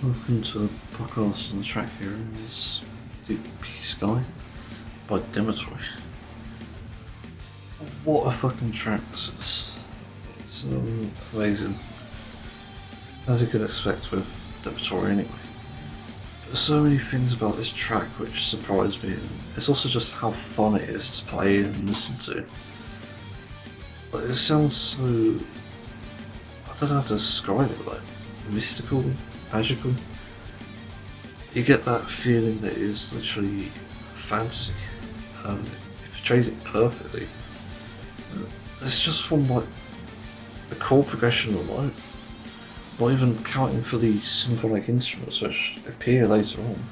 Welcome to a podcast on the track here is FFXIV by Demetori. What a fucking track this is. It's amazing. As you could expect with Demetori anyway. There's so many things about this track which surprised me, and it's also just how fun it is to play and listen to. Like, it sounds so... I don't know how to describe it, like mystical, magical. You get that feeling that it is literally fantasy. It portrays it perfectly. It's just from like the chord progression alone, not even counting for the symphonic instruments which appear later on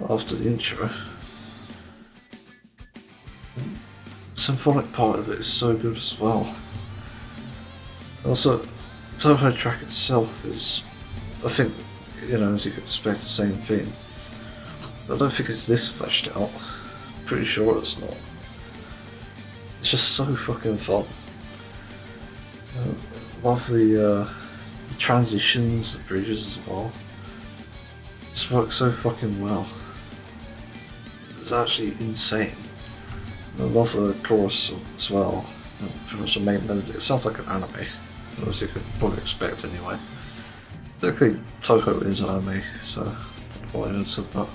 after the intro. The symphonic part of it is so good as well. Also, the Toho track itself is, I think, you know, as you could expect, the same thing. I don't think it's this fleshed out. Pretty sure it's not. It's just so fucking fun. Love the transitions, the bridges as well. This works so fucking well. It's actually insane. I love the chorus as well. Pretty much the main melody. It sounds like an anime, as you could probably expect anyway. Technically, Toho is anime, so I don't know why I even said that.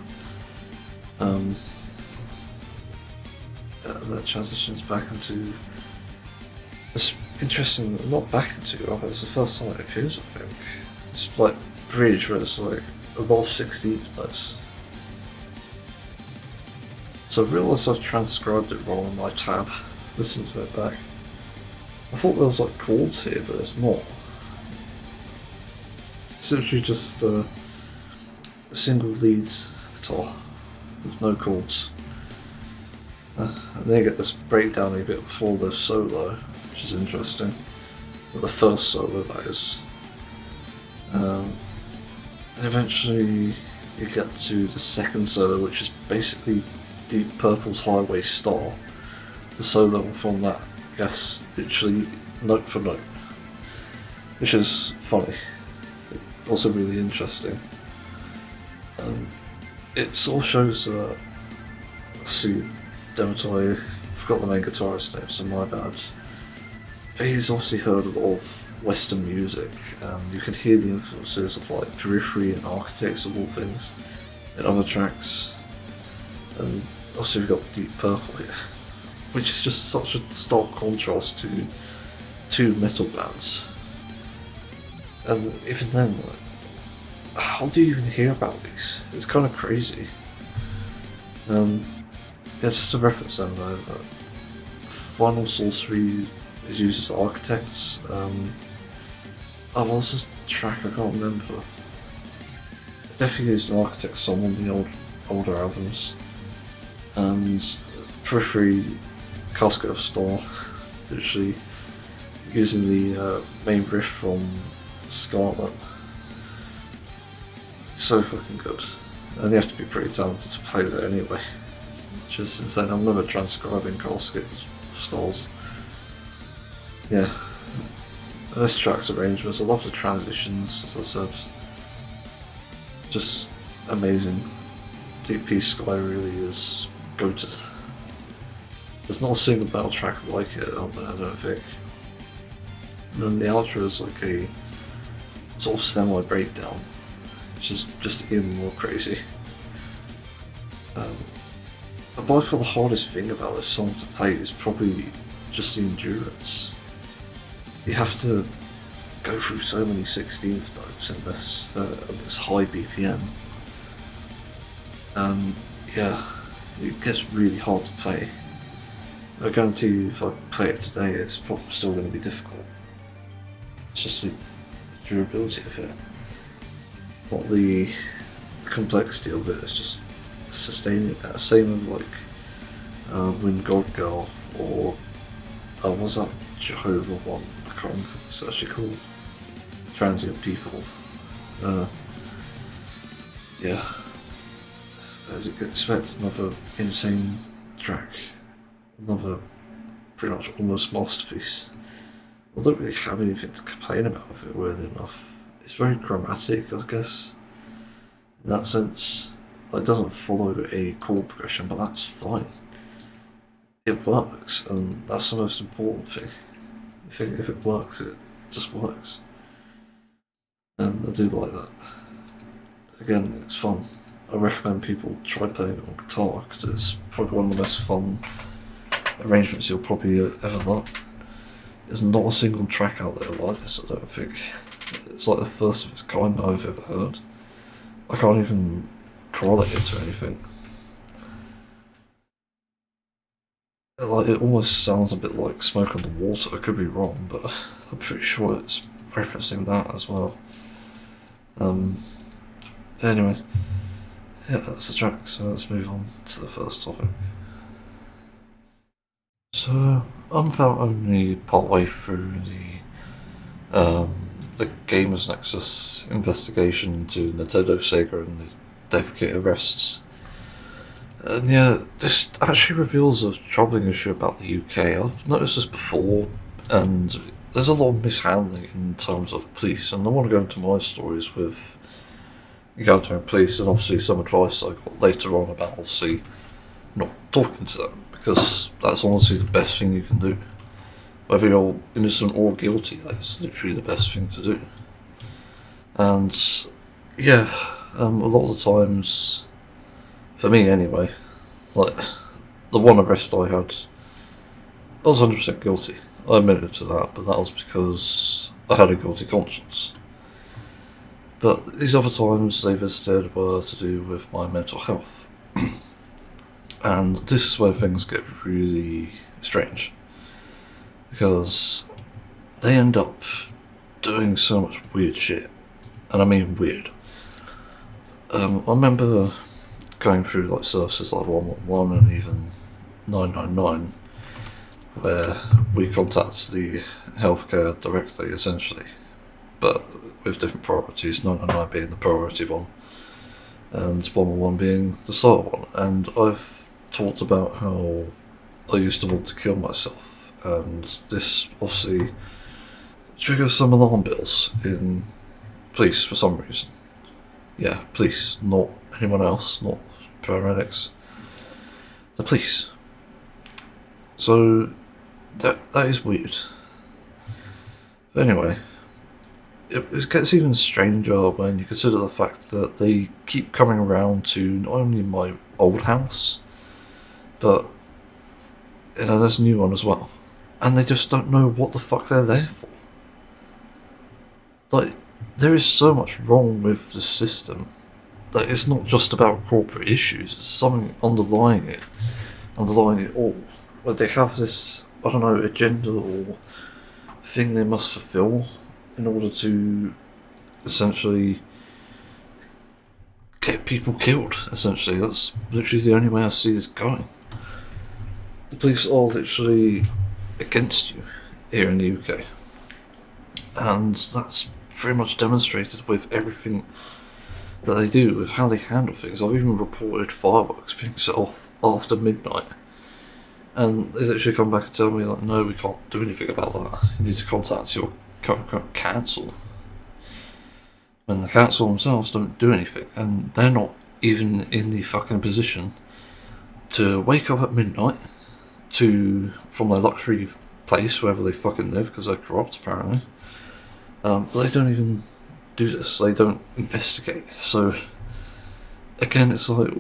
That transitions back into this interesting, not back into, rather it's the first time it appears, I think. It's like bridge where it's like a lot of 16th notes. So I realised I've transcribed it wrong on my tab. Listen to it back. I thought there was like chords here, but there's not. It's literally just a single lead guitar with no chords. And then you get this breakdown a bit before the solo, which is interesting. Well, the first solo, that is. And eventually you get to the second solo, which is basically Deep Purple's Highway Star. The solo from that, yes, literally note for note. Which is funny. Also really interesting. It sort of shows see Demetori, forgot the main guitarist name, so my bad. But he's obviously heard a lot of Western music, and you can hear the influences of like Periphery and Architects of all things in other tracks. And also we've got Deep Purple here, which is just such a stark contrast to two metal bands. And even then, like, how do you even hear about these? It's kind of crazy. Yeah, just to reference them though, Final Sorcery is used as Architects. Oh, what's this track? I can't remember. It definitely used an Architect song on the older albums. And Periphery, Casket of Star, literally using the main riff from Scarlet. So fucking good. And you have to be pretty talented to play that anyway. Which is insane. I'm never transcribing Casket Stars. Yeah. And this track's arrangements, I love the transitions, as I said. Just amazing. FFXIV really is goated. There's not a single battle track like it out there, I don't think. And then the outro is like a sort of semi-breakdown, which is just even more crazy. But by far the hardest thing about this song to play is probably just the endurance. You have to go through so many 16th notes in this high BPM. Yeah, it gets really hard to play. I guarantee you if I play it today it's probably still going to be difficult. It's just the durability of it. Not the complexity of it, it's just sustaining that. Same with like Wind God Girl or what was that Jehovah one? I can't remember what it's actually called. Transient People. Yeah. As you could expect, another insane track. Another pretty much almost masterpiece. I don't really have anything to complain about if it worthy enough. It's very chromatic, I guess. In that sense, it doesn't follow a chord progression, but that's fine. It works, and that's the most important thing. If it works, it just works. And I do like that. Again, it's fun. I recommend people try playing it on guitar, because it's probably one of the most fun arrangements you'll probably ever learn. There's not a single track out there like this, I don't think. It's like the first of its kind I've ever heard. I can't even correlate it to anything. Like, it almost sounds a bit like Smoke on the Water. I could be wrong, but I'm pretty sure it's referencing that as well. Anyways, yeah, that's the track, so let's move on to the first topic. So, I'm about only partway through the Gamers Nexus investigation into Nintendo, Sega, and the Defecate arrests. And yeah, this actually reveals a troubling issue about the UK. I've noticed this before, and there's a lot of mishandling in terms of police, and I want to go into my stories with encountering police, and obviously some advice I got later on about obviously not talking to them, because that's honestly the best thing you can do. Whether you're innocent or guilty, that's literally the best thing to do. And yeah, a lot of the times, for me anyway, like the one arrest I had, I was 100% guilty. I admitted to that, but that was because I had a guilty conscience. But these other times they visited were to do with my mental health. And this is where things get really strange, because they end up doing so much weird shit, and I mean weird. I remember going through like services like 111 and even 999, where we contact the healthcare directly essentially, but with different priorities, 999 being the priority one, and 111 being the slower one. And I've talked about how I used to want to kill myself, and this obviously triggers some alarm bells in police for some reason. Yeah, police, not anyone else, not paramedics. The police. So that is weird. But anyway, it gets even stranger when you consider the fact that they keep coming around to not only my old house, but there's a new one as well, and they just don't know what the fuck they're there for. Like, there is so much wrong with the system that it's not just about corporate issues, it's something underlying it all. Where they have this, I don't know, agenda or thing they must fulfill in order to essentially get people killed, essentially. That's literally the only way I see this going. The police are literally against you here in the UK, and that's very much demonstrated with everything that they do, with how they handle things. I've even reported fireworks being set off after midnight, and they literally come back and tell me like, no, we can't do anything about that, you need to contact your council. And the council themselves don't do anything, and they're not even in the fucking position to wake up at midnight from their luxury place wherever they fucking live, because they're corrupt apparently. But they don't even do this, they don't investigate. So again, it's like,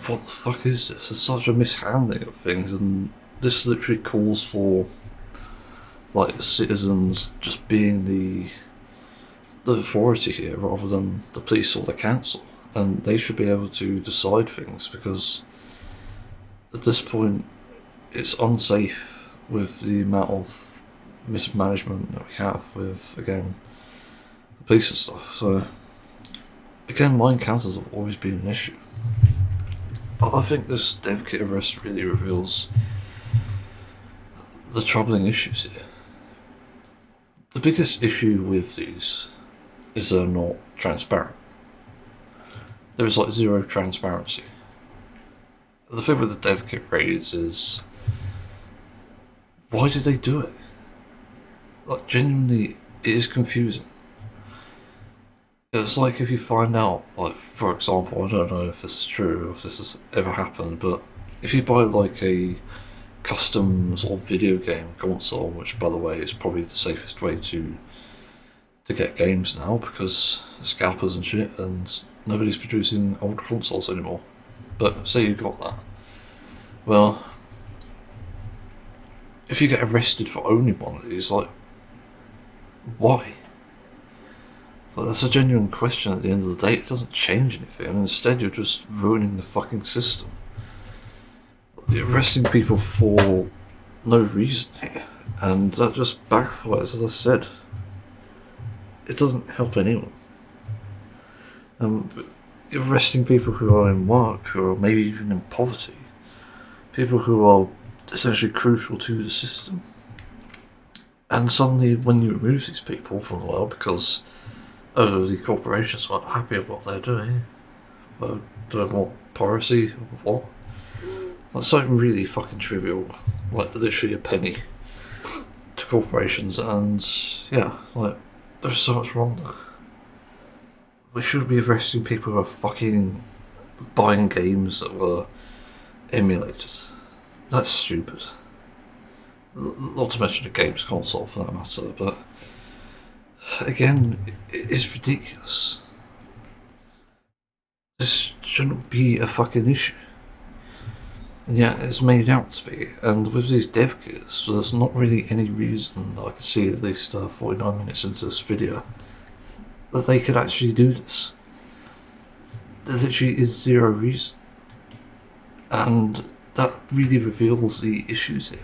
what the fuck is this? It's such a mishandling of things, and this literally calls for like citizens just being the authority here rather than the police or the council, and they should be able to decide things, because at this point it's unsafe with the amount of mismanagement that we have with, again, the police and stuff. So again, my encounters have always been an issue, but I think this dev kit arrest really reveals the troubling issues here. The biggest issue with these is they're not transparent. There is like zero transparency. The thing with the dev kit raids is, why did they do it? Like, genuinely, it is confusing. It's like if you find out like for example, I don't know if this is true, or if this has ever happened, but if you buy like a custom sort of video game console, which by the way is probably the safest way to get games now because scalpers and shit, and nobody's producing old consoles anymore. But say you got that, well, if you get arrested for owning one of these, like, why? Like, that's a genuine question at the end of the day. It doesn't change anything, and instead you're just ruining the fucking system. You're arresting people for no reason here, and that just backfires, as I said. It doesn't help anyone. But you're arresting people who are in work, who are maybe even in poverty, people who are essentially crucial to the system. And suddenly, when you remove these people from the world because the corporations aren't happy with what they're doing, doing what, piracy or what? Like something really fucking trivial, like literally a penny to corporations, and yeah, like there's so much wrong there. We should be arresting people who are fucking buying games that were emulated. That's stupid. Not to mention a games console for that matter, but again, it's ridiculous. This shouldn't be a fucking issue. And yet it's made out to be, and with these dev kits, there's not really any reason that I can see, at least 49 minutes into this video, that they could actually do this. There literally is zero reason. And that really reveals the issues here.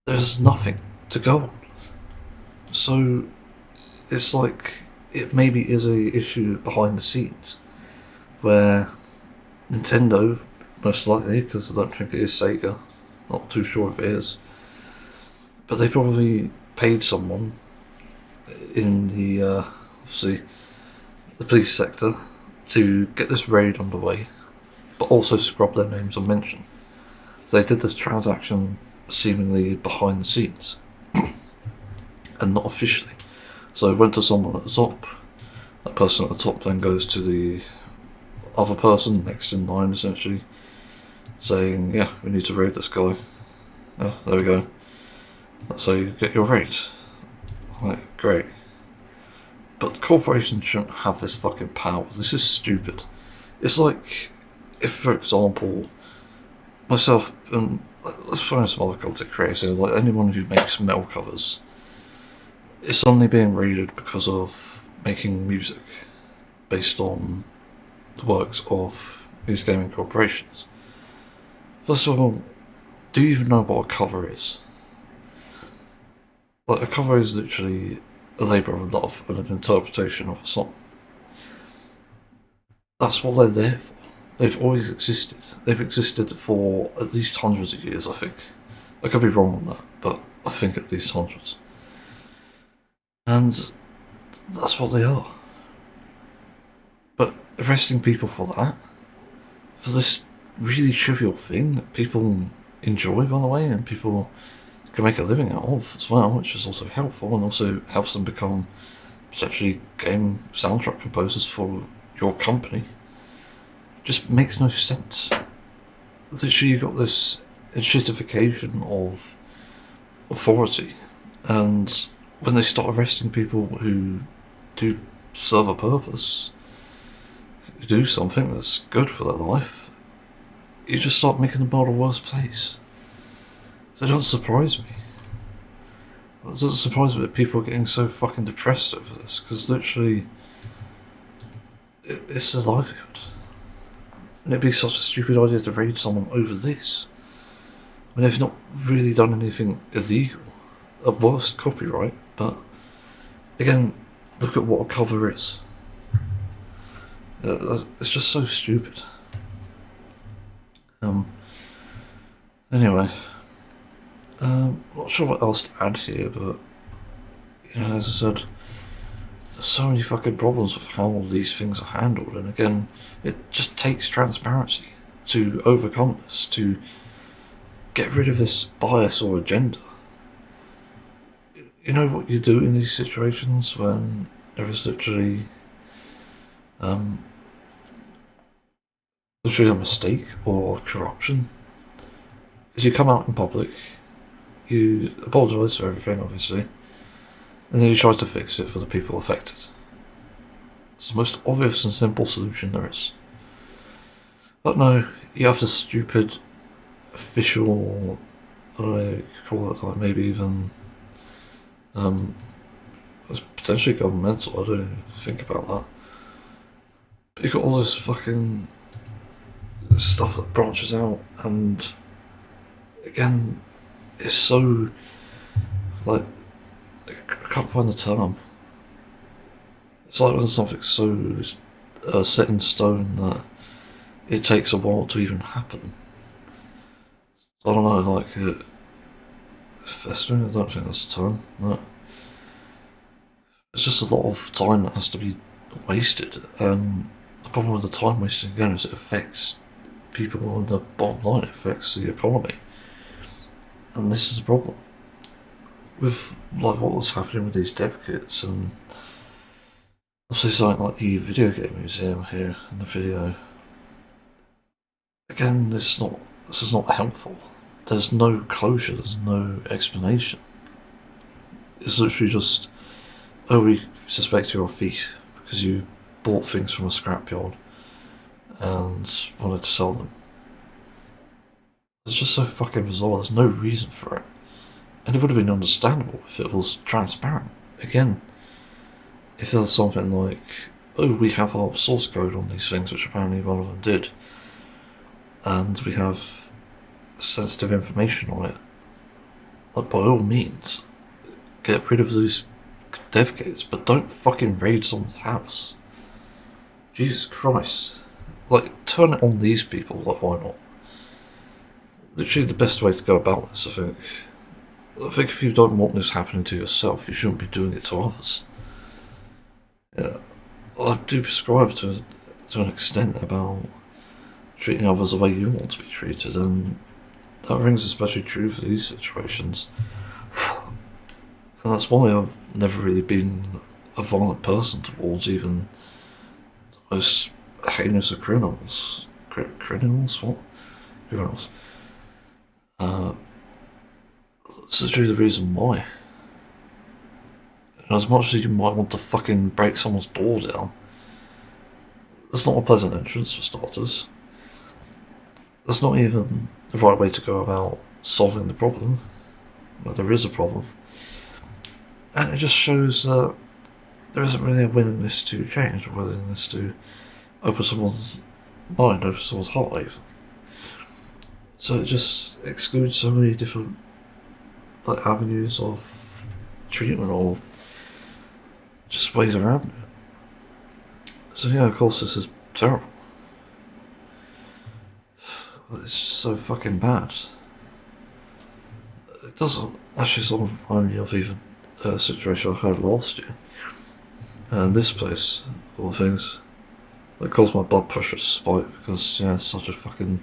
There's nothing to go on. So it's like it maybe is a issue behind the scenes where Nintendo, most likely, because I don't think it is Sega, not too sure if it is, but they probably paid someone in the obviously the police sector to get this raid underway, but also scrub their names on mention. So they did this transaction seemingly behind the scenes and not officially. So it went to someone at the top, that person at the top then goes to the other person next in line essentially, saying, yeah, we need to raid this guy. Oh, there we go. That's how you get your raid. Like, great. But corporations shouldn't have this fucking power. This is stupid. It's like, if for example, myself and let's find some other content creators, like anyone who makes metal covers, is suddenly being raided because of making music based on the works of these gaming corporations. First of all, do you even know what a cover is? Like, a cover is literally a labour of love and an interpretation of a song. That's what they're there for. They've always existed. They've existed for at least hundreds of years, I think. I could be wrong on that, but I think at least hundreds. And that's what they are. But arresting people for that, for this really trivial thing that people enjoy, by the way, and people can make a living out of as well, which is also helpful and also helps them become potentially game soundtrack composers for your company, just makes no sense. Literally, you've got this enshittification of authority, and when they start arresting people who do serve a purpose, who do something that's good for their life, you just start making the world a worse place. So it doesn't surprise me. It doesn't surprise me that people are getting so fucking depressed over this, because literally, it's their livelihood. And it'd be such a stupid idea to raid someone over this, when they've not really done anything illegal. At worst, copyright, but again, look at what a cover is. It's just so stupid. Anyway, not sure what else to add here, but you know, as I said, there's so many fucking problems with how all these things are handled, and again, it just takes transparency to overcome this, to get rid of this bias or agenda. You know what you do in these situations when there is literally literally a mistake or corruption is you come out in public, you apologise for everything, obviously, and then you try to fix it for the people affected. It's the most obvious and simple solution there is. But no, you have this stupid official, I don't know, you could call it, like maybe even it's potentially governmental, I don't even think about that. But you've got all this fucking stuff that branches out, and again, it's so, like, I can't find the term. It's like when something's so set in stone that it takes a while to even happen. I don't know, like, festering, I don't think that's the term. No. It's just a lot of time that has to be wasted, and the problem with the time wasting again is it affects people on the bottom line, it affects the economy. And this is the problem. With like what was happening with these dev kits, and obviously something like the video game museum here in the video. Again, this is not helpful. There's no closure, there's no explanation. It's literally just, oh, we suspect you're a thief because you bought things from a scrapyard and wanted to sell them. It's just so fucking bizarre, there's no reason for it. And it would have been understandable if it was transparent. Again, if there was something like, oh, we have our source code on these things, which apparently one of them did, and we have sensitive information on it, like, by all means, get rid of those dev kits, but don't fucking raid someone's house. Jesus Christ. Like, turn it on these people, like, why not? Literally the best way to go about this, I think. I think if you don't want this happening to yourself, you shouldn't be doing it to others. Yeah, I do prescribe to an extent about treating others the way you want to be treated, and that rings especially true for these situations. And that's why I've never really been a violent person towards even the most heinous of criminals. Criminals? What? Criminals. This is really the reason why. And as much as you might want to fucking break someone's door down, that's not a pleasant entrance for starters. That's not even the right way to go about solving the problem. Well, there is a problem. And it just shows that there isn't really a willingness to change, or willingness to open someone's mind, open someone's heart even. So it just excludes so many different like avenues of treatment or just ways around it. So yeah, of course this is terrible. It's so fucking bad. It doesn't actually sort of remind me of even a situation I had last year. And this place, of all things, that caused my blood pressure to spike because, yeah, it's such a fucking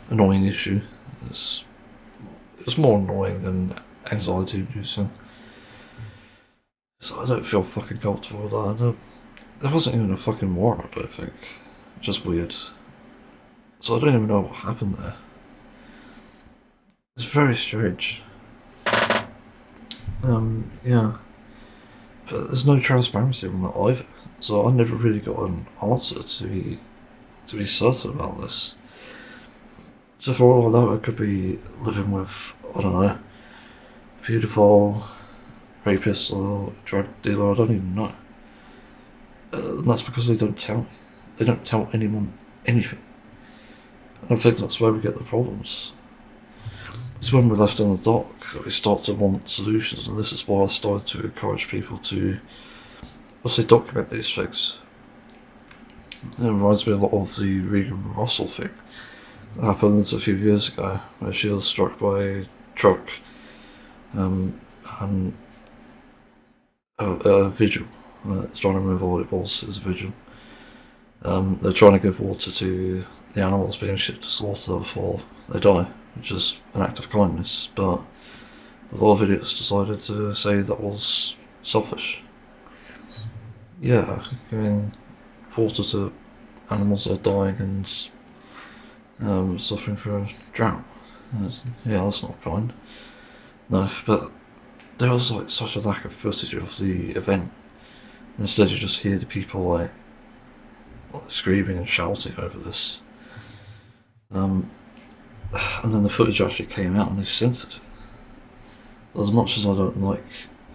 annoying issue. It's more annoying than anxiety inducing. So I don't feel fucking comfortable with that. There wasn't even a fucking warrant, I don't think. Just weird. So I don't even know what happened there. It's very strange. Yeah. But there's no transparency on that either. So I never really got an answer to be certain about this. So for all I know, I could be living with, I don't know, a pedophile, rapist or drug dealer, I don't even know. And that's because they don't tell me. They don't tell anyone anything. And I think that's where we get the problems. It's when we're left in the dark that we start to want solutions, and this is why I started to encourage people to obviously document these things. It reminds me a lot of the Regan Russell thing that happened a few years ago, where she was struck by a truck and a vigil. It's trying to remember what it was. It was a vigil. They're trying to give water to the animals being shipped to slaughter before they die, which is an act of kindness, but a lot of idiots decided to say that was selfish. Yeah, I mean, reported that animals are dying and suffering for a drought. Yeah, that's not kind. No, but there was like such a lack of footage of the event. Instead, you just hear the people like screaming and shouting over this. And then the footage actually came out and they censored it. As much as I don't like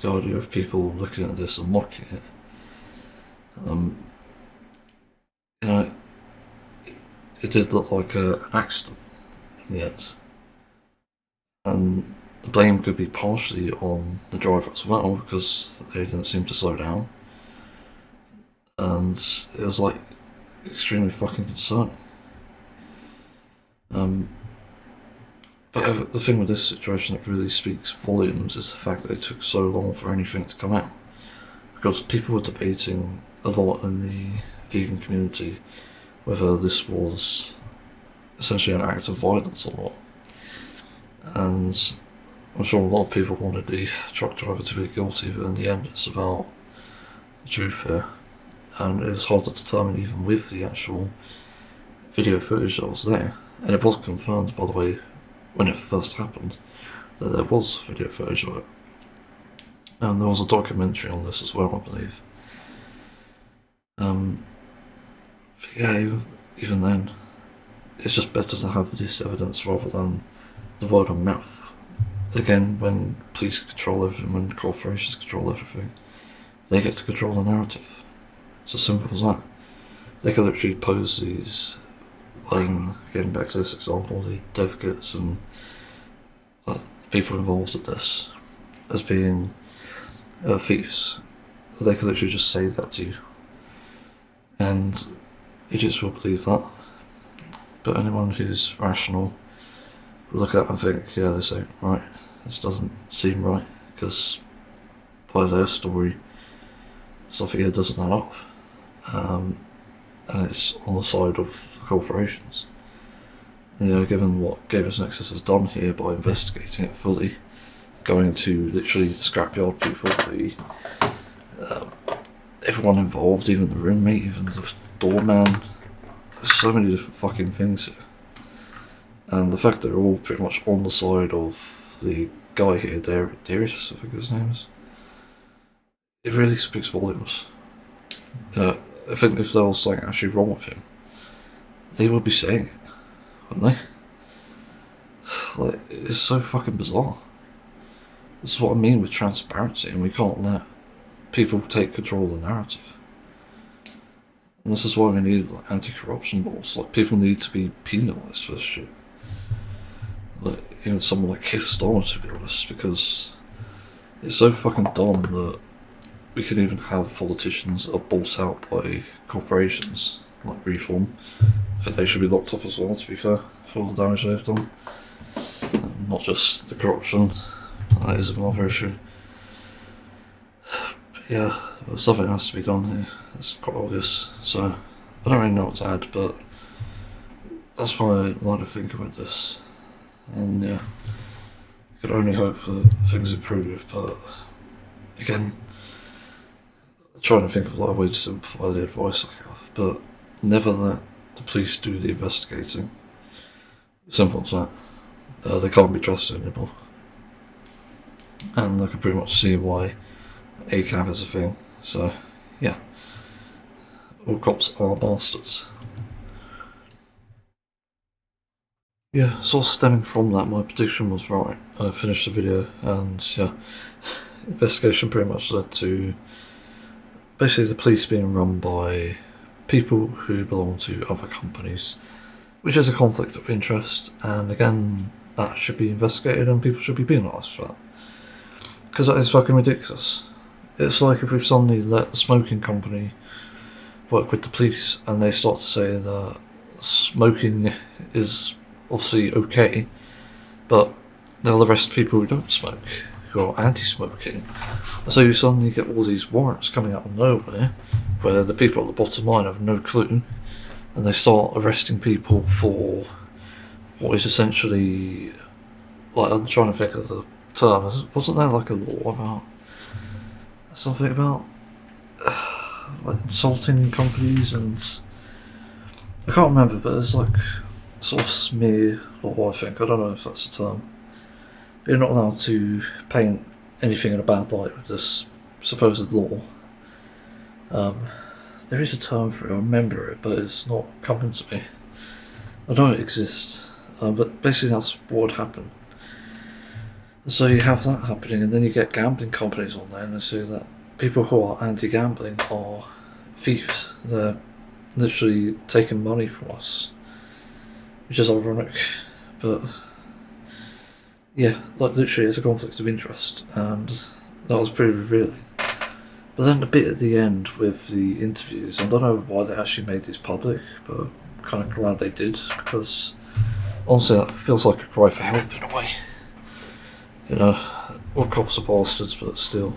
the idea of people looking at this and mocking it, you know, it did look like an accident in the end. And the blame could be partially on the driver as well, because they didn't seem to slow down. And it was like extremely fucking concerning. But the thing with this situation that really speaks volumes is the fact that it took so long for anything to come out. Because people were debating a lot in the vegan community whether this was essentially an act of violence or not. And I'm sure a lot of people wanted the truck driver to be guilty, but in the end it's about the truth here. And it was hard to determine even with the actual video footage that was there. And it was confirmed, by the way, when it first happened, that there was video footage of it. And there was a documentary on this as well, I believe. Yeah, even then, it's just better to have this evidence rather than the word of mouth. Again, when police control everything, when corporations control everything, they get to control the narrative. It's as simple as that. They can literally pose these, getting back to this example, the dev kits and people involved in this as being thieves. They can literally just say that to you, and idiots will believe that. But anyone who's rational will look at it and think, yeah, this ain't right. This doesn't seem right, because by their story, stuff here doesn't add up. And it's on the side of corporations. And, you know, given what Gamers Nexus has done here by investigating it fully, going to literally the scrapyard people, everyone involved, even the roommate, even the doorman, there's so many different fucking things here. And the fact that they're all pretty much on the side of the guy here, Darius, I think his name is, it really speaks volumes. I think if there was something actually wrong with him, they would be saying it, wouldn't they? Like, it's so fucking bizarre. This is what I mean with transparency, and we can't let people take control of the narrative. And this is why we need like anti-corruption laws. Like, people need to be penalised for this shit. Like, even someone like Keir Starmer, to be honest, because it's so fucking dumb that we can even have politicians that are bought out by corporations, like Reform. I think they should be locked up as well, to be fair, for all the damage they've done. And not just the corruption, that is another issue. But yeah, something has to be done here, it's quite obvious. So, I don't really know what to add, but that's why I like to think about this. And yeah, I could only hope that things improve, but again, trying to think of like a way to simplify the advice I have, but never let the police do the investigating. Simple as that. They can't be trusted anymore. And I can pretty much see why ACAB is a thing. So, yeah. All cops are bastards. Yeah, so stemming from that, my prediction was right. I finished the video, and yeah, investigation pretty much led to basically the police being run by people who belong to other companies, which is a conflict of interest, and again, that should be investigated and people should be penalised for that. Because that is fucking ridiculous. It's like if we've suddenly let a smoking company work with the police and they start to say that smoking is obviously okay, but they'll arrest people who don't smoke, who are anti-smoking. So you suddenly get all these warrants coming out of nowhere, where the people at the bottom line have no clue, and they start arresting people for what is essentially, like, I'm trying to think of the term, wasn't there like a law about, something about, like insulting companies, and I can't remember, but there's like sort of smear law, I think. I don't know if that's a term. But you're not allowed to paint anything in a bad light with this supposed law. There is a term for it, I remember it, but it's not coming to me. I know it exists, but basically that's what would happen. So you have that happening, and then you get gambling companies on there, and they say that people who are anti-gambling are thieves. They're literally taking money from us, which is ironic, but yeah, like literally it's a conflict of interest, and that was pretty revealing. But then the bit at the end with the interviews, I don't know why they actually made these public, but I'm kind of glad they did, because honestly that feels like a cry for help in a way. You know, all cops are bastards, but still.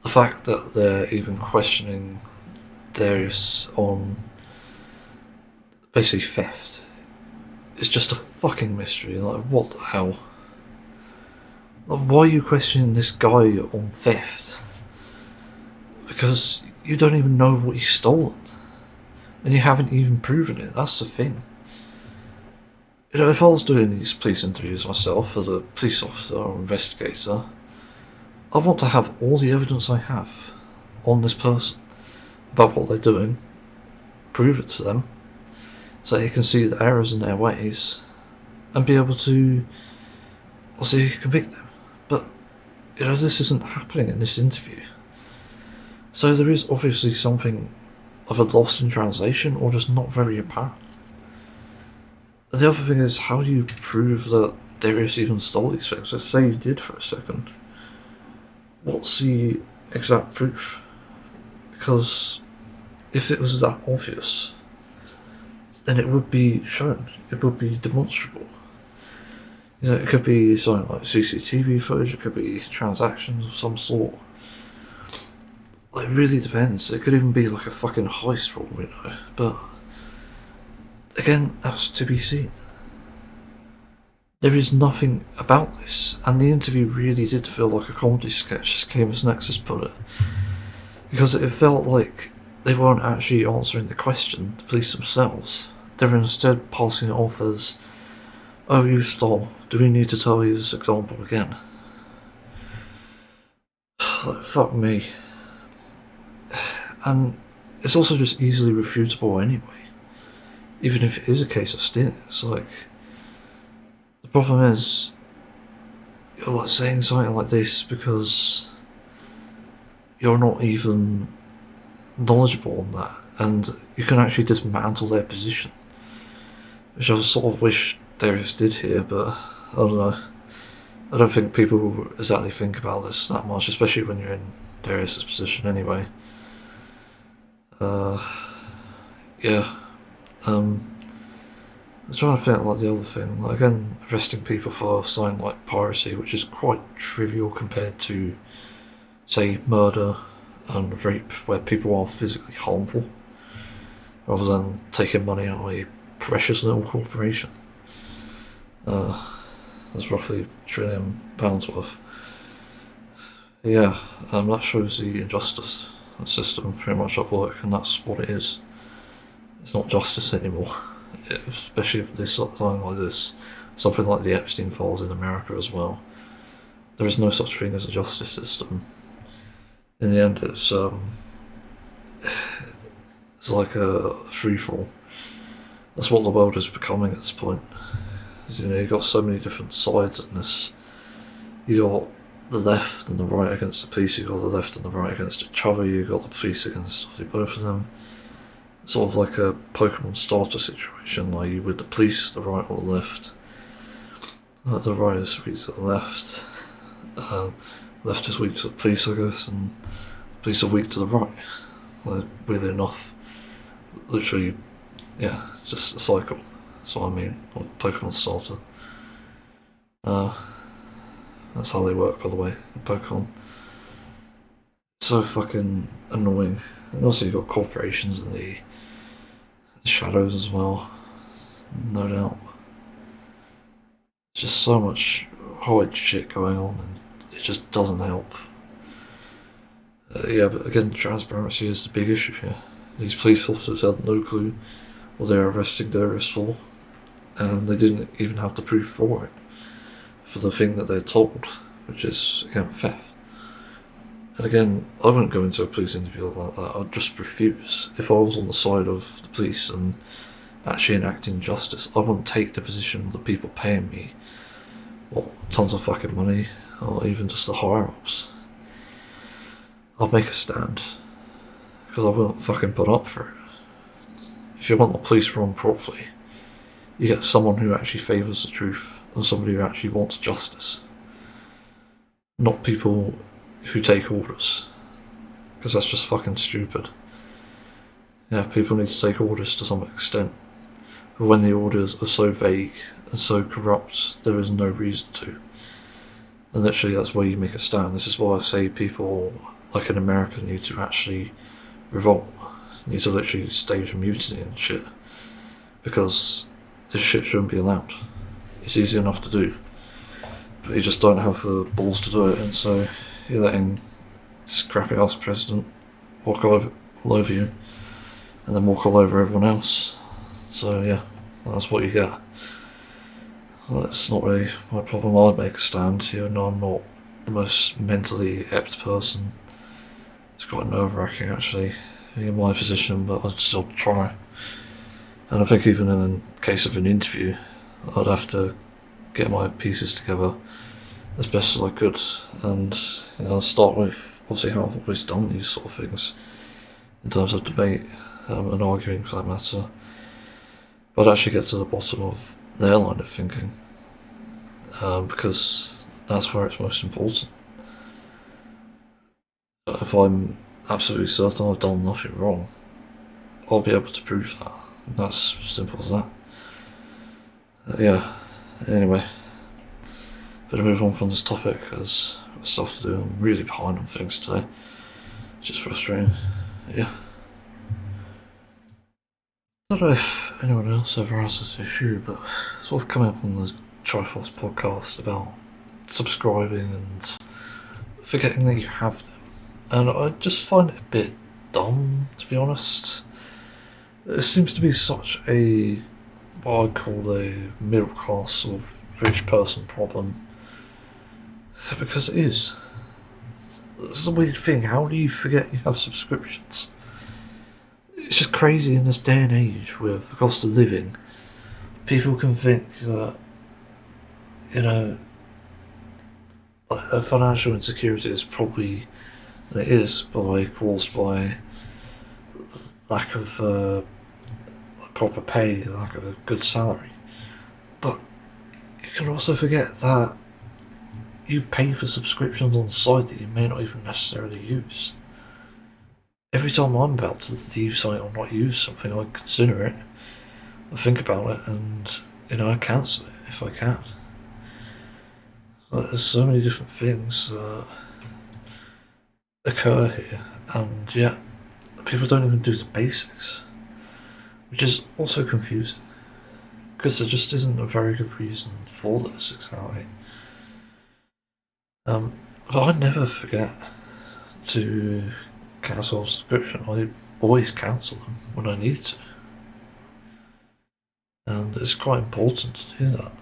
The fact that they're even questioning Darius on basically theft is just a fucking mystery. Like, what the hell? Like, why are you questioning this guy on theft? Because you don't even know what he's stolen, and you haven't even proven it. That's the thing. You know, if I was doing these police interviews myself as a police officer or investigator, I want to have all the evidence I have on this person about what they're doing, prove it to them, so you can see the errors in their ways, and be able to obviously convict them. But, you know, this isn't happening in this interview. So there is obviously something of a lost in translation, or just not very apparent. And the other thing is, how do you prove that Darius even stole these things? Let's say you did for a second. What's the exact proof? Because if it was that obvious, then it would be shown. It would be demonstrable. You know, it could be something like CCTV footage, it could be transactions of some sort. It really depends. It could even be like a fucking heist for all we know. But again, that's to be seen. There is nothing about this, and the interview really did feel like a comedy sketch, as Camus Nexus put it. Because it felt like they weren't actually answering the question, the police themselves. They were instead passing it off as, oh, you stole. Do we need to tell you this example again? Like, fuck me. And it's also just easily refutable anyway. Even if it is a case of stealing, it's like, the problem is, you're like saying something like this because you're not even knowledgeable on that, and you can actually dismantle their position, which I sort of wish Darius did here, but I don't know. I don't think people exactly think about this that much, especially when you're in Darius's position anyway. Yeah. I'm trying to think like the other thing. Like, again, arresting people for something like piracy, which is quite trivial compared to, say, murder and rape, where people are physically harmful, rather than taking money out of a precious little corporation. That's roughly £1 trillion worth. Yeah, that shows the injustice system pretty much at work, and that's what it is. It's not justice anymore, especially if there's something like this, something like the Epstein files in America as well. There is no such thing as a justice system. In the end, it's like a free-for-all. That's what the world is becoming at this point. You know, you've got so many different sides in this. You got the left and the right against the police, you've got the left and the right against each other, you've got the police against both of them. It's sort of like a Pokemon starter situation, like you with the police, the right or the left. The right is weak to the left, left is weak to the police, I guess, and police are weak to the right. Like, weirdly enough, literally, yeah, just a cycle. That's what I mean, like Pokemon starter. That's how they work, by the way, in Pokemon. It's so fucking annoying. And also you've got corporations in the shadows as well, no doubt. There's just so much horrid shit going on, and it just doesn't help. Yeah, but again, transparency is the big issue here. These police officers had no clue what they were arresting terrorists for, and they didn't even have the proof for it, for the thing that they're told, which is, again, theft. And again, I wouldn't go into a police interview like that. I'd just refuse. If I was on the side of the police and actually enacting justice, I wouldn't take the position of the people paying me, tons of fucking money, or even just the higher-ups. I'll make a stand, because I won't fucking put up for it. If you want the police run properly, you get someone who actually favours the truth and somebody who actually wants justice. Not people who take orders, because that's just fucking stupid. Yeah, people need to take orders to some extent, but when the orders are so vague and so corrupt, there is no reason to. And literally that's where you make a stand. This is why I say people like in America need to actually revolt, need to literally stage a mutiny and shit, because this shit shouldn't be allowed. It's easy enough to do, but you just don't have the balls to do it, and so you're letting this crappy ass president walk all over you, and then walk all over everyone else. So yeah, that's what you get. Well, that's not really my problem. I'd make a stand. You know, I'm not the most mentally apt person. It's quite nerve-wracking actually, being in my position, but I'd still try. And I think even in the case of an interview, I'd have to get my pieces together as best as I could, and I'll start with obviously how I've always done these sort of things in terms of debate and arguing for that matter. But I'd actually get to the bottom of their line of thinking, because that's where it's most important. If I'm absolutely certain I've done nothing wrong, I'll be able to prove that. That's as simple as that. Yeah, anyway, better move on from this topic because I've got stuff to do. I'm really behind on things today, which is frustrating. Yeah. I don't know if anyone else ever has this issue, but sort of coming up on the Triforce podcast about subscribing and forgetting that you have them. And I just find it a bit dumb, to be honest. It seems to be such a, what I'd call a middle class sort of rich person problem. Because it is. It's a weird thing. How do you forget you have subscriptions? It's just crazy in this day and age with the cost of living. People can think that, you know, a financial insecurity is probably, and it is, by the way, caused by lack of proper pay, lack of a good salary. But you can also forget that you pay for subscriptions on the side that you may not even necessarily use. Every time I'm about to leave something or not use something, I consider it, I think about it, and I cancel it if I can. But there's so many different things that occur here, and yet people don't even do the basics, which is also confusing, because there just isn't a very good reason for this exactly. But I never forget to cancel a subscription. I always cancel them when I need to, and it's quite important to do that.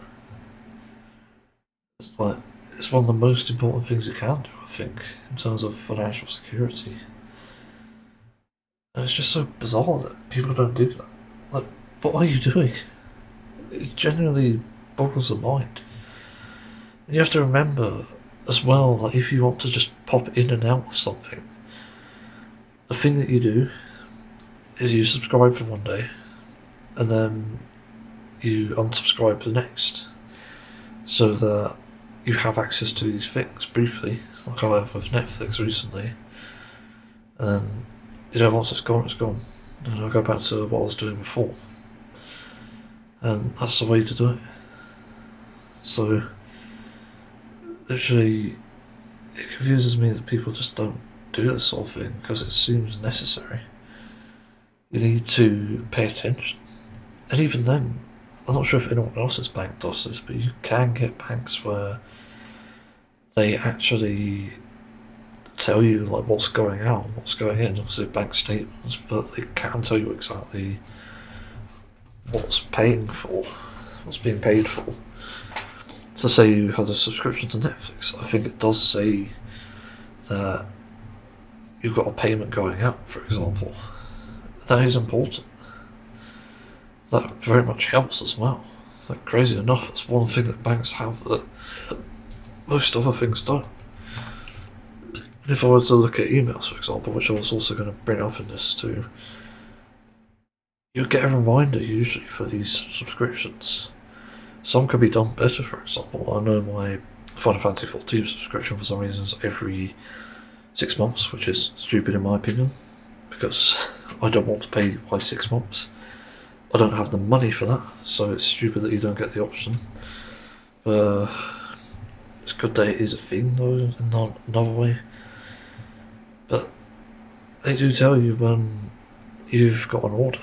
It's one of the most important things you can do, I think, in terms of financial security. And it's just so bizarre that people don't do that. Like, what are you doing? It genuinely boggles the mind. And you have to remember as well, like, if you want to just pop in and out of something, the thing that you do is you subscribe for one day, and then you unsubscribe for the next, so that you have access to these things briefly, like I have with Netflix recently. And once it's gone, it's gone, and I'll go back to what I was doing before. And that's the way to do it. So, literally, it confuses me that people just don't do this sort of thing, because it seems necessary. You need to pay attention. And even then, I'm not sure if anyone else's bank does this, but you can get banks where they actually tell you like what's going out, what's going in, obviously bank statements, but they can tell you exactly what's being paid for. So say you had a subscription to Netflix, I think it does say that you've got a payment going out, for example. That is important. That very much helps as well. Like, crazy enough, it's one thing that banks have that most other things don't. And if I was to look at emails, for example, which I was also going to bring up in this too, you get a reminder usually for these subscriptions. Some can be done better, for example. I know my Final Fantasy XIV subscription for some reason is every 6 months, which is stupid in my opinion, because I don't want to pay by 6 months. I don't have the money for that, so it's stupid that you don't get the option. It's good that it is a thing though, in another way. But they do tell you when you've got an order,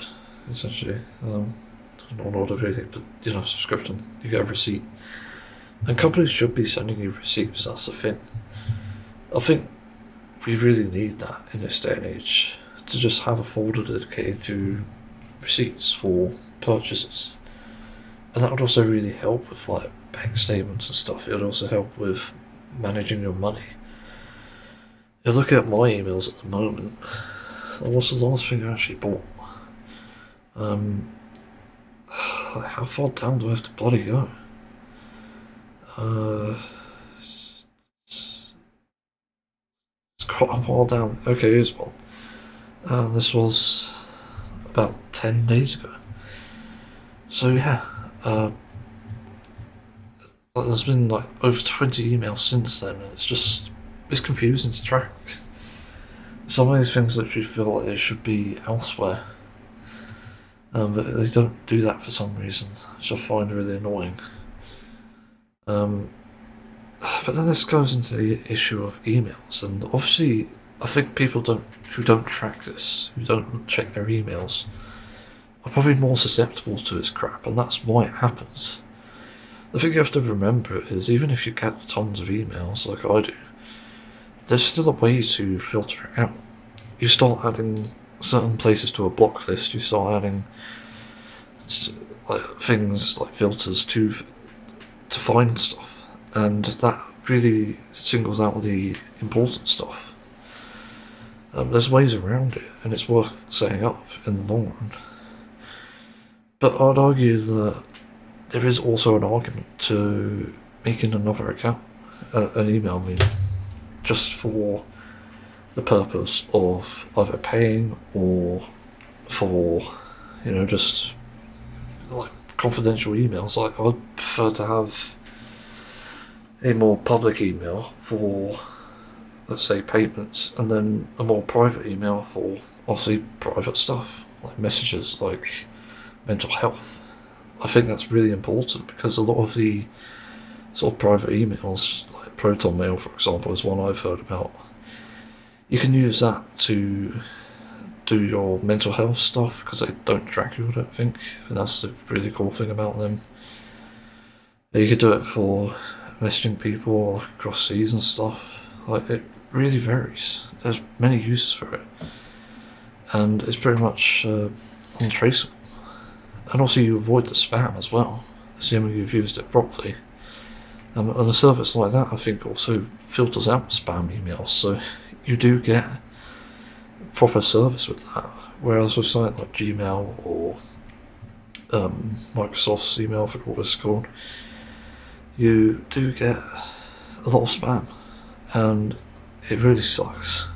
essentially. Not an order really, but subscription. You get a receipt. And companies should be sending you receipts, that's the thing. I think we really need that in this day and age, to just have a folder dedicated to receipts for purchases. And that would also really help with like bank statements and stuff. It would also help with managing your money. You're looking at my emails at the moment. What's the last thing I actually bought? How far down do I have to bloody go? It's quite a while down. Okay, here's one. And this was about 10 days ago. So yeah, there's been like over 20 emails since then, and it's confusing to track. Some of these things literally feel like they should be elsewhere, but they don't do that for some reason, which I find really annoying. But then this goes into the issue of emails, and obviously I think people who don't track this, who don't check their emails, are probably more susceptible to this crap, and that's why it happens. The thing you have to remember is, even if you get tons of emails like I do, there's still a way to filter it out. You start adding certain places to a block list, you start adding like things like filters to find stuff, and that really singles out the important stuff. There's ways around it, and it's worth setting up in the long run. But I'd argue that there is also an argument to making another account, an email just for the purpose of either paying or for, just like confidential emails. Like, I'd prefer to have a more public email for, let's say, payments, and then a more private email for obviously private stuff, like messages, like mental health. I think that's really important, because a lot of the sort of private emails, like Proton Mail for example, is one I've heard about. You can use that to do your mental health stuff, because they don't track you, I don't think. And that's the really cool thing about them. You could do it for messaging people across seas and stuff. Like, it really varies. There's many uses for it, and it's pretty much untraceable. And also you avoid the spam as well, assuming you've used it properly. And a service like that, I think, also filters out spam emails, so you do get proper service with that. Whereas with something like Gmail or Microsoft's email, I forgot what it's called, you do get a lot of spam, and it really sucks.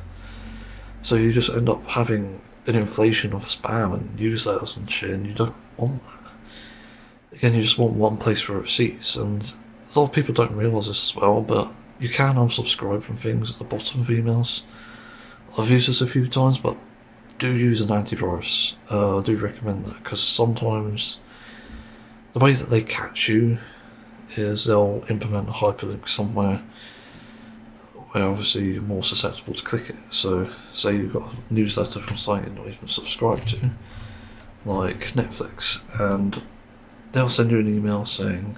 So you just end up having an inflation of spam and newsletters and shit, and you don't want that. Again, you just want one place for receipts, and a lot of people don't realise this as well, but you can unsubscribe from things at the bottom of emails. I've used this a few times, but do use an antivirus. I do recommend that, because sometimes the way that they catch you is they'll implement a hyperlink somewhere where obviously you're more susceptible to click it. So say you've got a newsletter from something you're not even subscribed to, like Netflix, and they'll send you an email saying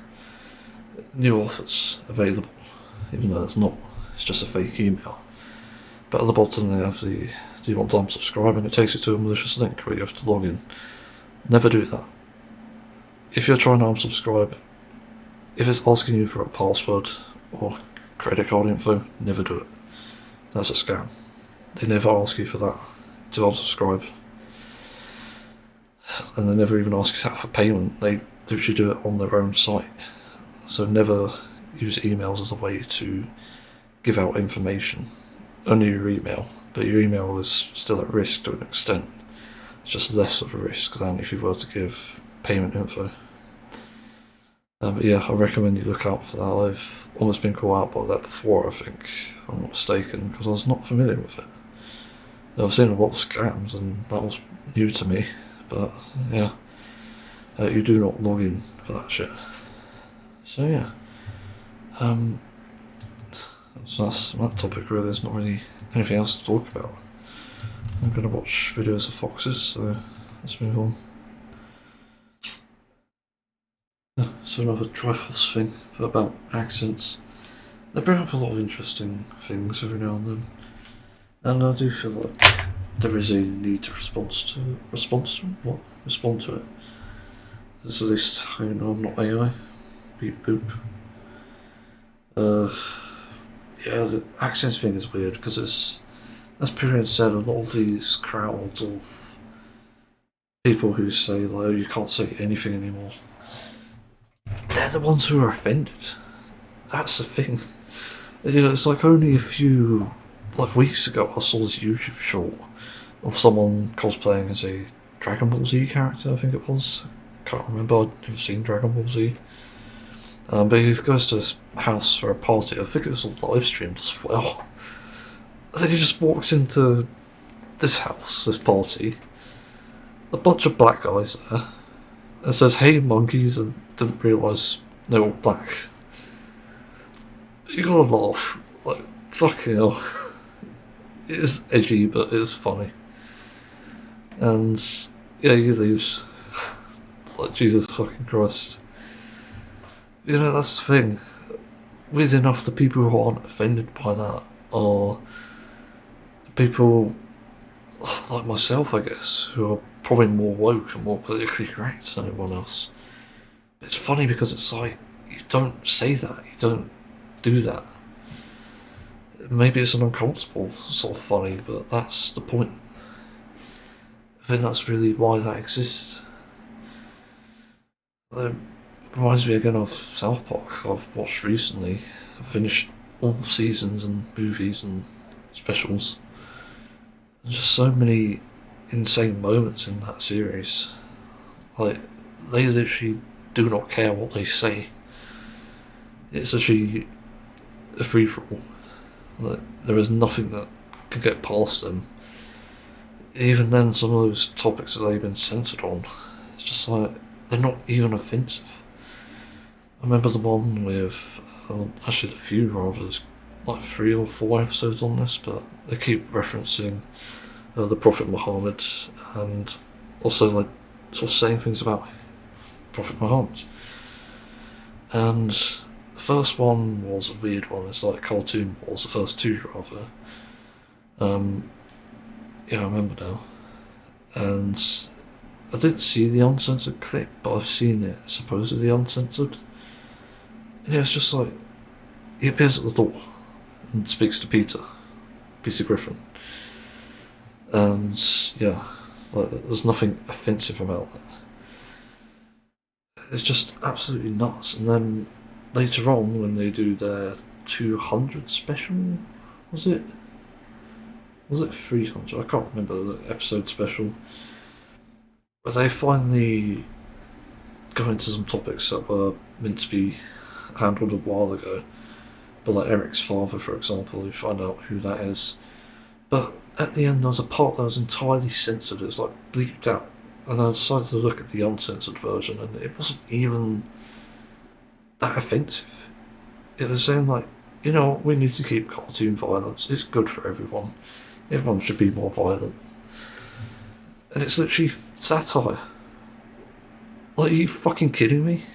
new offers available, even though it's not, it's just a fake email. but at the bottom they have the do you want to unsubscribe, and it takes you to a malicious link where you have to log in. Never do that. If you're trying to unsubscribe, if it's asking you for a password or credit card info, never do it. That's a scam. They never ask you for that to unsubscribe. And they never even ask you that for payment. They literally do it on their own site. So never use emails as a way to give out information. Only your email, but your email is still at risk to an extent. It's just less of a risk than if you were to give payment info. But yeah, I recommend you look out for that. I've almost been caught out by that before, I think, if I'm not mistaken, because I was not familiar with it. I've seen a lot of scams, and that was new to me. But yeah, you do not log in for that shit. So yeah, so that's that topic really. There's not really anything else to talk about. I'm gonna watch videos of foxes, so let's move on. Yeah, so another Triforce thing about accents. They bring up a lot of interesting things every now and then, and I do feel like there is a need to respond to it. Because at least I know I'm not AI. Beep boop. Yeah, the accents thing is weird because it's, as Period said, a lot of these crowds of people who say like, oh, you can't say anything anymore, they're the ones who are offended. That's the thing. You know, it's like only a few weeks ago I saw this YouTube short of someone cosplaying as a Dragon Ball Z character, I think it was. Can't remember, I'd never seen Dragon Ball Z. But he goes to his house for a party, I think it was all live streamed as well. And then he just walks into this house, this party, a bunch of black guys there, and says, hey monkeys, and didn't realise they were black. You gotta laugh, like, fucking hell. It is edgy, but it's funny. And yeah, he leaves. Like, Jesus fucking Christ. You know, that's the thing. Weird enough, the people who aren't offended by that are people like myself, I guess, who are probably more woke and more politically correct than everyone else. It's funny because it's like, you don't say that, you don't do that. Maybe it's an uncomfortable sort of funny, but that's the point. I think that's really why that exists. It reminds me again of South Park. I've watched recently. I've finished all seasons and movies and specials. There's just so many insane moments in that series. Like, they literally do not care what they say. It's actually a free-for-all. Like, there is nothing that can get past them. Even then, some of those topics that they've been censored on, it's just like, they're not even offensive. I remember the one with, actually the few rather, there's like 3 or 4 episodes on this, but they keep referencing the Prophet Muhammad, and also like sort of saying things about Prophet Muhammad. And the first one was a weird one, it's like Cartoon Wars, the first 2 rather. Yeah, I remember now. And I didn't see the uncensored clip, but I've seen it supposedly uncensored. And yeah, it's just like, he appears at the door and speaks to Peter Griffin. And yeah, like, there's nothing offensive about that. It's just absolutely nuts. And then later on, when they do their 200 special, was it 300? I can't remember the episode special. But they finally go into some topics that were meant to be handled a while ago. But like Eric's father, for example, you find out who that is. But at the end, there was a part that was entirely censored. It was like bleeped out. And I decided to look at the uncensored version, and it wasn't even that offensive. It was saying like, you know, we need to keep cartoon violence. It's good for everyone. Everyone should be more violent. And it's literally satire. Like, are you fucking kidding me?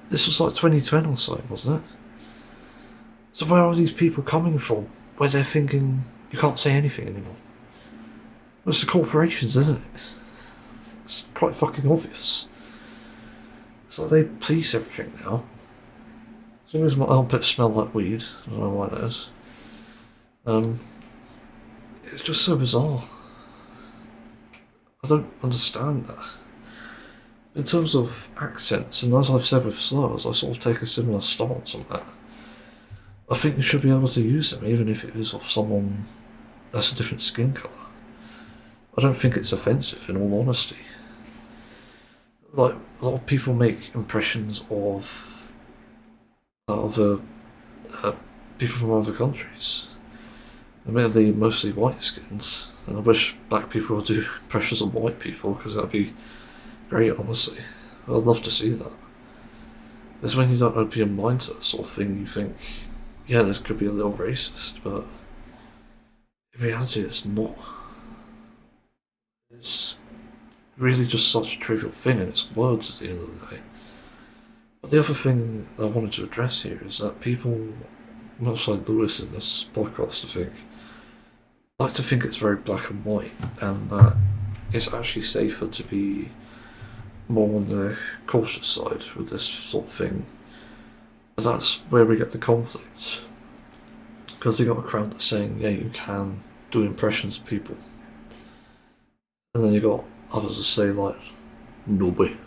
This was like 2010 or so, wasn't it? So where are these people coming from? where they're thinking you can't say anything anymore. Well, it's the corporations, isn't it? It's quite fucking obvious. So they police everything now. As long as my armpits smell like weed, I don't know why that is. It's just so bizarre. I don't understand that. In terms of accents, and as I've said with slurs, I sort of take a similar stance on that. I think you should be able to use them even if it is of someone that's a different skin colour. I don't think it's offensive, in all honesty. Like, a lot of people make impressions of other people from other countries. Admittedly, mostly white skins, and I wish black people would do impressions of white people, because that'd be great, honestly. I'd love to see that. It's when you don't open your mind to that sort of thing, you think, yeah, this could be a little racist, but in reality it's not. It's really just such a trivial thing, and it's words at the end of the day. But the other thing I wanted to address here is that people, much like Lewis in this podcast, I think, like to think it's very black and white, and that it's actually safer to be more on the cautious side with this sort of thing. But that's where we get the conflict. Because they got a crowd that's saying, yeah, you can do impressions of people. And then you got others that say, like, no way.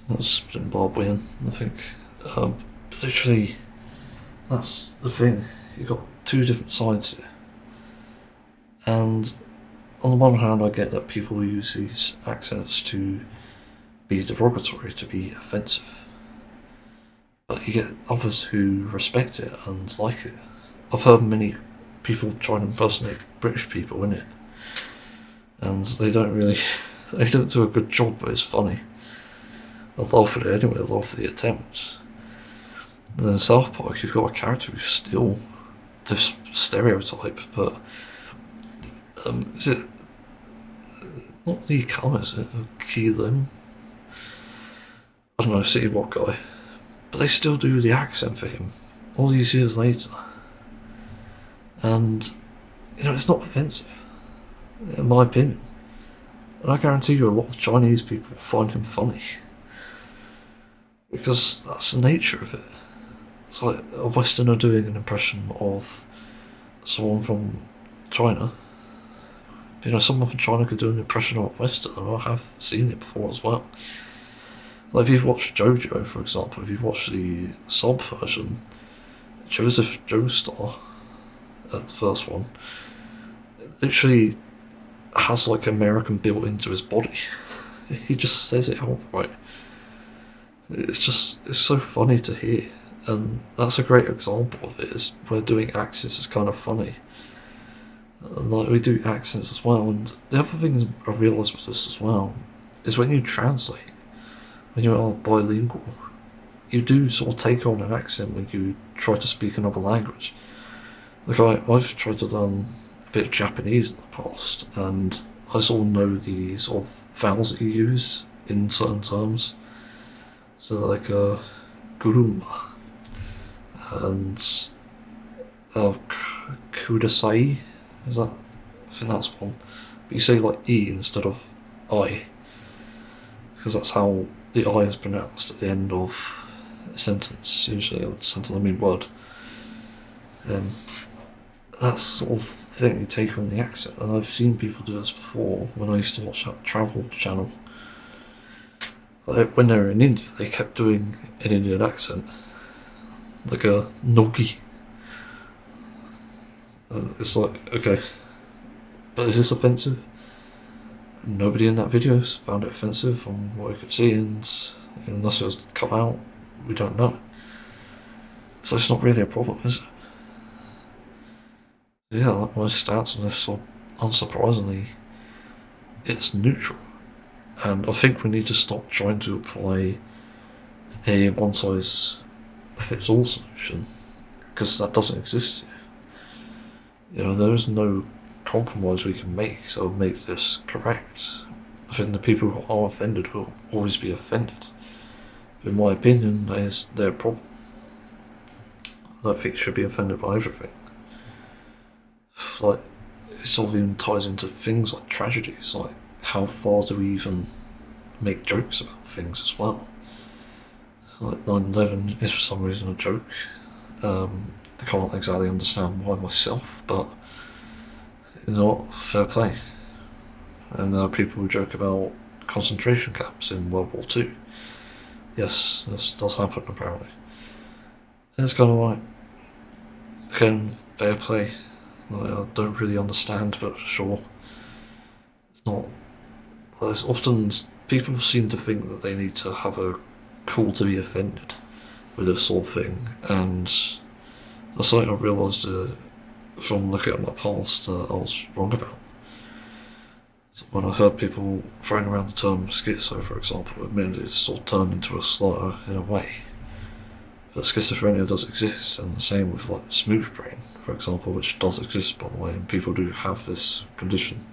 That's Zimbabwean, I think. Literally, that's the thing. You got two different sides here. And on the one hand, I get that people use these accents to be derogatory, to be offensive. But you get others who respect it and like it. I've heard many people try to impersonate British people in it. And they don't do a good job, but it's funny. I laugh at it anyway, I laugh at the attempt. And then in South Park, you've got a character who's still this stereotype, but is it not Lee Cum, is it? Keelan? I don't know, City Walk guy. But they still do the accent for him all these years later. And, you know, it's not offensive, in my opinion. And I guarantee you a lot of Chinese people find him funny. Because that's the nature of it. It's like a Westerner doing an impression of someone from China. You know, someone from China could do an impression of a Westerner. I have seen it before as well. Like, if you've watched JoJo, for example, if you've watched the sub version, Joseph Joestar, the first one, literally has like American built into his body. He just says it outright. It's so funny to hear, and that's a great example of it, is where doing accents is kind of funny. Like, we do accents as well, and the other thing I realised with this as well, is when you translate, when you're bilingual, you do sort of take on an accent when you try to speak another language. Like, I've tried to learn a bit of Japanese in the past, and I sort of know the sort of vowels that you use in certain terms. So like guruma and kudasai, is that? I think that's one. But you say like E instead of I, because that's how the I is pronounced at the end of a sentence, usually, or sentence, I mean word. That's sort of thing you take on the accent, and I've seen people do this before when I used to watch that travel channel. Like, when they were in India, they kept doing an Indian accent, like a Nogi. It's like, okay, but is this offensive? Nobody in that video found it offensive from what I could see, and unless it was cut out, we don't know. So it's not really a problem, is it? Yeah, like my stance on this, so unsurprisingly, it's neutral. And I think we need to stop trying to apply a one-size-fits-all solution, because that doesn't exist here. You know, there is no compromise we can make that will make this correct. I think the people who are offended will always be offended. In my opinion, that is their problem. I don't think you should be offended by everything. like, it sort of even ties into things like tragedies, like how far do we even make jokes about things as well? Like 9/11 is for some reason a joke. I can't exactly understand why myself, but you know what, fair play. And there are people who joke about concentration camps in World War II. Yes, this does happen apparently. And it's kind of like, again, fair play. Like, I don't really understand, but sure. It's not. There's often people seem to think that they need to have a call to be offended with this sort of thing, and that's something I realised from looking at my past that I was wrong about. So when I heard people throwing around the term schizo, for example, it meant it sort of turned into a slur in a way. But schizophrenia does exist, and the same with like smooth brain, for example, which does exist by the way, and people do have this condition.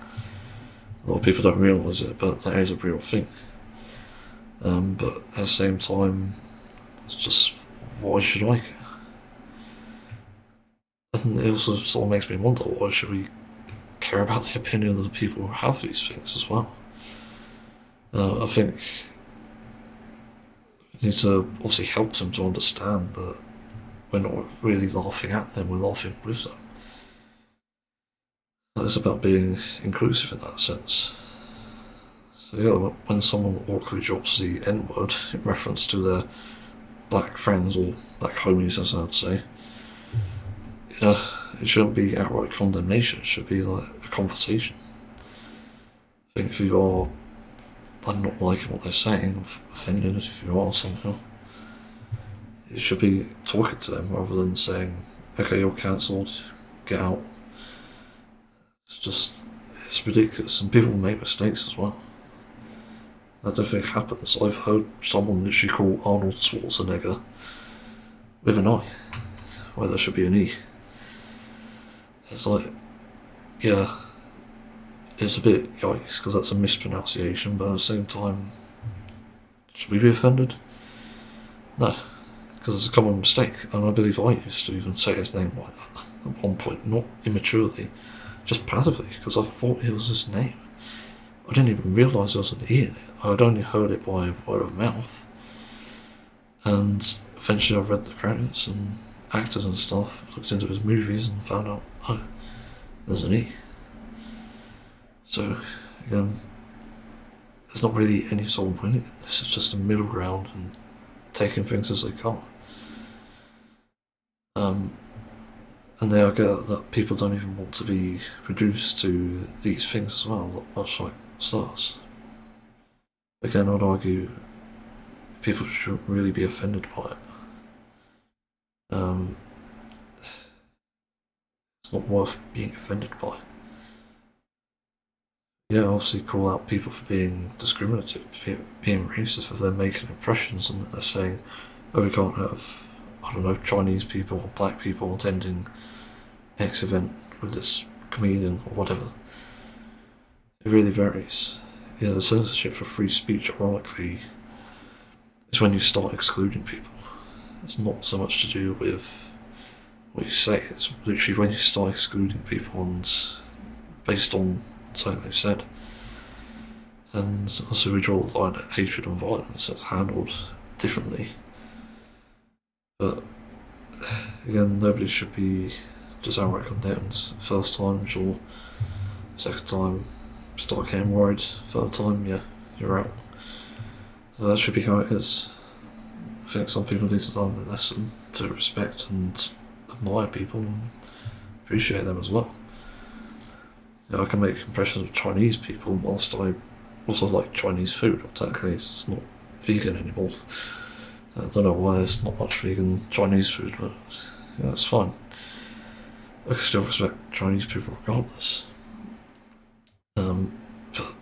A lot of people don't realise it, but that is a real thing. But at the same time, it's just, why should I care? And it also sort of makes me wonder, why should we care about the opinion of the people who have these things as well? I think we need to obviously help them to understand that we're not really laughing at them, we're laughing with them. It's about being inclusive in that sense. So yeah, when someone awkwardly drops the N-word in reference to their black friends, or black homies as I'd say, you know, it shouldn't be outright condemnation, it should be like a conversation. I think if you are not liking what they're saying, offended if you are somehow, you should be talking to them rather than saying, okay, you're cancelled, get out. It's ridiculous, and people make mistakes as well. That definitely happens. I've heard someone literally call Arnold Schwarzenegger with an I, where there should be an E. It's like, yeah, it's a bit yikes, because that's a mispronunciation, but at the same time, should we be offended? No, because it's a common mistake, and I believe I used to even say his name like that at one point, not immaturely, just passively, because I thought it was his name. I didn't even realise there was an E in it. I'd only heard it by word of mouth. And eventually I read the credits and actors and stuff, looked into his movies and found out, oh, there's an E. So, again, there's not really any sort of winning in this, it's just a middle ground and taking things as they come. And there I get that people don't even want to be reduced to these things as well, much like stars. Again, I'd argue people shouldn't really be offended by it. It's not worth being offended by. Yeah, obviously call out people for being discriminative, being racist, if they're making impressions and they're saying, oh, we can't have, I don't know, Chinese people or black people attending X event with this comedian or whatever. It really varies. Yeah, the censorship for free speech, ironically, is when you start excluding people. It's not so much to do with what you say, it's literally when you start excluding people and based on something they've said. And also we draw the line at hatred and violence, that's handled differently. But again, nobody should be just outright condemned. First time, sure. Second time, start getting worried. Third time, yeah, you're out. That should be how it is. I think some people need to learn the lesson to respect and admire people and appreciate them as well. You know, I can make impressions of Chinese people whilst I also like Chinese food. Technically, it's not vegan anymore. I don't know why there's not much vegan Chinese food, but yeah, it's fine. I can still respect Chinese people regardless. But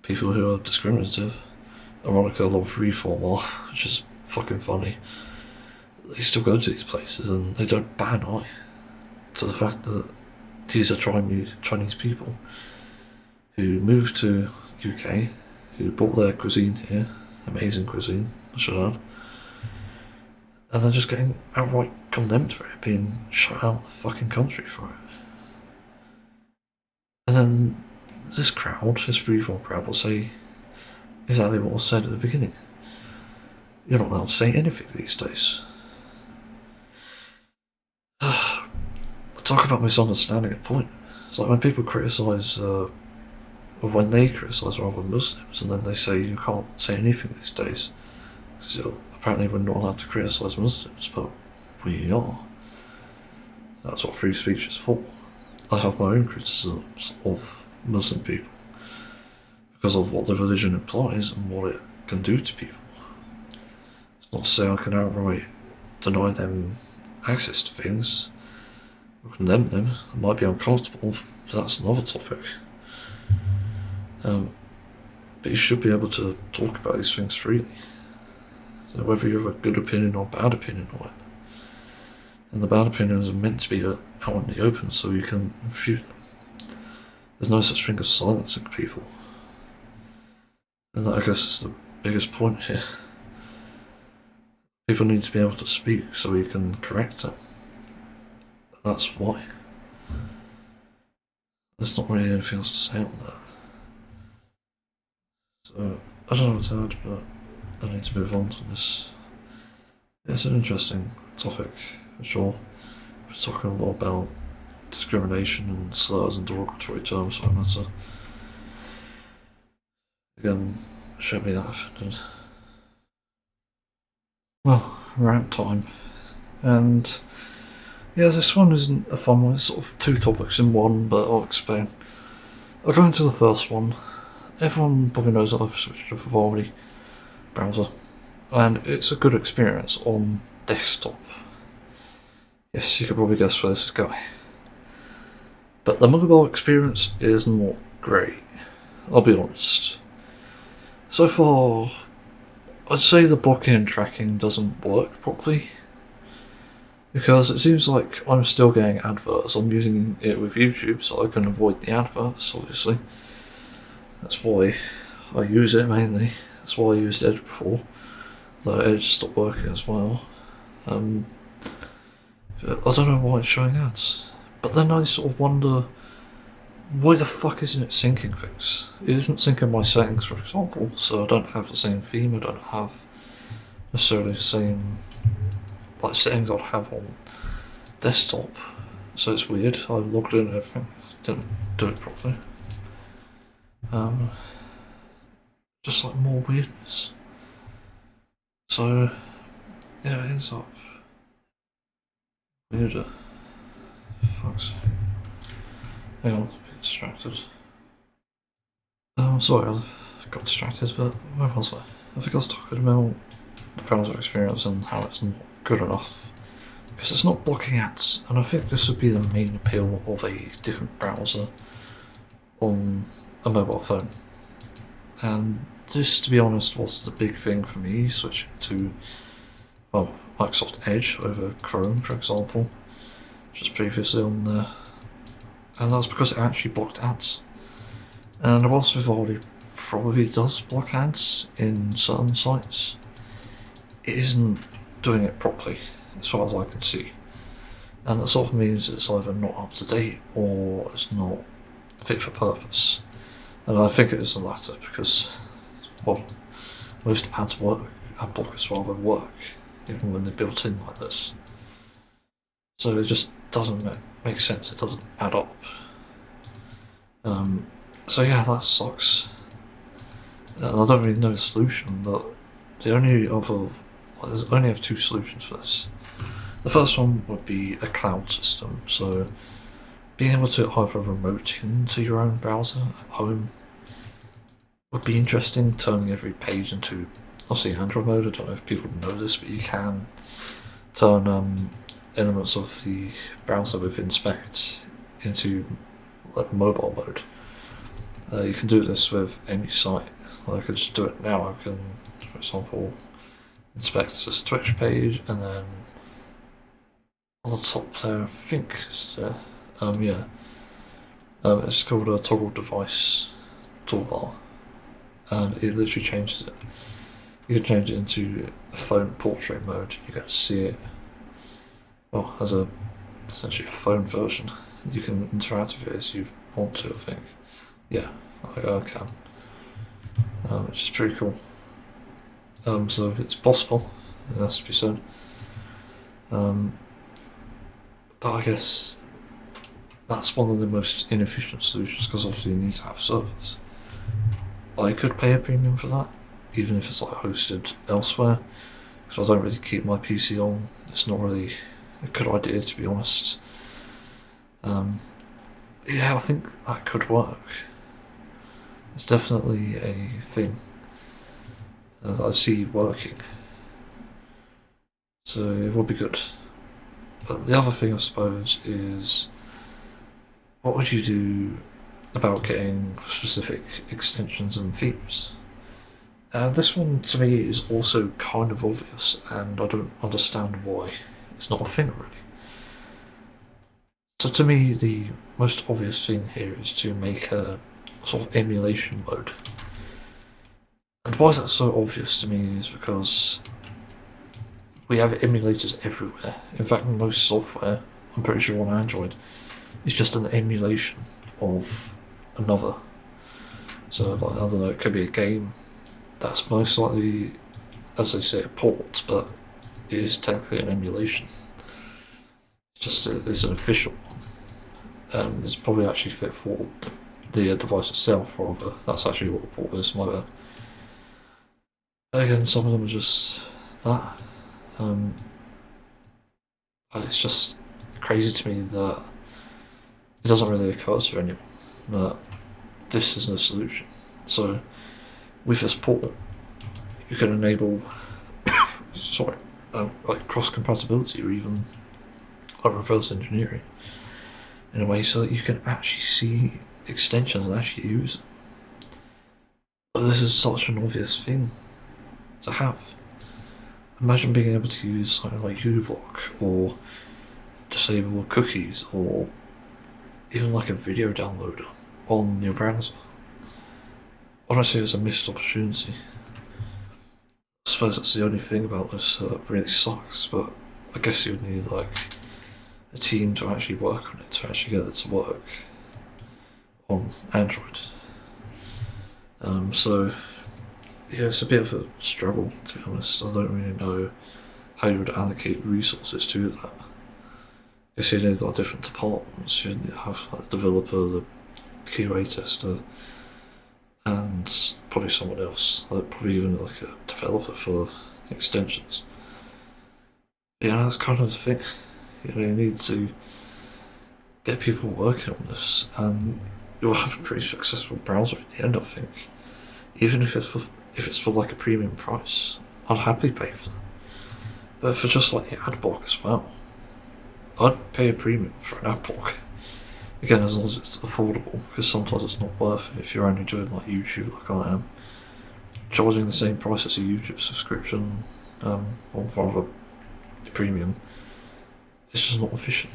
people who are discriminative, ironically, I love Reformer, which is fucking funny. They still go to these places and they don't ban eye to the fact that these are Chinese people who moved to UK, who brought their cuisine here, amazing cuisine, I should add, and they're just getting outright condemned for it, being shut out of the fucking country for it. And then this freeform crowd will say exactly what was said at the beginning. You're not allowed to say anything these days. Talk about misunderstanding a point. It's like when people criticise, or when they criticise rather Muslims, and then they say you can't say anything these days. So apparently we're not allowed to criticise Muslims, but we are. That's what free speech is for. I have my own criticisms of Muslim people because of what the religion implies and what it can do to people. It's not to say I can outright deny them access to things or condemn them. It might be uncomfortable, but that's another topic. But you should be able to talk about these things freely. So whether you have a good opinion or bad opinion on it. And the bad opinions are meant to be out in the open so you can refute them. There's no such thing as silencing people. And that, I guess, is the biggest point here. People need to be able to speak so we can correct them. And that's why. There's not really anything else to say on that. So, I don't know what to add, but I need to move on to this. It's an interesting topic, for sure. We're talking a lot about discrimination and slurs and derogatory terms, so I'm to again shouldn't be that offended. Well, we're out of time, and yeah, this one isn't a fun one. It's sort of two topics in one, but I'll explain. I'll go into the first one. Everyone probably knows that I've switched to Vivaldi browser, and it's a good experience on desktop. Yes, you could probably guess where this is going. But the mobile experience is not great, I'll be honest. So far, I'd say the blocking and tracking doesn't work properly, because it seems like I'm still getting adverts. I'm using it with YouTube so I can avoid the adverts, obviously. That's why I use it mainly. That's why I used Edge before, though Edge stopped working as well. I don't know why it's showing ads. But then I sort of wonder, why the fuck isn't it syncing things? It isn't syncing my settings, for example, so I don't have the same theme, I don't have necessarily the same settings I'd have on desktop. So it's weird. I logged in and everything, didn't do it properly. Just like more weirdness. So yeah, it ends up weirder. Fuck's sake. Hang on, a bit distracted. Sorry, I got distracted, but where was I? I think I was talking about the browser experience and how it's not good enough. Because it's not blocking ads, and I think this would be the main appeal of a different browser on a mobile phone. And this, to be honest, was the big thing for me, switching to, well, Microsoft Edge over Chrome, for example, which was previously on there. And that's because it actually blocked ads. And whilst Vivaldi probably does block ads in certain sites, it isn't doing it properly, as far as I can see. And that sort of means it's either not up to date or it's not fit for purpose. And I think it is the latter because, well, most ad blockers rather work, even when they're built in like this. So it just doesn't make sense, it doesn't add up. So yeah, that sucks. And I don't really know the solution, but I only have two solutions for this. The first one would be a cloud system, so being able to either remote into your own browser at home would be interesting, turning every page into, obviously, Android mode. I don't know if people know this, but you can turn elements of the browser with Inspect into like mobile mode. You can do this with any site. I could just do it now. I can, for example, inspect this Twitch page, and then on the top there, I think it's there. It's called a toggle device toolbar, and it literally changes it. You can change it into a phone portrait mode. You get to see it, well, as essentially a phone version. You can interact with it as you want to, I think. Yeah, I can. Which is pretty cool. So if it's possible, it has to be said. But I guess that's one of the most inefficient solutions, because obviously you need to have servers. I could pay a premium for that, even if it's like hosted elsewhere, because I don't really keep my PC on. It's not really a good idea, to be honest. Yeah, I think that could work. It's definitely a thing that I see working. So it would be good. But the other thing, I suppose, is what would you do about getting specific extensions and themes? And this one, to me, is also kind of obvious, and I don't understand why it's not a thing already. So to me, the most obvious thing here is to make a sort of emulation mode. And why is that so obvious to me is because we have emulators everywhere. In fact, most software, I'm pretty sure on Android, is just an emulation of another. So like, I don't know, it could be a game that's most likely, as they say, a port, but it is technically an emulation. It's an official one. And it's probably actually fit for the device itself, rather. That's actually what the port is, my bad. Again, some of them are just that. It's just crazy to me that it doesn't really occur to anyone that this is no solution. So with this port, you can enable like cross compatibility, or even like reverse engineering, in a way so that you can actually see extensions and actually use them. But this is such an obvious thing to have. Imagine being able to use something like uBlock, or disable cookies, or even like a video downloader on your browser. Honestly, it's a missed opportunity. I suppose that's the only thing about this that really sucks, but I guess you would need like a team to actually work on it, to actually get it to work on Android. So yeah, it's a bit of a struggle, to be honest. I don't really know how you would allocate resources to that. I guess you need like different departments. You have like the developer, the QA tester, and probably someone else, like probably even like a developer for extensions. Yeah, that's kind of the thing. You need to get people working on this, and you'll have a pretty successful browser at the end, I think. Even if it's for like a premium price, I'd happily pay for that. But for just like the ad block as well, I'd pay a premium for an ad block. Again, as long as it's affordable, because sometimes it's not worth it if you're only doing like YouTube like I am. Charging the same price as a YouTube subscription, or rather premium, it's just not efficient.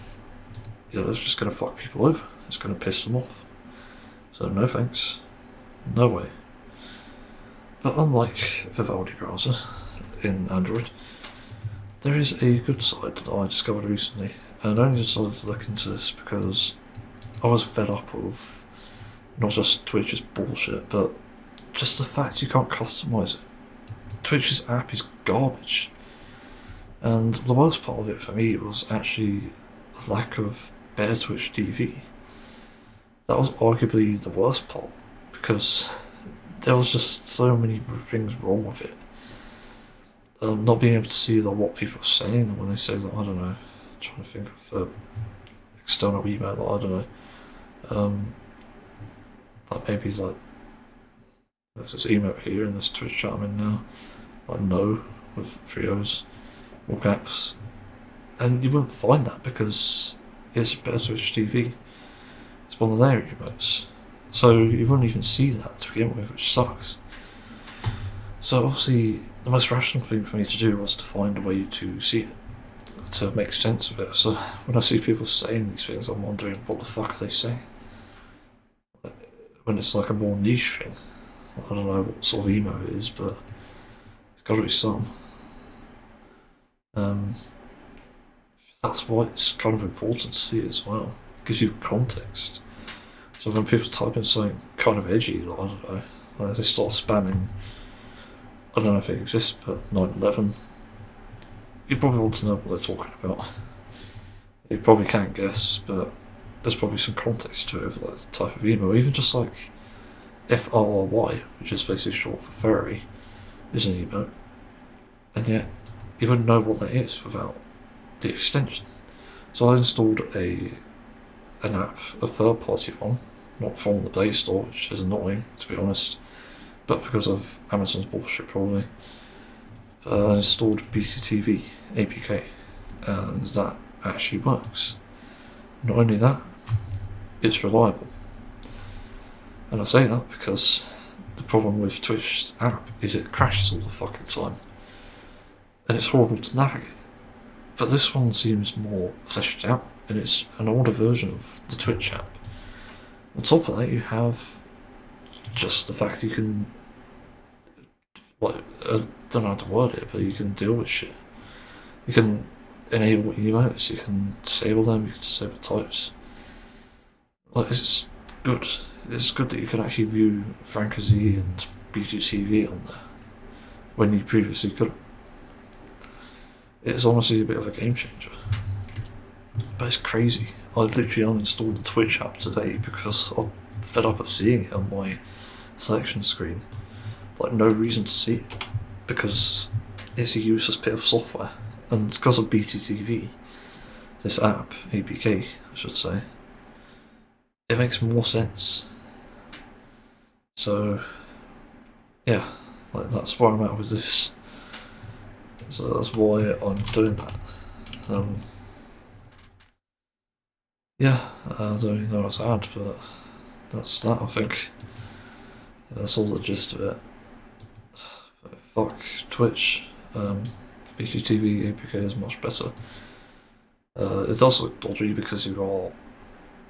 It's just going to fuck people over. It's going to piss them off. So no thanks. No way. But unlike Vivaldi browser in Android, there is a good side that I discovered recently, and I only decided to look into this because I was fed up of not just Twitch's bullshit, but just the fact you can't customize it. Twitch's app is garbage. And the worst part of it for me was actually the lack of better Twitch TV. That was arguably the worst part, because there was just so many things wrong with it. Not being able to see what people are saying when they say that, I don't know, I'm trying to think of external email, I don't know. Like maybe like there's this email here in this Twitch chat I'm in now, like no, with 3 O's, all caps, and you wouldn't find that because it's better Twitch TV. It's one of their emotes, so you wouldn't even see that to begin with, which sucks. So obviously the most rational thing for me to do was to find a way to see it, to make sense of it. So when I see people saying these things, I'm wondering what the fuck are they saying? When it's like a more niche thing, I don't know what sort of emo it is, but it's got to be some. That's why it's kind of important to see it as well. It gives you context. So when people type in something kind of edgy, like, I don't know, like they start spamming, I don't know if it exists, but 9/11, you probably want to know what they're talking about. You probably can't guess, but there's probably some context to it for that type of email. Even just like FRRY, which is basically short for furry, is an emote, and yet you wouldn't know what that is without the extension. So I installed an app, a third-party one, not from the Play Store, which is annoying to be honest, but because of Amazon's bullshit probably. I installed BTTV APK, and that actually works. Not only that, it's reliable. And I say that because the problem with Twitch's app is it crashes all the fucking time. And it's horrible to navigate. But this one seems more fleshed out, and it's an older version of the Twitch app. On top of that, you have just the fact you can, like, I don't know how to word it, but you can deal with shit. You can enable emotes, you can disable them, you can disable types. Like, it's good. It's good that you can actually view FrankerZ and BTTV on there when you previously couldn't. It's honestly a bit of a game changer. But it's crazy. I literally uninstalled the Twitch app today because I'm fed up of seeing it on my selection screen. Like, no reason to see it because it's a useless bit of software. And because of BTTV, this app, APK, I should say, it makes more sense. So, yeah, like that's where I'm at with this. So that's why I'm doing that. Yeah, I don't even know what to add, but that's that, I think. That's all the gist of it. Fuck Twitch. BGTV APK is much better. It does look dodgy because you are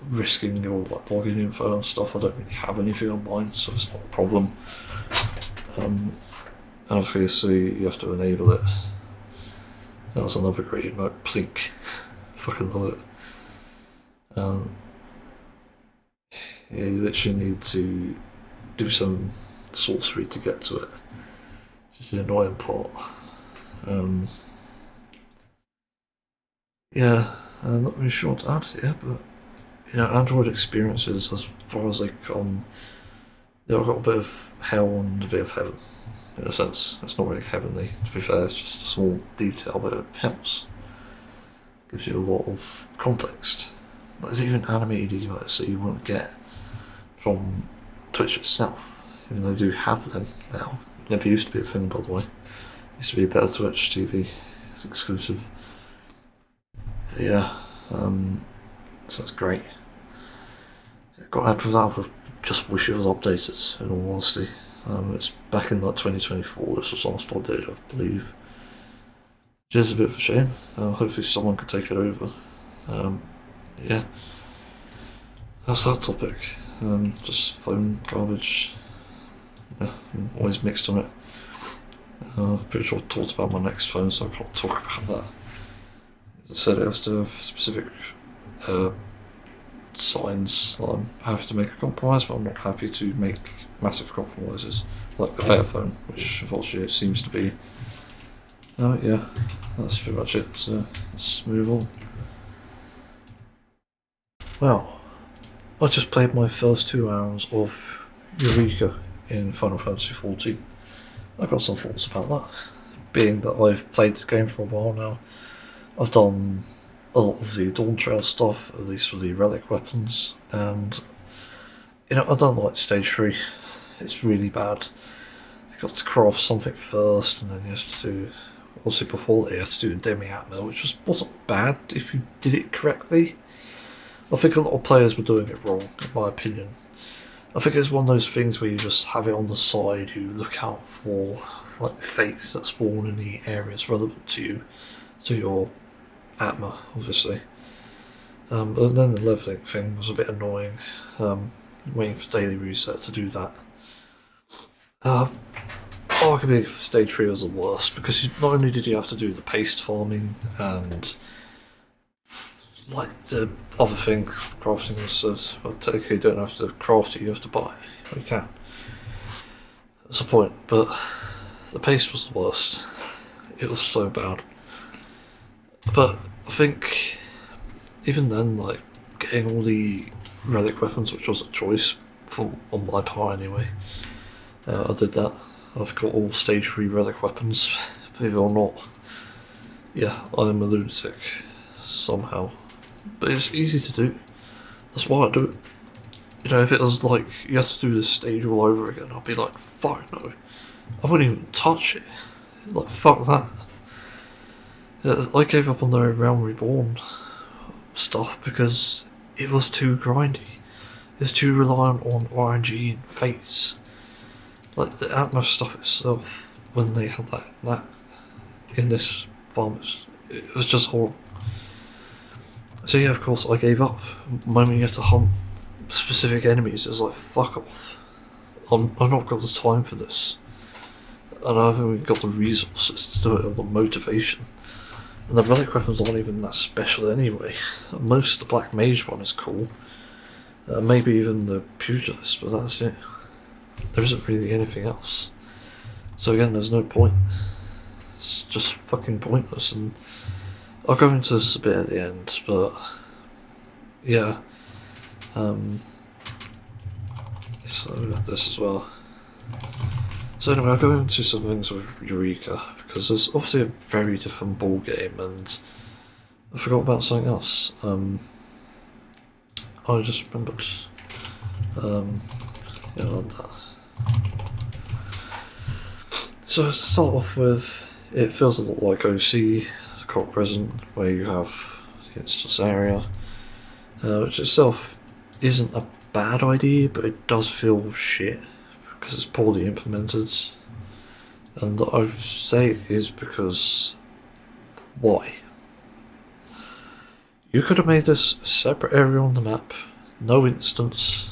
risking your like login info and stuff. I don't really have anything on mine, so it's not a problem. And obviously you have to enable it. That's another great emote, Plink. Fucking love it. Yeah, you literally need to do some sorcery to get to it. Just the annoying part. Yeah, I'm not really sure what to add here, but you know, Android experiences, as far as they come, they've got a bit of hell and a bit of heaven. In a sense, it's not really heavenly. To be fair, it's just a small detail, but it helps. Gives you a lot of context. There's even animated emotes that you won't get from Twitch itself, even though they do have them now. It never used to be a thing, by the way. It used to be a better Twitch TV. It's exclusive. Yeah, so that's great. It got happy with that. I just wish it was updated, in all honesty. It's back in like 2024, this was last updated, I believe. Which is a bit of a shame. Hopefully someone could take it over. Yeah. That's that topic. Just phone garbage. Yeah, I'm always mixed on it. I'm pretty sure I talked about my next phone, so I can't talk about that. As I said, it has to have specific signs that I'm happy to make a compromise, but I'm not happy to make massive compromises, like the Fairphone, which unfortunately it seems to be. Yeah, that's pretty much it, so let's move on. Well, I just played my first 2 hours of Eureka in Final Fantasy XIV. I've got some thoughts about that. Being that I've played this game for a while now, I've done a lot of the Dawn Trail stuff, at least with the relic weapons, and you know, I don't like stage 3. It's really bad. You've got to craft something first, and then you have to do, obviously before that you have to do a demi-atmo, which wasn't bad if you did it correctly. I think a lot of players were doing it wrong, in my opinion. I think it's one of those things where you just have it on the side, you look out for like fates that spawn in the areas relevant to you, to your atma, obviously. But then the leveling thing was a bit annoying, waiting for daily reset to do that. Arguably stage 3 was the worst, because not only did you have to do the paste farming and like the other thing, crafting says, well, okay, you don't have to craft it, you have to buy it. Well, you can. That's the point, but the pace was the worst. It was so bad. But I think even then, like, getting all the relic weapons, which was a choice on my part anyway, I did that. I've got all stage 3 relic weapons, believe it or not. Yeah, I'm a lunatic somehow. But it's easy to do. That's why I do it. You know, if it was like you have to do this stage all over again, I'd be like, fuck no. I wouldn't even touch it. Like, fuck that. Yeah, I gave up on the Realm Reborn stuff because it was too grindy. It was too reliant on RNG and fates. Like the Atmos stuff itself, when they had that in this farm, it was just horrible. So yeah, of course I gave up. The moment you have to hunt specific enemies, it's like, fuck off. I've not got the time for this. And I haven't even got the resources to do it, or the motivation. And the relic weapons aren't even that special anyway. Most of the Black Mage one is cool. Maybe even the Pugilist, but that's it. There isn't really anything else. So again, there's no point. It's just fucking pointless, and I'll go into this a bit at the end, but yeah. So this as well. So anyway, I'll go into some things with Eureka, because there's obviously a very different ball game, and I forgot about something else. I just remembered. Yeah, on that. So to start off with, it feels a lot like OC, the Cult Present, where you have the instance area, which itself isn't a bad idea, but it does feel shit because it's poorly implemented. And I say it is because why? You could have made this a separate area on the map, no instance,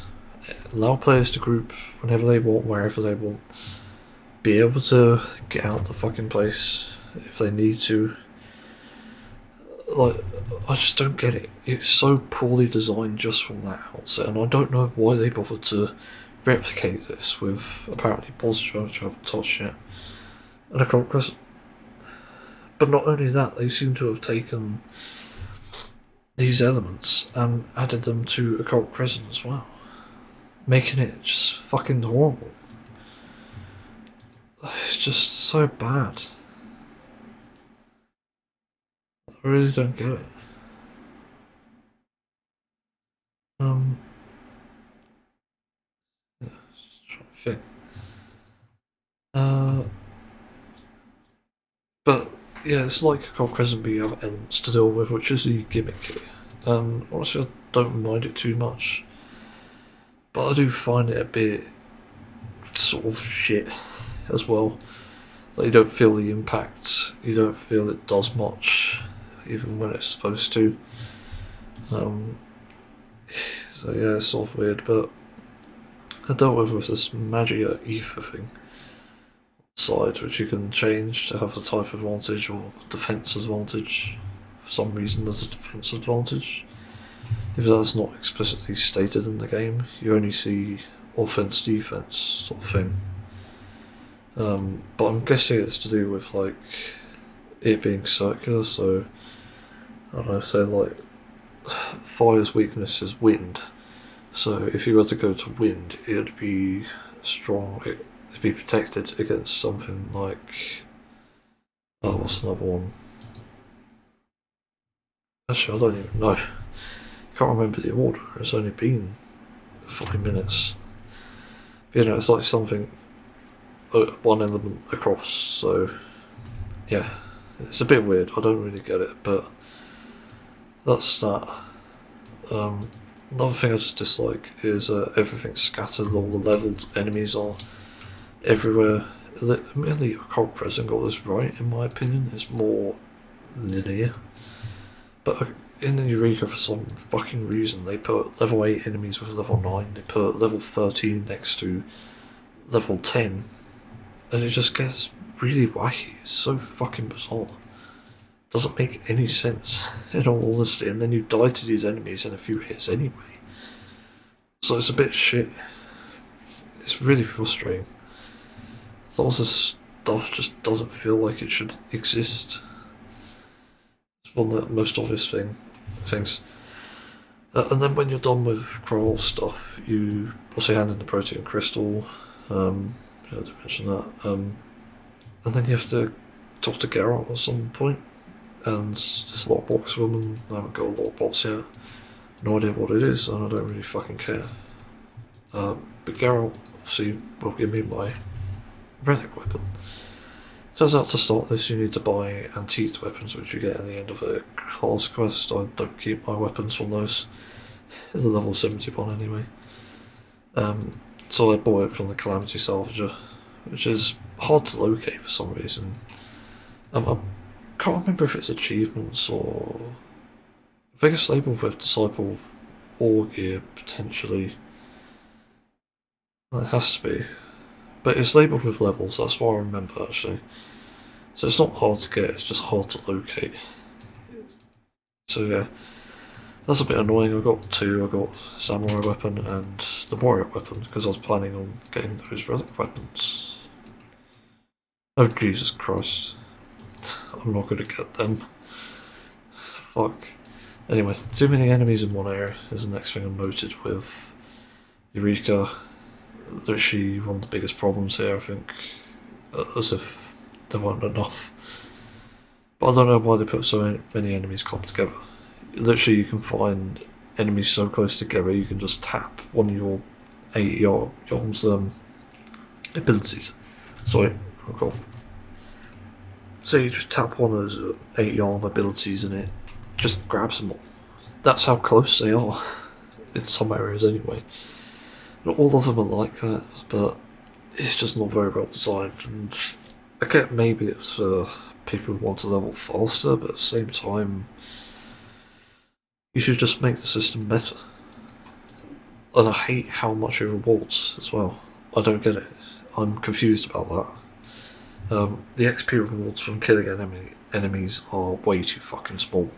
allow players to group whenever they want, wherever they want, be able to get out the fucking place if they need to. Like, I just don't get it. It's so poorly designed just from that outset, and I don't know why they bothered to replicate this with apparently Posture, which I haven't touched yet, and a Cult Crescent. But not only that, they seem to have taken these elements and added them to a Cult Crescent as well, making it just fucking horrible. It's just so bad. I really don't get it. Yeah, just trying to think. But yeah, it's like a Cult Crescent, but you have elements to deal with, which is the gimmick here. Honestly, I don't mind it too much, but I do find it a bit sort of shit as well. Like, you don't feel the impact, you don't feel it does much, even when it's supposed to. So yeah, it's sort of weird, but I dealt with this Magia Ether thing side, which you can change to have the type advantage or defense advantage. For some reason there's a defense advantage. If that's not explicitly stated in the game, you only see offense defense sort of thing. But I'm guessing it's to do with like it being circular, so I don't know, say like fire's weakness is wind. So if you were to go to wind, it'd be strong, it'd be protected against something like, oh, what's another one? Actually, I don't even know. I can't remember the order, it's only been 5 minutes. But, you know, it's like something, one element across, so yeah, it's a bit weird, I don't really get it, but that's that. Another thing I just dislike is everything's scattered, all the leveled enemies are everywhere. Mainly Cult Crescent got this right, in my opinion. It's more linear. But in the Eureka, for some fucking reason, they put level 8 enemies with level 9, they put level 13 next to level 10, and it just gets really wacky. It's so fucking bizarre. Doesn't make any sense, in all honesty, and then you die to these enemies in a few hits anyway. So it's a bit shit. It's really frustrating. Lots of stuff just doesn't feel like it should exist. It's one of the most obvious things. And then when you're done with Kroll stuff, you also hand in the protein crystal. I did mention that. And then you have to talk to Geralt at some point. And this lockbox woman, I haven't got a lockbox yet. No idea what it is, and I don't really fucking care. But Geralt obviously will give me my relic weapon. Turns out to start this you need to buy antique weapons, which you get at the end of a class quest. I don't keep my weapons from those. It's a level 71 anyway. So I bought it from the Calamity Salvager, which is hard to locate for some reason. I can't remember if it's achievements or... I think it's labelled with Disciple or Gear, potentially. It has to be. But it's labelled with levels, that's what I remember actually. So it's not hard to get, it's just hard to locate. So yeah, that's a bit annoying. I got two, I got Samurai weapon and the Warrior weapon, because I was planning on getting those relic weapons. Oh Jesus Christ. I'm not going to get them. Fuck. Anyway, too many enemies in one area is the next thing I noted with Eureka. Literally one of the biggest problems here, I think, as if there weren't enough. But I don't know why they put so many enemies clumped together. Literally you can find enemies so close together you can just tap one of your 80-yards abilities. Sorry, fuck off. So you just tap one of those 80-yard abilities and it just grabs them all. That's how close they are, in some areas anyway. Not all of them are like that, but it's just not very well designed. And I get maybe it's for people who want to level faster, but at the same time, you should just make the system better. And I hate how much it rewards as well. I don't get it. I'm confused about that. The XP rewards from killing enemies are way too fucking small.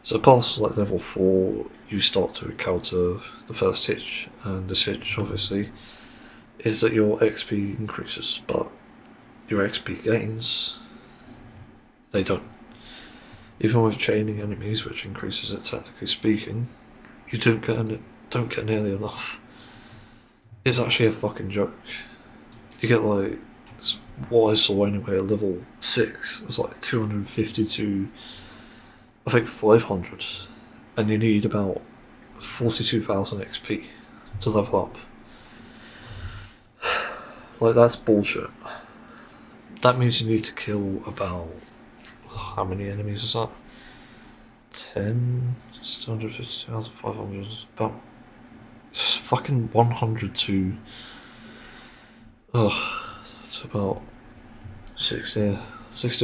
So past like level 4, you start to encounter the first hitch, and this hitch obviously is that your XP increases, but your XP gains, they don't. Even with chaining enemies, which increases it technically speaking, you don't get nearly enough. It's actually a fucking joke. You get like, what I saw anyway at level 6, it was like 250 to I think 500, and you need about 42,000 XP to level up. Like, that's bullshit. That means you need to kill about, how many enemies is that? 10, 250,500, about fucking 100 to about 60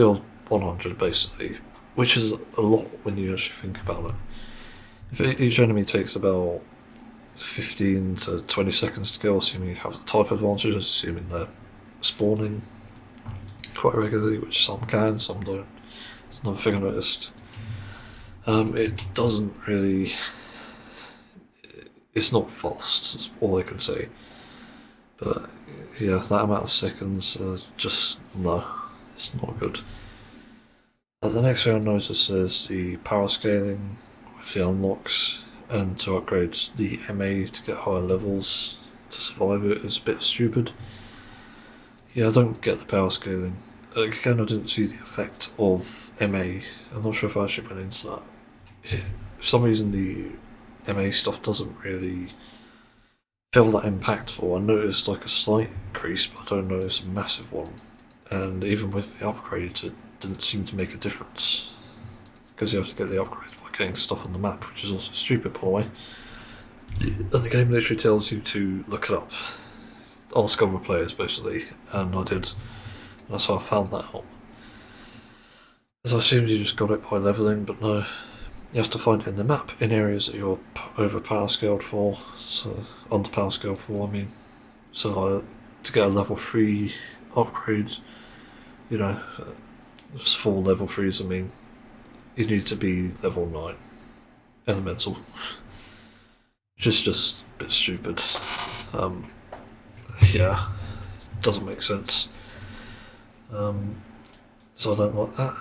or 100 basically, which is a lot when you actually think about it. If each enemy takes about 15 to 20 seconds to kill, assuming you have the type advantage, assuming they're spawning quite regularly, which some can, some don't. It's another thing I noticed. It doesn't really... It's not fast, that's all I can say. But yeah, that amount of seconds, just no, it's not good. The next thing I noticed is the power scaling with the unlocks, and to upgrade the MA to get higher levels to survive it is a bit stupid. Yeah, I don't get the power scaling. Again, I didn't see the effect of MA. I'm not sure if I actually went into that. For some reason the MA stuff doesn't really feel that impactful. I noticed like a slight increase, but I don't notice a massive one. And even with the upgrades, it didn't seem to make a difference, because you have to get the upgrades by getting stuff on the map, which is also stupid, by the way. And the game literally tells you to look it up, ask other players basically, and I did. And that's how I found that out. As I assumed you just got it by leveling, but no, you have to find it in the map in areas that you're over power scaled for, so under power scaled for, I mean. So to get a level 3 upgrade, you know, for level 3s, I mean, you need to be level 9 elemental, which is just a bit stupid. Yeah, doesn't make sense. So I don't like that.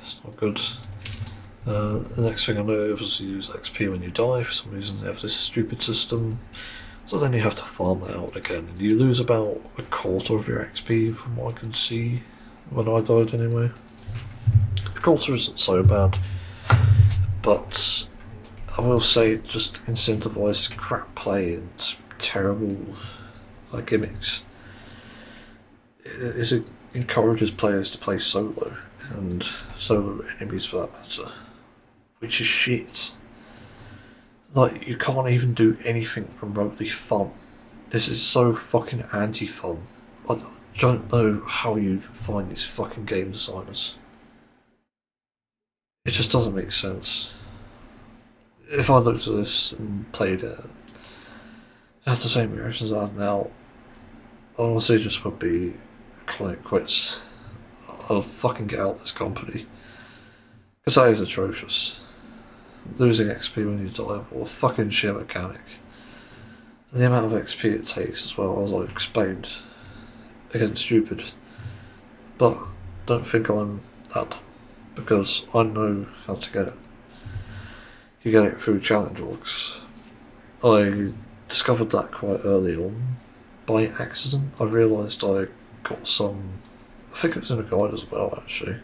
It's not good. The next thing I know was you use XP when you die. For some reason they have this stupid system. So then you have to farm that out again. And you lose about a quarter of your XP from what I can see when I died anyway. A quarter isn't so bad. But I will say it just incentivises crap play and terrible gimmicks. It encourages players to play solo, and solo enemies for that matter, which is shit. Like, you can't even do anything remotely fun. This is so fucking anti-fun. I don't know how you find these fucking game designers. It just doesn't make sense. If I looked at this and played it, had the same reactions I have now, I honestly just would be calling it quits. I'll fucking get out of this company. Because that is atrocious. Losing XP when you die, what a fucking shit mechanic. And the amount of XP it takes as well, as I explained. Again, stupid. But don't think I'm that dumb, because I know how to get it. You get it through challenge logs. I discovered that quite early on. By accident, I realised I got some, I think it was in a guide as well actually.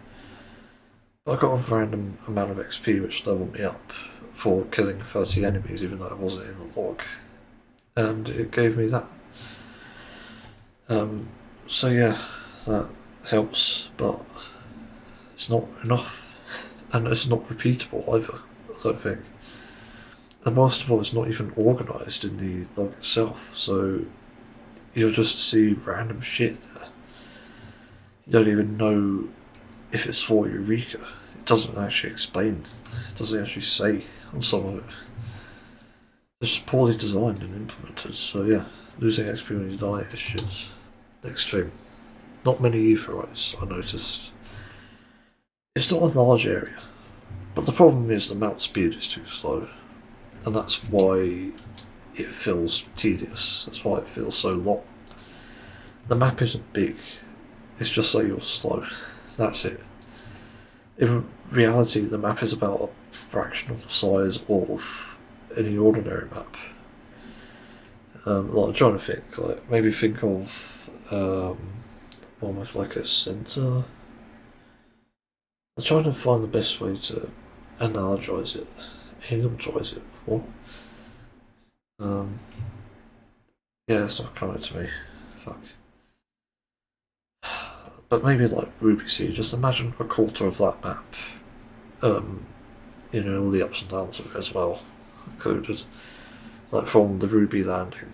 I got a random amount of XP which leveled me up for killing 30 enemies even though it wasn't in the log. And it gave me that. So yeah, that helps, but it's not enough. And it's not repeatable either, I don't think. And most of all, it's not even organised in the log itself, so you'll just see random shit there. You don't even know if it's for Eureka. It doesn't actually explain. It doesn't actually say on some of it. It's just poorly designed and implemented, so yeah, losing XP when you die is shit. Next thing. Not many aetherytes, I noticed. It's not a large area, but the problem is the mount speed is too slow, and that's why it feels tedious. That's why it feels so long. The map isn't big, it's just that you're slow. That's it. In reality, the map is about a fraction of the size of any ordinary map. Like, I'm trying to think, like, maybe think of one with like a centre. I'm trying to find the best way to analogize it. Analogize it. What? Yeah, it's not coming to me. Fuck. But maybe like Ruby Sea, just imagine a quarter of that map. You know, all the ups and downs of it as well, included. Like from the Ruby landing.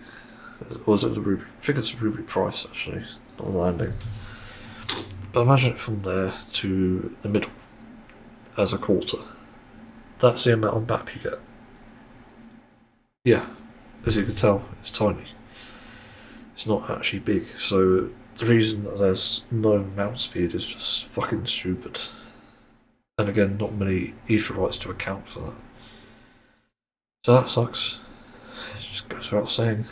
Or was it the Ruby? I think it's the Ruby Price actually, not the landing. But imagine it from there to the middle as a quarter. That's the amount of map you get. Yeah, as you can tell, it's tiny. It's not actually big, so the reason that there's no mount speed is just fucking stupid. And again, not many aetherytes to account for that. So that sucks. It just goes without saying.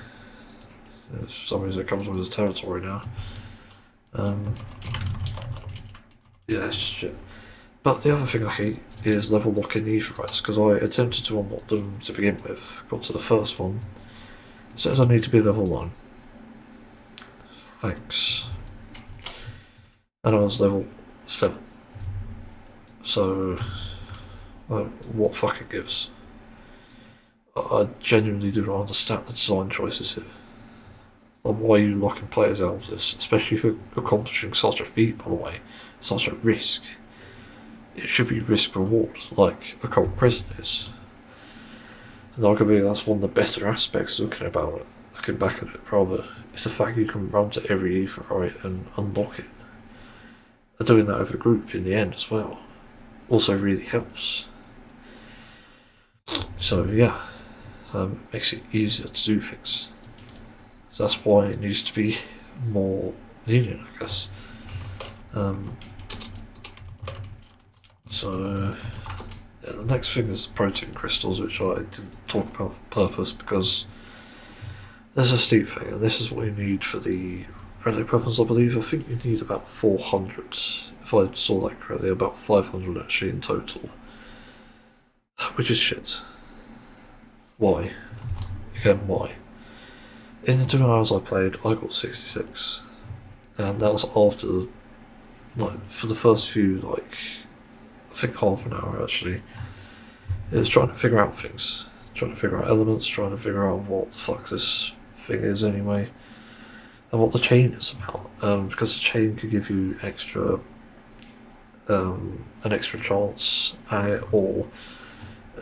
For some reason it comes with the territory now. Yeah, it's just shit. But the other thing I hate is level locking aetherytes, because I attempted to unlock them to begin with, got to the first one, it says I need to be level 1. Thanks. And I was level 7. So, what fucking gives? I genuinely do not understand the design choices here. Like, why are you locking players out of this, especially for accomplishing such a feat, by the way, such a risk. It should be risk-reward, like a cult prison is. And arguably that's one of the better aspects looking about it, looking back at it rather, it's the fact you can run to every aetheryte and unlock it. And doing that over a group in the end as well also really helps. So yeah, makes it easier to do things. So that's why it needs to be more lenient, I guess. So yeah, the next thing is protein crystals, which I didn't talk about on purpose because there's a steep thing, and this is what you need for the relic weapons, I believe. I think you need about 400, if I saw that correctly, about 500 actually in total. Which is shit. Why? Again, why? In the 2 hours I played, I got 66. And that was after, like, for the first few, like, I think half an hour actually. It was trying to figure out things. Trying to figure out elements, trying to figure out what the fuck this thing is anyway. And what the chain is about. Because the chain could give you extra, an extra chance, or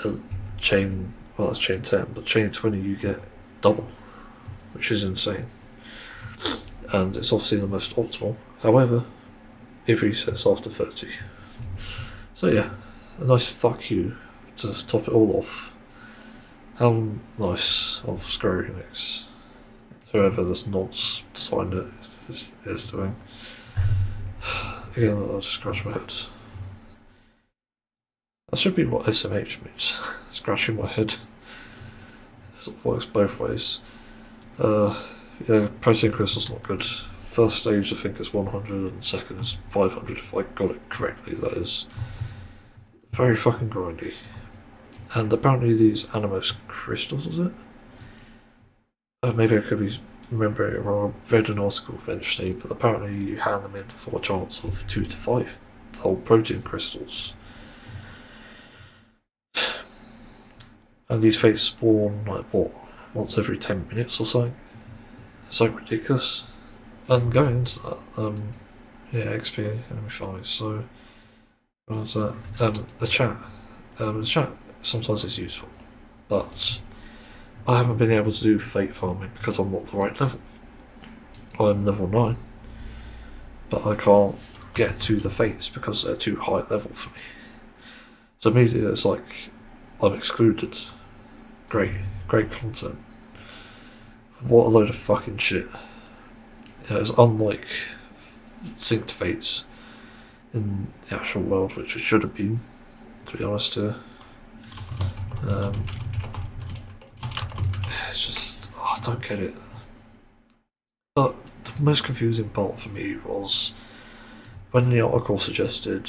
a chain, well that's chain 10, but chain 20 you get double, which is insane. And it's obviously the most optimal. However, it resets after 30. So yeah, a nice fuck you to top it all off. How nice of Square Enix, whoever this nonce designed it is doing. Again, I'll just scratch my head. That should be what SMH means. Scratching my head. It sort of works both ways. Yeah, protein crystal's not good. First stage I think is 100 and second is 500 if I got it correctly, that is. Very fucking grindy. And apparently these Animos crystals, is it? Maybe I could be remembering it wrong. I read an article eventually, but apparently you hand them in for a chance of 2 to 5 whole protein crystals. And these fates spawn, like, what, once every 10 minutes or something? So ridiculous. And going into that, yeah, XP, enemy 5, so, what was that? The chat. The chat sometimes is useful, but I haven't been able to do fate farming because I'm not the right level. I'm level 9, but I can't get to the fates because they're too high level for me. So immediately it's like I'm excluded. Great content. What a load of fucking shit. You know, it's unlike synced fates in the actual world, which it should have been, to be honest here. It's just, I don't get it. But the most confusing part for me was when the article suggested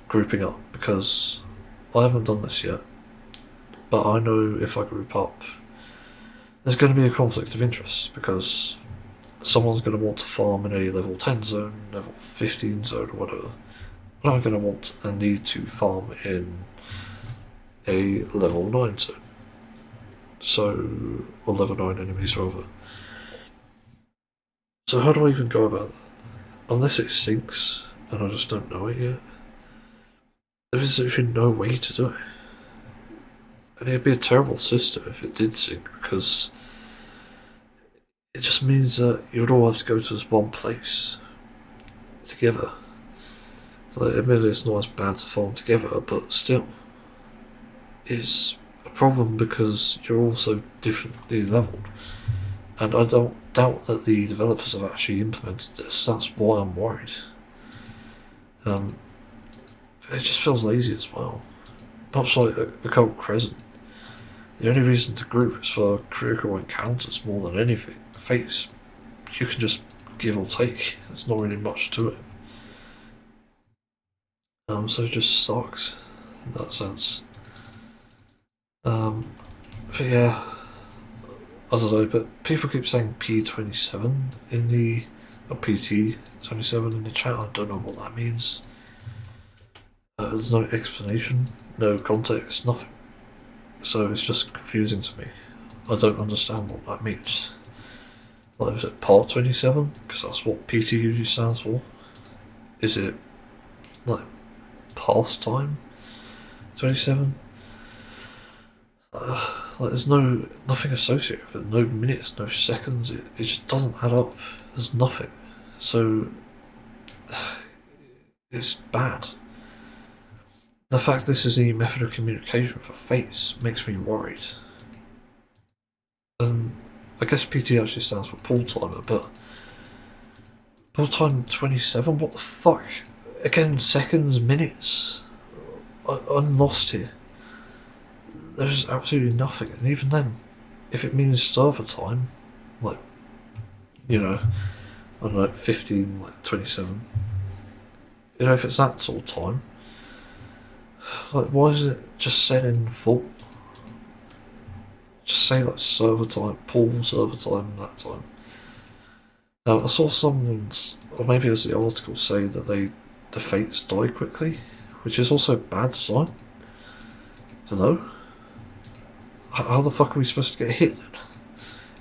grouping up, because I haven't done this yet, but I know if I group up, there's going to be a conflict of interest, because someone's going to want to farm in a level 10 zone, level 15 zone or whatever, and I'm going to want and need to farm in a level 9 zone. So, or level 9 enemies rather. So how do I even go about that? Unless it syncs, and I just don't know it yet. There is actually no way to do it. And it'd be a terrible system if it did sync, because it just means that you'd all have to go to this one place together. Like, admittedly it's not as bad to farm together, but still, it's a problem because you're all so differently leveled. And I don't doubt that the developers have actually implemented this, that's why I'm worried. It just feels lazy as well. Much like a Cult Crescent. The only reason to group is for critical encounters more than anything. Fates, you can just give or take, there's not really much to it. So it just sucks in that sense. But yeah, I don't know, but people keep saying P27 in the, or PT27 in the chat, I don't know what that means. There's no explanation, no context, nothing. So it's just confusing to me. I don't understand what that means. Like, is it Part 27? Because that's what PT usually stands for. Is it, like, Pastime 27? Like, there's nothing associated with it, no minutes, no seconds, it just doesn't add up. There's nothing. So, it's bad. The fact this is the method of communication for Fates makes me worried. I guess PT actually stands for pull timer, but pull time 27? What the fuck? Again, seconds, minutes? I'm lost here. There's absolutely nothing, and even then, if it means server time, like, you know, I don't know, 15, like 27, you know, if it's that sort of time, like, why is it just said in full? Just say like server time, pool server time, that time. Now, I saw someone's, or maybe it was the article, say that the fates die quickly, which is also bad design. Hello? How the fuck are we supposed to get hit then?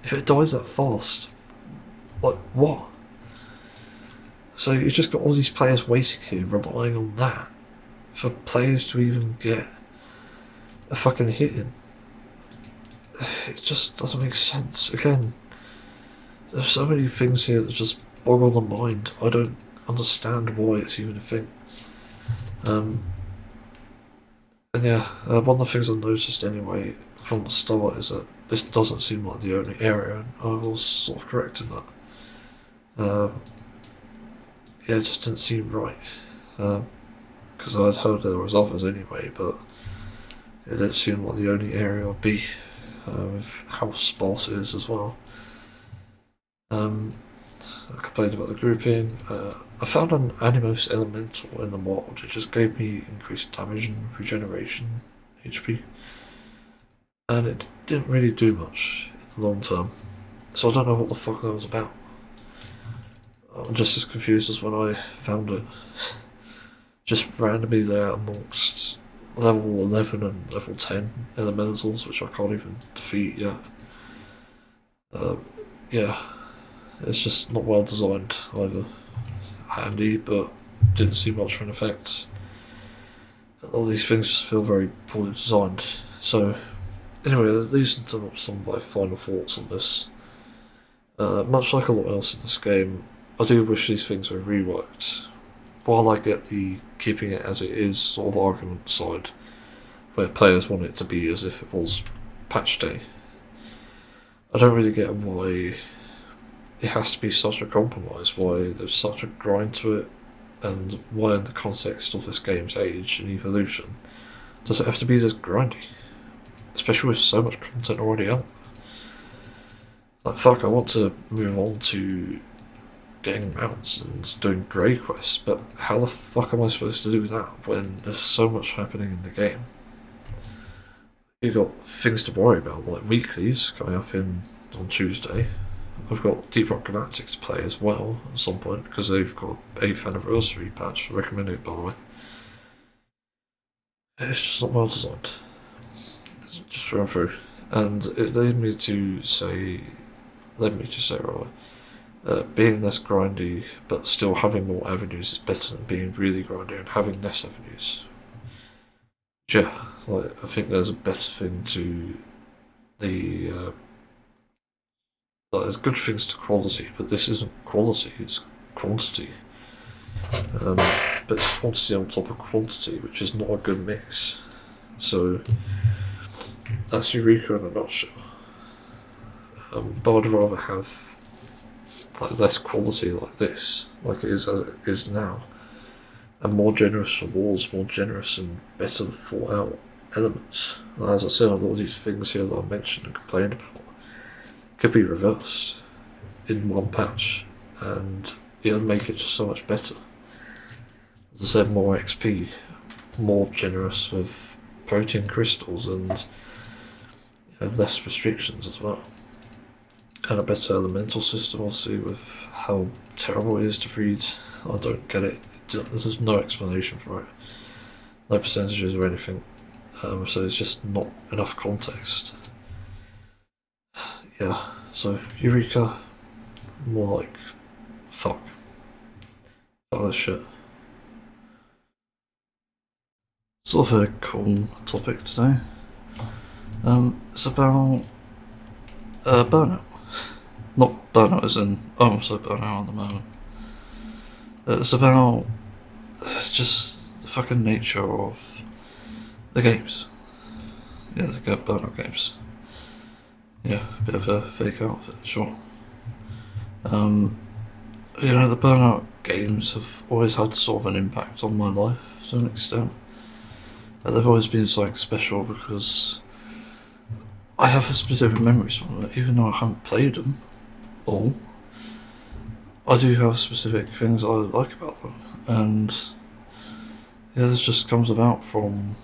If it dies that fast, like what? So you've just got all these players waiting here, relying on that for players to even get a fucking hit in. It just doesn't make sense. Again, there's so many things here that just boggle the mind. I don't understand why it's even a thing. And yeah, one of the things I noticed anyway from the start is that this doesn't seem like the only area, and I was sort of correct in that. Yeah, it just didn't seem right. Because I'd heard there was others anyway, but it didn't seem like the only area would be, with how sparse it is as well. I complained about the grouping. I found an Animos Elemental in the mod. It just gave me increased damage and regeneration HP. And it didn't really do much in the long term. So I don't know what the fuck that was about. I'm just as confused as when I found it. Just randomly there amongst level 11 and level 10 elementals, which I can't even defeat yet. Yeah, it's just not well designed either. Handy, but didn't see much of an effect. All these things just feel very poorly designed. So, anyway, these are some of my final thoughts on this. Much like a lot else in this game, I do wish these things were reworked. While I get the keeping it as it is sort of argument side, where players want it to be as if it was patch day, I don't really get why it has to be such a compromise, why there's such a grind to it, and why in the context of this game's age and evolution does it have to be this grindy, especially with so much content already out there. Like fuck, I want to move on to getting mounts and doing grey quests, but how the fuck am I supposed to do that when there's so much happening in the game? You've got things to worry about, like weeklies coming up on Tuesday. I've got Deep Rock Galactic to play as well at some point, because they've got 8th anniversary patch. I recommend it, by the way. It's just not well designed. It's just through and through. And it led me to say rather, being less grindy but still having more avenues is better than being really grindy and having less avenues. Yeah, like I think there's a better thing to the like, there's good things to quality, but this isn't quality, it's quantity. But it's quantity on top of quantity, which is not a good mix. So that's Eureka in a nutshell. But I'd rather have like less quality like this, like it is as it is now, and more generous rewards, more generous and better thought out elements. And as I said, a lot of these things here that I mentioned and complained about could be reversed in one patch, and it'll make it just so much better. As I said, more XP, more generous with protein crystals, and less restrictions as well. And a better elemental system, obviously, with how terrible it is to read. I don't get it. There's no explanation for it. No percentages or anything. So it's just not enough context. Yeah, so Eureka, more like, fuck. Fuck that shit. Sort of a cool topic today. It's about Burnout. Not Burnout as in, I'm also Burnout at the moment. It's about just the fucking nature of the games. Yeah, the Burnout games. Yeah, a bit of a fake outfit, sure. The Burnout games have always had sort of an impact on my life to an extent. they've always been something special because I have specific memories from it, even though I haven't played them all. I do have specific things I like about them, and yeah, this just comes about from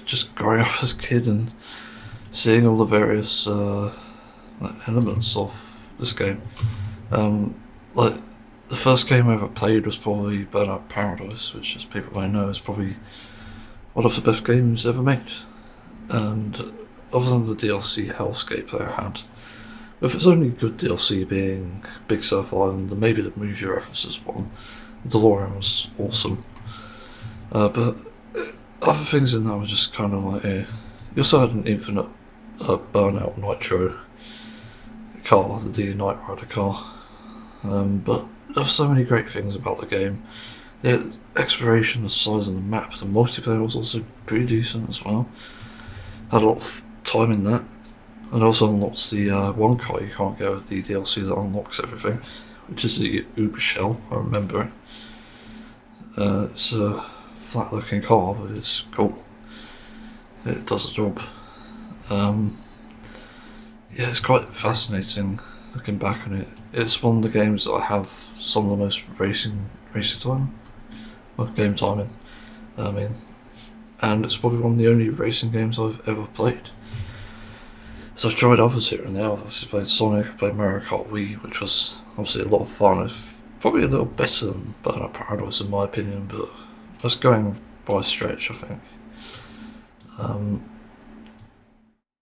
just growing up as a kid and seeing all the various elements of this game. Like, the first game I ever played was probably Burnout Paradise, which, as people may know, is probably one of the best games ever made. And other than the DLC Hellscape that I had, with its only good DLC being Big Surf Island and maybe the movie references one, the DeLorean was awesome. But other things in that were just kind of like, you also had an infinite Burnout Nitro car, the Knight Rider car. But there were so many great things about the game. The exploration, the size of the map, the multiplayer was also pretty decent as well. Had a lot of time in that. And also unlocks the one car you can't get with the DLC that unlocks everything, which is the Uber Shell, I remember it. It's a flat looking car, but it's cool. It does the job. Yeah, it's quite fascinating looking back on it. It's one of the games that I have some of the most racing time, or game time in. And it's probably one of the only racing games I've ever played. So I've tried others here and there. I've obviously played Sonic, I've played Mario Kart Wii, which was obviously a lot of fun. It's probably a little better than Burnout Paradise in my opinion, but that's going by a stretch, I think.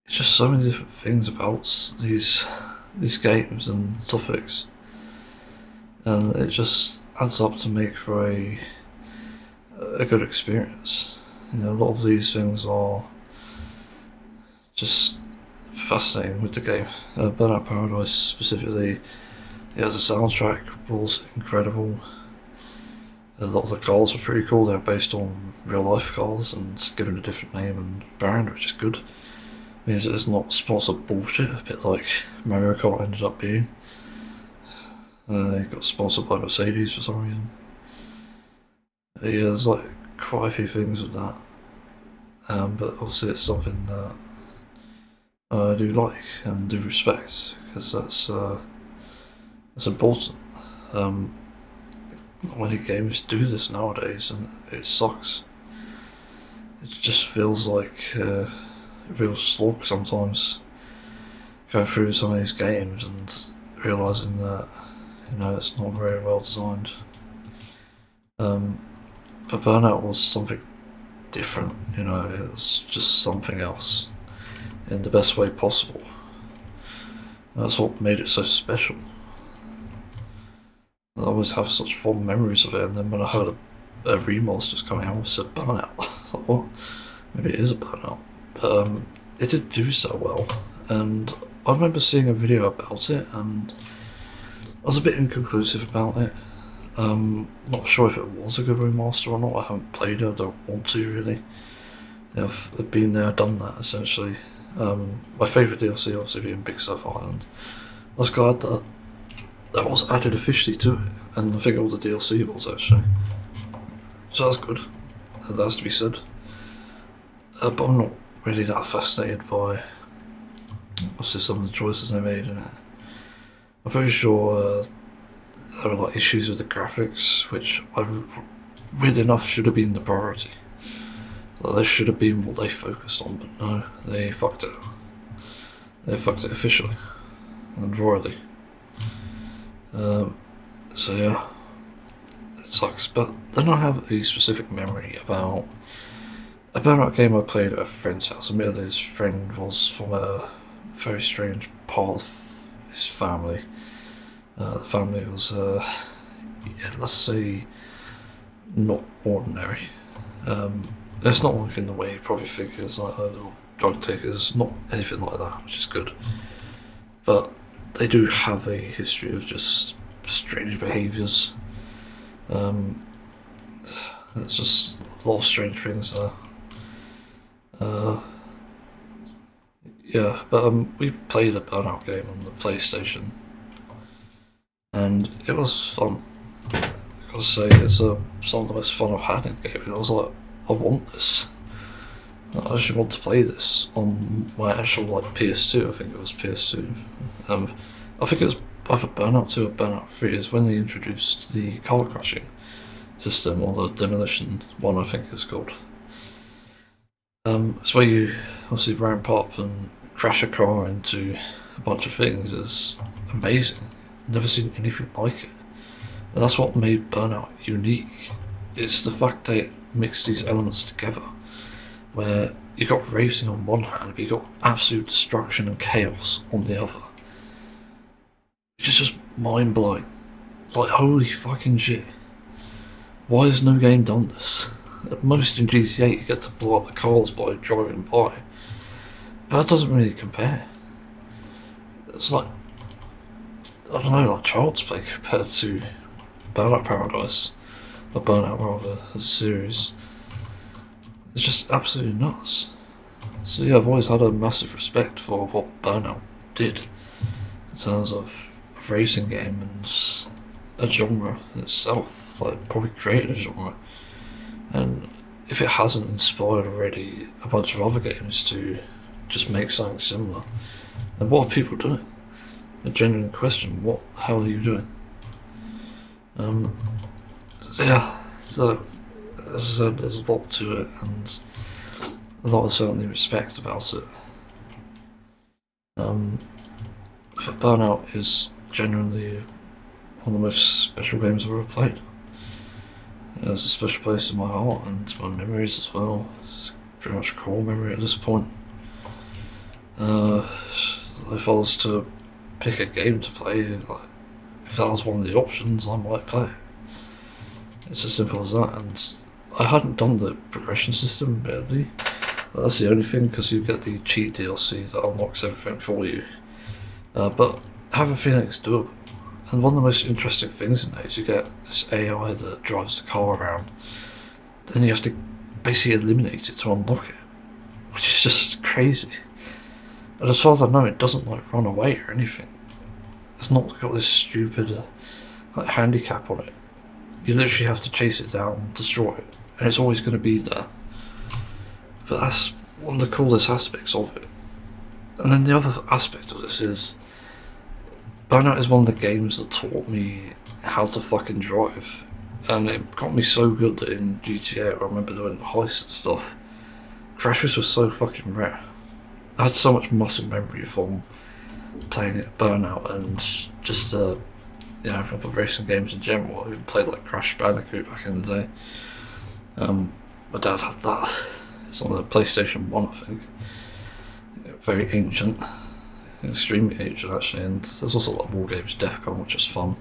It's just so many different things about these games and topics, and it just adds up to make for a good experience. You know, a lot of these things are just fascinating with the game. Burnout Paradise specifically, yeah, the soundtrack was incredible. A lot of the cars were pretty cool. They're based on real life cars and given a different name and brand, which is good. Means that it's not sponsored bullshit, a bit like Mario Kart ended up being. They got sponsored by Mercedes for some reason. Yeah, there's like quite a few things with that. But obviously it's something that I do like and do respect, because that's important. Not many games do this nowadays, and it sucks. It just feels like a real slog sometimes, going through some of these games and realising that, you know, it's not very well designed. But Burnout was something different, you know, it was just something else in the best way possible. That's what made it so special. I always have such fond memories of it, and then when I heard a remaster's coming out, I said Burnout. I thought, what? Maybe it is a Burnout. But it did do so well, and I remember seeing a video about it, and I was a bit inconclusive about it. Not sure if it was a good remaster or not. I haven't played it, I don't want to really. I've been there, done that essentially. My favourite DLC obviously being Big Surf Island. I was glad that that was added officially to it, and I think all the DLC was actually. So that's good, that has to be said. But I'm not really that fascinated by obviously some of the choices they made in it. I'm pretty sure there were like issues with the graphics, which weird enough should have been the priority. Like, they should have been what they focused on, but no, they fucked it. They fucked it officially and royally. So yeah, it sucks. But then I have a specific memory about a Burnout game I played at a friend's house. Admittedly, his friend was from a very strange part of his family. The family was, yeah, let's say, not ordinary. It's not like in the way you probably think it's like little drug takers, not anything like that, which is good. But they do have a history of just strange behaviours. It's just a lot of strange things there. Yeah, but we played a Burnout game on the PlayStation, and it was fun. I gotta say, it's some of the most fun I've had in gaming. I was like I want this. I actually want to play this on my actual like PS2. I think it was PS2. I think it was either Burnout 2 or Burnout 3 is when they introduced the car crashing system, or the demolition one I think it's called. It's where you obviously ramp up and crash a car into a bunch of things. Is amazing. Never seen anything like it. And that's what made Burnout unique. It's the fact that it mixed these elements together, where you got racing on one hand, but you got absolute destruction and chaos on the other. It's just mind blowing. Like, holy fucking shit. Why has no game done this? At most in GTA you get to blow up the cars by driving by, but that doesn't really compare. It's like, I don't know, like Child's Play compared to Burnout Paradise, or Burnout rather, as a series. It's just absolutely nuts. So yeah, I've always had a massive respect for what Burnout did in terms of a racing game and a genre itself. Like, probably created a genre. And if it hasn't inspired already a bunch of other games to just make something similar, then what are people doing? A genuine question, what the hell are you doing? So as I said, there's a lot to it, and a lot of certainly respect about it. But Burnout is genuinely one of the most special games I've ever played. It has a special place in my heart and my memories as well. It's pretty much a core memory at this point. If I was to pick a game to play, like, if that was one of the options, I might play it. It's as simple as that. And I hadn't done the progression system badly, but that's the only thing, because you get the cheat DLC that unlocks everything for you. But I have a feeling it's doable. And one of the most interesting things in that is you get this AI that drives the car around, then you have to basically eliminate it to unlock it, which is just crazy. And as far as I know, it doesn't like run away or anything. It's not got this stupid like handicap on it. You literally have to chase it down, destroy it, and it's always going to be there. But that's one of the coolest aspects of it. And then the other aspect of this is, Burnout is one of the games that taught me how to fucking drive, and it got me so good that in GTA, I remember doing heists and stuff, crashes were so fucking rare. I had so much muscle memory from playing it Burnout and just from the racing games in general. I even played like Crash Bandicoot back in the day. My dad had that. It's on the PlayStation 1, I think. Very ancient. Extremely ancient actually, and there's also like War Games Defcon, which is fun.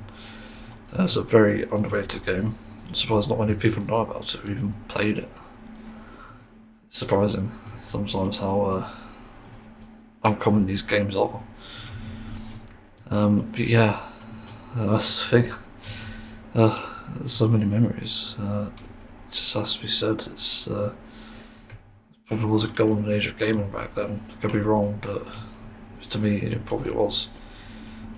It's a very underrated game. I'm surprised not many people know about it or even played it. It's surprising sometimes how uncommon these games are. But yeah, that's the thing. There's so many memories. Just has to be said, it's probably was a golden age of gaming back then. I could be wrong, but to me it probably was.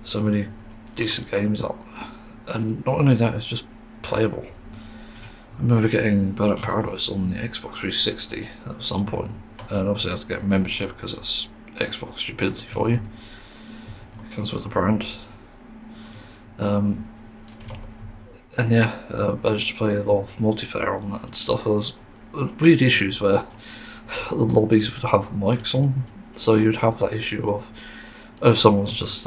So many decent games out there, and not only that, it's just playable. I remember getting Burnout Paradise on the Xbox 360 at some point, and obviously I had to get a membership because that's Xbox stupidity for you. It comes with the brand. And yeah, I managed to play a lot of multiplayer on that and stuff. There was weird issues where the lobbies would have mics on, so you'd have that issue of, oh, someone's just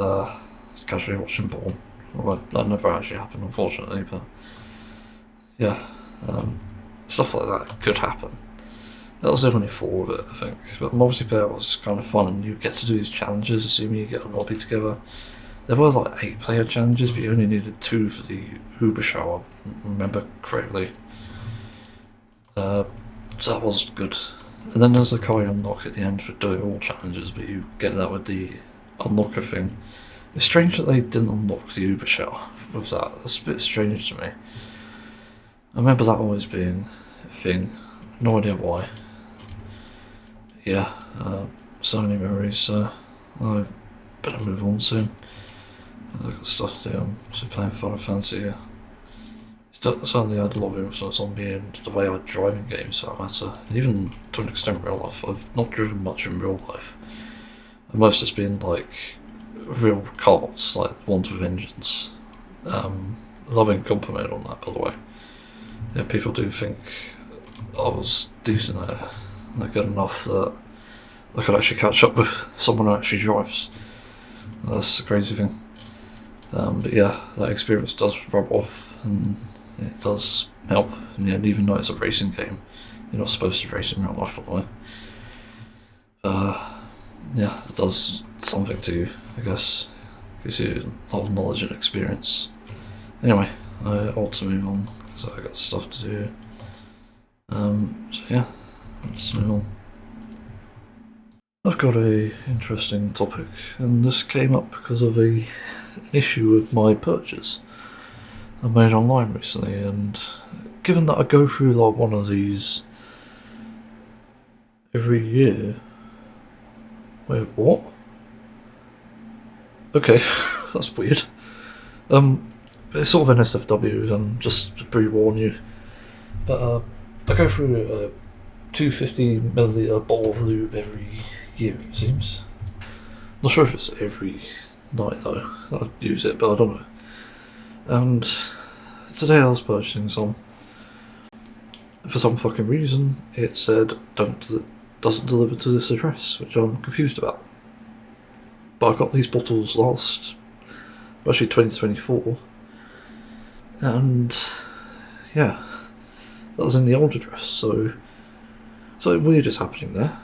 casually watching porn. Well, that never actually happened, unfortunately, but yeah, stuff like that could happen. That was the only flaw of it, I think. But multiplayer was kind of fun, and you get to do these challenges, assuming you get a lobby together. There were like 8-player challenges, but you only needed 2 for the Uber shower, if I remember correctly. So that was good. And then there's the car you unlock at the end for doing all challenges, but you get that with the unlocker thing. It's strange that they didn't unlock the Uber shower with that. That's a bit strange to me. I remember that always being a thing. No idea why. Yeah, so many memories, so I better move on soon. I've got stuff to do. I'm just playing Final Fantasy. It's certainly had a lot of influence on me and the way I drive in games, for that matter. And even to an extent, real life. I've not driven much in real life. And most has been like real cars, like ones with engines. Loving compliment on that, by the way. Yeah, people do think I was decent at it. They're good enough that I could actually catch up with someone who actually drives. That's the crazy thing. But yeah, that experience does rub off, and it does help. And yeah, even though it's a racing game, you're not supposed to race in real life, by the way. Yeah, it does something to you, I guess. Gives you a lot of knowledge and experience. Anyway, I ought to move on because I got stuff to do. So yeah, let's move on. I've got a interesting topic, and this came up because of an issue with my purchase I made online recently. And given that I go through like one of these every year. Wait, what? Okay, that's weird. It's sort of an SFW, just to pre-warn you. But I go through a 250ml bottle of lube every year, it seems. Not sure if it's every night though. I use it, but I don't know. And today I was purchasing some. For some fucking reason, it said doesn't deliver to this address, which I'm confused about. But I got these bottles actually 2024, and yeah, that was in the old address, so something weird is happening there.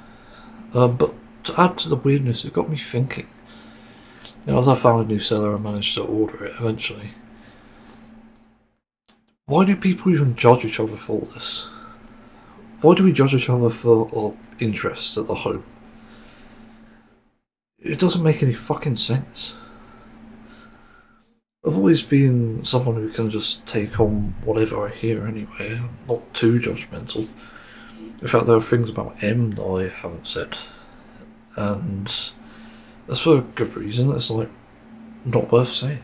But to add to the weirdness, it got me thinking. As I found a new seller and managed to order it eventually, why do people even judge each other for this? Why do we judge each other for our interest at the home? It doesn't make any fucking sense. I've always been someone who can just take on whatever I hear anyway. I'm not too judgmental. In fact, there are things about M that I haven't said. And that's for a good reason. It's like not worth saying.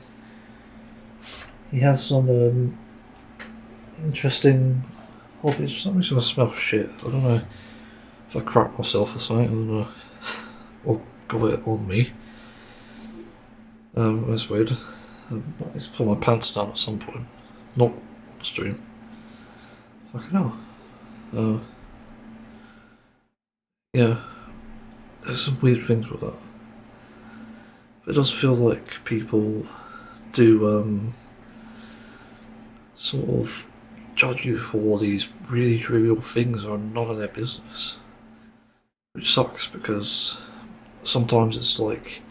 He has some interesting hobbies. Something's gonna smell shit. I don't know if I crap myself or something. I don't know. Or got it on me. That's weird. I need to pull my pants down at some point. Not on stream. Fucking hell. Yeah. There's some weird things with that. It does feel like people do sort of judge you for these really trivial things that are none of their business. Which sucks because sometimes it's like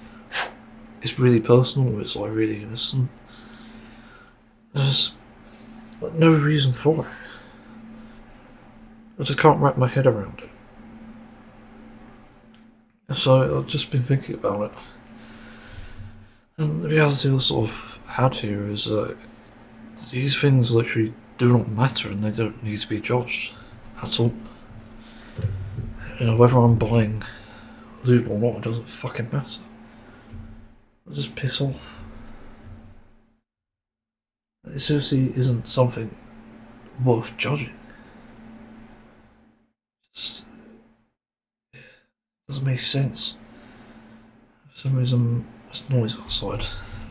it's really personal or it's like really innocent. There's like no reason for it. I just can't wrap my head around it. So I've just been thinking about it. And the reality I sort of had here is that these things literally do not matter and they don't need to be judged at all. Whether I'm buying lube or not, it doesn't fucking matter. I just piss off. It seriously isn't something worth judging. Just doesn't make sense. For some reason, there's noise outside.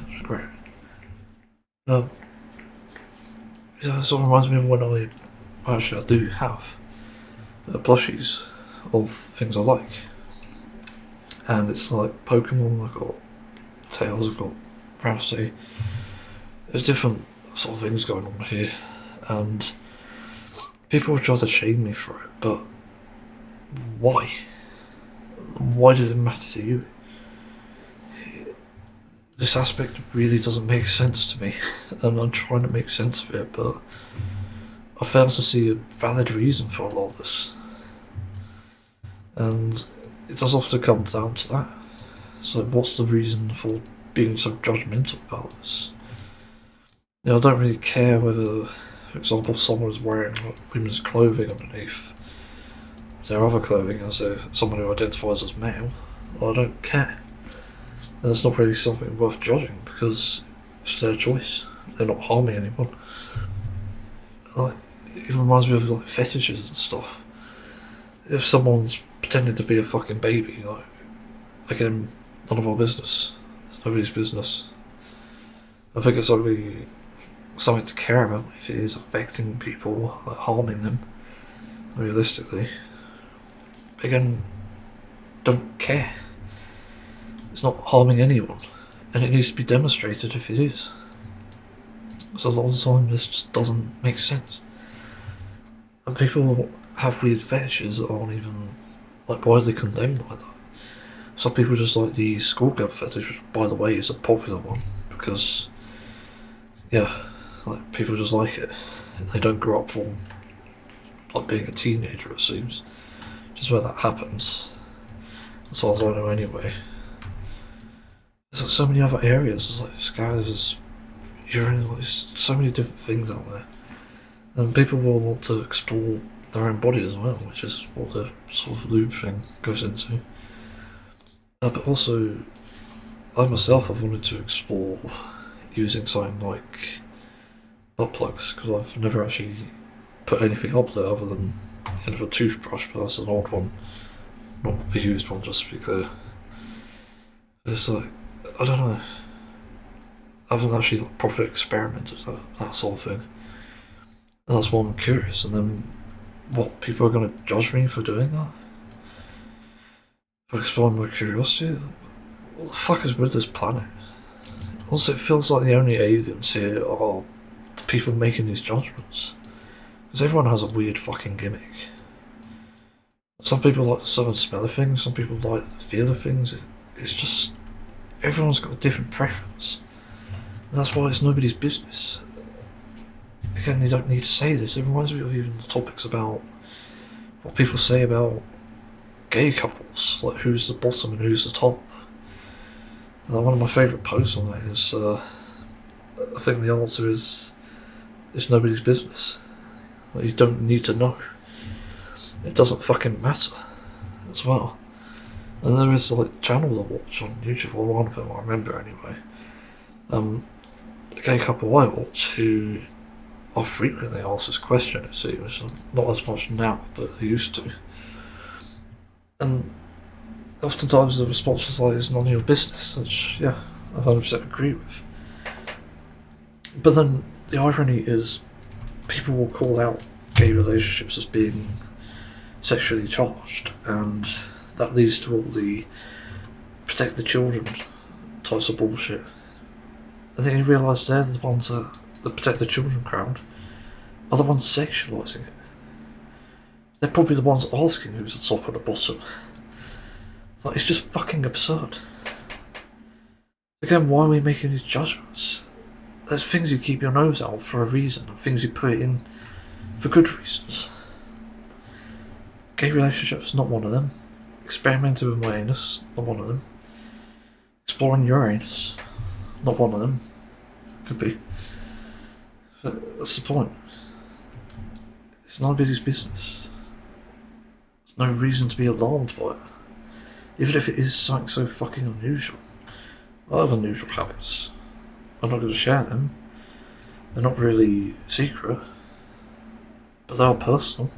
That's great. It sort of reminds me of when I do have plushies of things I like. And it's like Pokemon, I've got Tails, I've got Rousey. There's different sort of things going on here. And people try to shame me for it, but why? Why does it matter to you? This aspect really doesn't make sense to me, and I'm trying to make sense of it, but I fail to see a valid reason for all of this. And it does often come down to that. So what's the reason for being so judgmental about this? I don't really care whether, for example, someone's wearing women's clothing underneath their other clothing as someone who identifies as male. I don't care. And it's not really something worth judging because it's their choice. They're not harming anyone. Like, it reminds me of like fetishes and stuff. If someone's pretending to be a fucking baby, like, again, none of our business. It's nobody's business. I think it's only something to care about if it is affecting people, like harming them, realistically. But again, don't care. It's not harming anyone, and it needs to be demonstrated if it is. So a lot of the time this just doesn't make sense. And people have weird fetishes that aren't even like widely condemned like that. Some people just like the schoolgirl fetish, which by the way is a popular one, because yeah, like people just like it. They don't grow up from like being a teenager, it seems. Just where that happens. As far as I know anyway. There's like so many other areas, there's like scans, urine, like so many different things out there. And people will want to explore their own body as well, which is what the sort of lube thing goes into. But also, I myself have wanted to explore using something like butt plugs, because I've never actually put anything up there other than the end of a toothbrush, but that's an old one, not a used one, just to be clear. It's like, I don't know, I haven't actually like, properly experimented with that sort of thing. And that's why I'm curious, and then what, people are going to judge me for doing that? For exploring my curiosity? What the fuck is with this planet? Also, it feels like the only aliens here are the people making these judgments. Because everyone has a weird fucking gimmick. Some people like the certain smell of things, some people like the feel of things. It's just, everyone's got a different preference. And that's why it's nobody's business. Again, you don't need to say this. It reminds me of even the topics about what people say about gay couples, like who's the bottom and who's the top. And one of my favourite posts on that is, I think the answer is, it's nobody's business. Like, you don't need to know. It doesn't fucking matter as well. And there is like channels I watch on YouTube, or one of them I remember anyway. A gay couple I watch who I frequently ask this question, it seems, not as much now, but they used to. And oftentimes the response was like, it's none of your business, which, yeah, I 100% agree with. But then the irony is, people will call out gay relationships as being sexually charged, and that leads to all the protect the children types of bullshit. And then you realise they're the ones that the protect the children crowd are the ones sexualising it. They're probably the ones asking who's the top or the bottom. Like, it's just fucking absurd. Again, why are we making these judgments? There's things you keep your nose out for a reason, and things you put in for good reasons. Gay relationships, not one of them. Experimenting with my anus, not one of them. Exploring your anus, not one of them. Could be. But that's the point. It's nobody's business. There's no reason to be alarmed by it. Even if it is something so fucking unusual. I have unusual habits. I'm not going to share them. They're not really secret. But they are personal.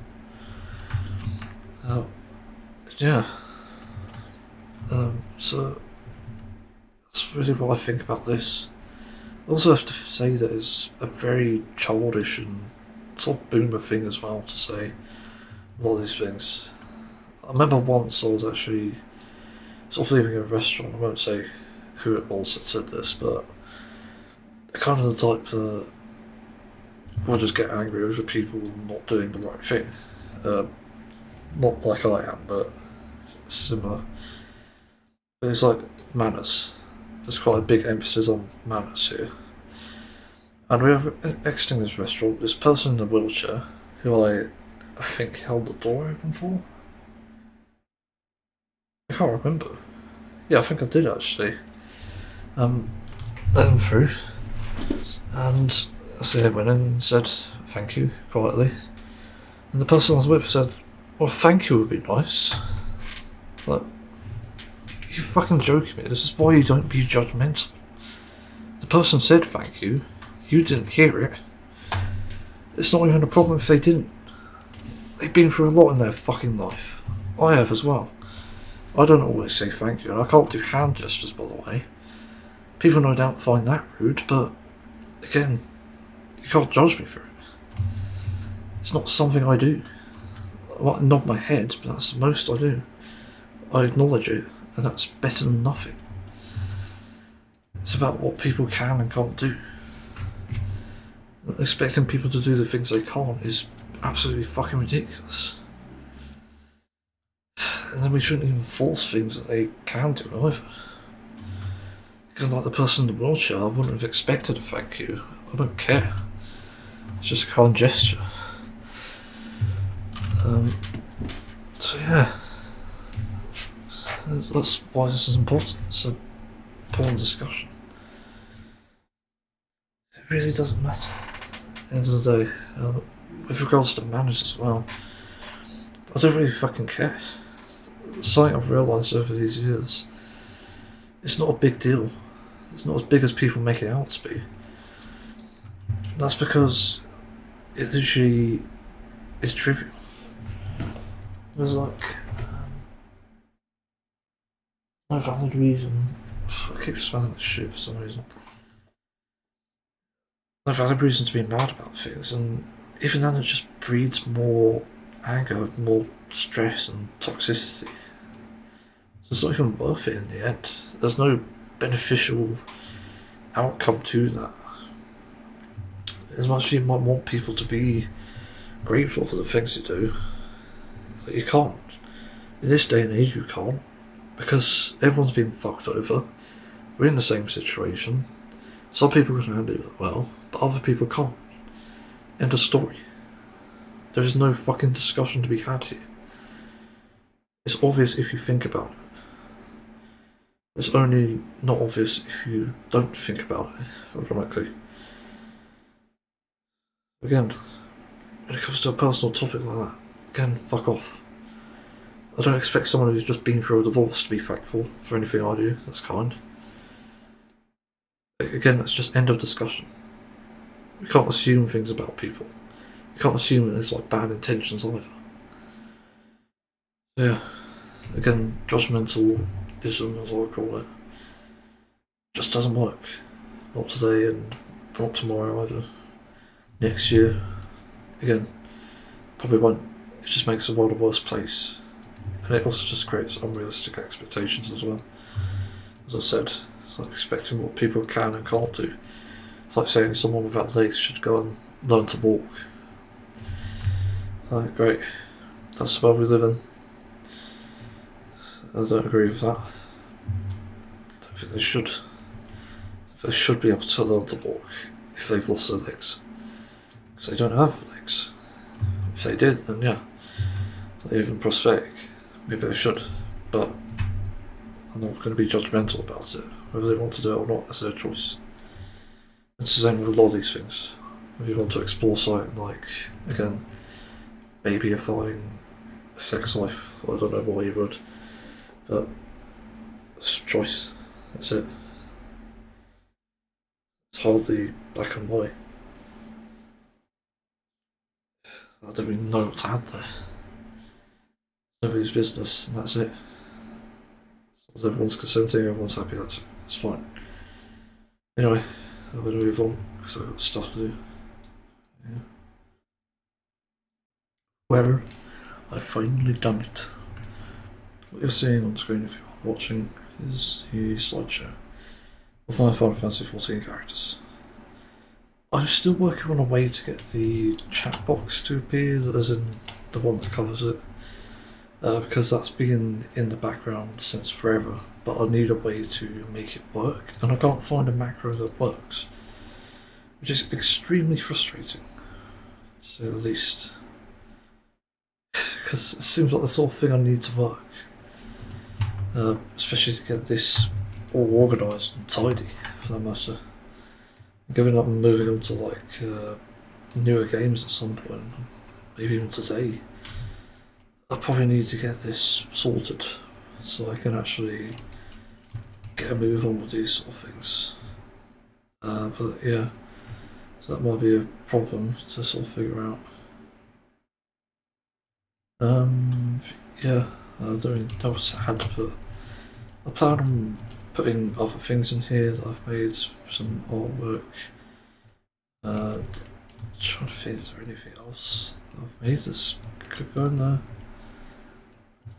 Yeah. So that's really what I think about this. I also have to say that it's a very childish and sort of boomer thing as well to say a lot of these things. I remember once I was actually sort of leaving a restaurant. I won't say who it was that said this, but they're kind of the type that will just get angry over people not doing the right thing. Not like I am, but similar. But it's like manners. There's quite a big emphasis on manners here. And we were exiting this restaurant. This person in a wheelchair, who I think held the door open for. I can't remember. Yeah, I think I did actually. Let them through. And so I went in and said thank you quietly. And the person I was with said, well, thank you would be nice. Like, you fucking joking me. This is why you don't be judgmental. The person said thank you. You didn't hear it. It's not even a problem if they didn't. They've been through a lot in their fucking life. I have as well. I don't always say thank you, and I can't do hand gestures, by the way. People no doubt find that rude, but again, you can't judge me for it. It's not something I do. I might nod my head, but that's the most I do. I acknowledge it, and that's better than nothing. It's about what people can and can't do. Expecting people to do the things they can't is absolutely fucking ridiculous. And then we shouldn't even force things that they can do either. Because like the person in the wheelchair, I wouldn't have expected a thank you. I don't care. It's just a kind gesture. So yeah. That's why this is important. It's an important discussion. It really doesn't matter. At the end of the day, with regards to manners as well, I don't really fucking care. Something I've realised over these years, it's not a big deal. It's not as big as people make it out to be. That's because it literally is trivial. There's like no valid reason. I keep smelling this shit for some reason. No valid reason to be mad about things, and even then it just breeds more anger, more stress and toxicity. So it's not even worth it in the end. There's no beneficial outcome to that. As much as you might want people to be grateful for the things you do, you can't. In this day and age you can't, because everyone's been fucked over. We're in the same situation. Some people can handle it well, but other people can't. End of story. There is no fucking discussion to be had here. It's obvious if you think about it. It's only not obvious if you don't think about it, ironically. Again, when it comes to a personal topic like that, again, fuck off. I don't expect someone who's just been through a divorce to be thankful for anything I do. That's kind. Again, that's just end of discussion. You can't assume things about people. You can't assume that there's like bad intentions either. Yeah. Again, judgmentalism, as I call it, just doesn't work. Not today and not tomorrow either. Next year, again, probably won't. It just makes the world a worse place. And it also just creates unrealistic expectations as well. As I said, it's like expecting what people can and can't do. It's like saying someone without legs should go and learn to walk. Like, great, that's the world we live in. I don't agree with that. I don't think they should. They should be able to learn to walk if they've lost their legs. Because they don't have legs. If they did, then yeah, they're even prosthetic. Maybe they should, but I'm not going to be judgmental about it. Whether they want to do it or not, that's their choice. It's the same with a lot of these things. If you want to explore something like, again, babyifying sex life, I don't know why you would, but it's a choice. That's it. It's hardly black and white. I don't even know what to add there. Nobody's business, and that's it. As everyone's consenting, everyone's happy, that's fine. Anyway, I'm going to move on, because I've got stuff to do. Yeah. Well, I've finally done it. What you're seeing on screen if you're watching is the slideshow of my Final Fantasy XIV characters. I'm still working on a way to get the chat box to appear, as in the one that covers it. Because that's been in the background since forever, but I need a way to make it work, and I can't find a macro that works, which is extremely frustrating, to say the least, because it seems like the sort of thing I need to work, especially to get this all organised and tidy, for that matter. Given up and moving on to like newer games at some point, maybe even today, I probably need to get this sorted so I can actually get a move on with these sort of things. But yeah, So that might be a problem to sort of figure out. Yeah, I don't really know what I had to put. I plan on putting other things in here that I've made, some artwork. Trying to think, is there anything else I've made that's could go in there?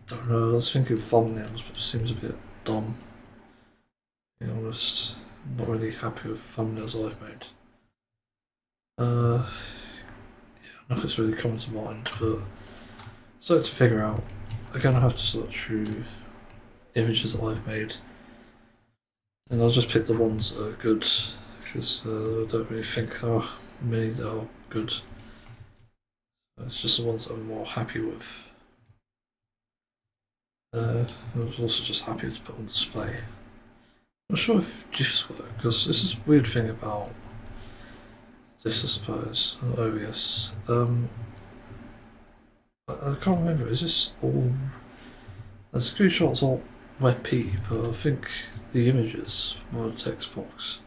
Don't know, I was thinking thumbnails, but it seems a bit dumb. To be honest, I'm not really happy with thumbnails I've made. Yeah, nothing's really coming to mind, but so to figure out, again I have to sort through images that I've made, and I'll just pick the ones that are good, because I don't really think there are many that are good. It's just the ones that I'm more happy with. I was also just happy to put on display. I'm not sure if GIFs work, because this is a weird thing about this, I suppose, OBS. I can't remember, is this all... The screenshots are WebP, but I think the images were a text box.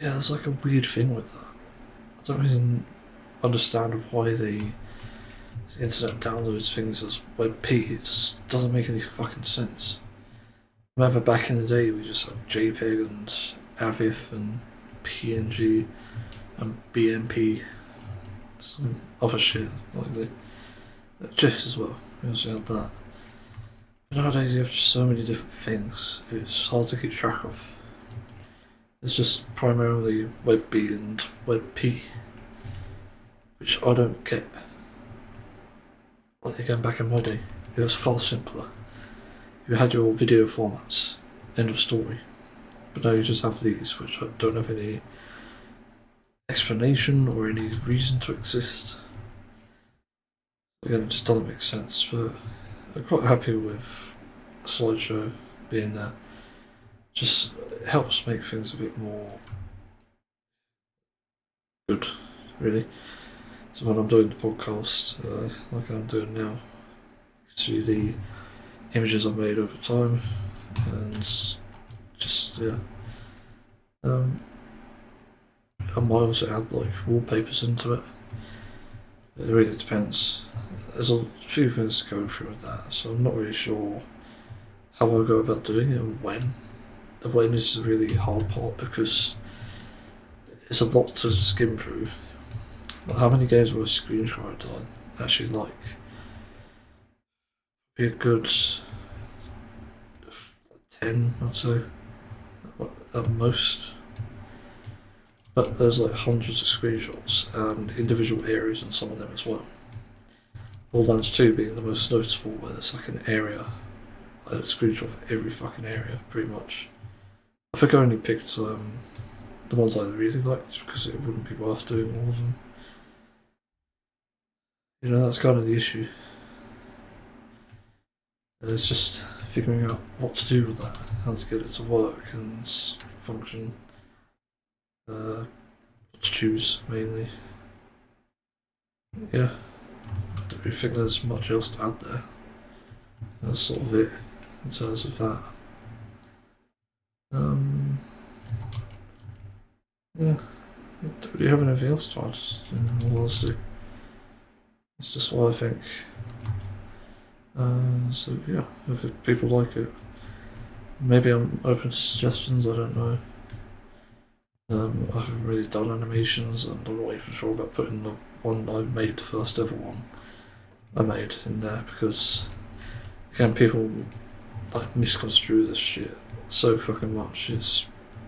Yeah, there's like a weird thing with that. I don't really understand why the internet downloads things as WebP. It just doesn't make any fucking sense. Remember back in the day we just had JPEG and AVIF and PNG and BMP, some other shit like the GIFs as well. We also had that. But nowadays you have just so many different things. It's hard to keep track of. It's just primarily WebB and WebP, which I don't get. Like again, back in my day, it was far simpler. You had your video formats, end of story. But now you just have these, which don't have any explanation or any reason to exist. Again, it just doesn't make sense, but I'm quite happy with Slideshow being there. Just it helps make things a bit more good, really. So when I'm doing the podcast, like I'm doing now, you can see the images I've made over time, and just yeah. I might also add like wallpapers into it. It really depends. There's a few things to go through with that, so I'm not really sure how I go about doing it and when. The when is the really hard part because it's a lot to skim through. Like how many games were screenshot I actually like? Be a good 10, I'd say, at most. But there's like hundreds of screenshots and individual areas in some of them as well. Borderlands 2 being the most noticeable, where there's like an area, like a screenshot for every fucking area, pretty much. I think I only picked the ones I really liked because it wouldn't be worth doing all of them. You know, that's kind of the issue. It's just figuring out what to do with that, how to get it to work and function. What to choose, mainly. Yeah, I don't really think there's much else to add there. That's sort of it in terms of that. Yeah, I don't really have anything else to add, in all honesty. That's just what I think. So yeah, if people like it, maybe I'm open to suggestions, I don't know. I haven't really done animations, and I'm not even sure about putting the one I made, the first ever one I made, in there, because again, people like misconstrue this shit so fucking much. It's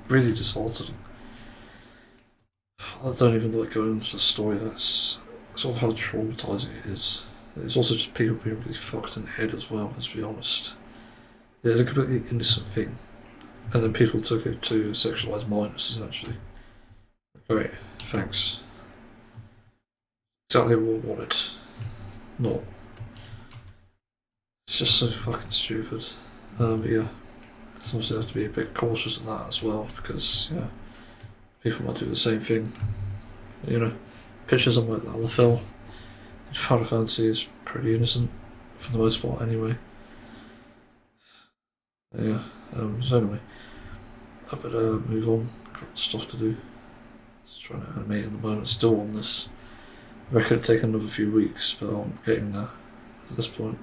really disheartening. I don't even like going into the story. That's sort of how traumatizing it is. It's also just people being really fucked in the head as well, let's be honest. It's a completely innocent thing. And then people took it to sexualise minors, essentially. Great, thanks. Exactly what I wanted. Not. It's just so fucking stupid. But yeah, so obviously have to be a bit cautious of that as well, because yeah, people might do the same thing. You know, pictures of like the film. Final Fantasy is pretty innocent, for the most part anyway. Yeah, so anyway, I better move on, got stuff to do. trying to animate at the moment, still on this. I reckon it'd take another few weeks, but I'm getting there at this point.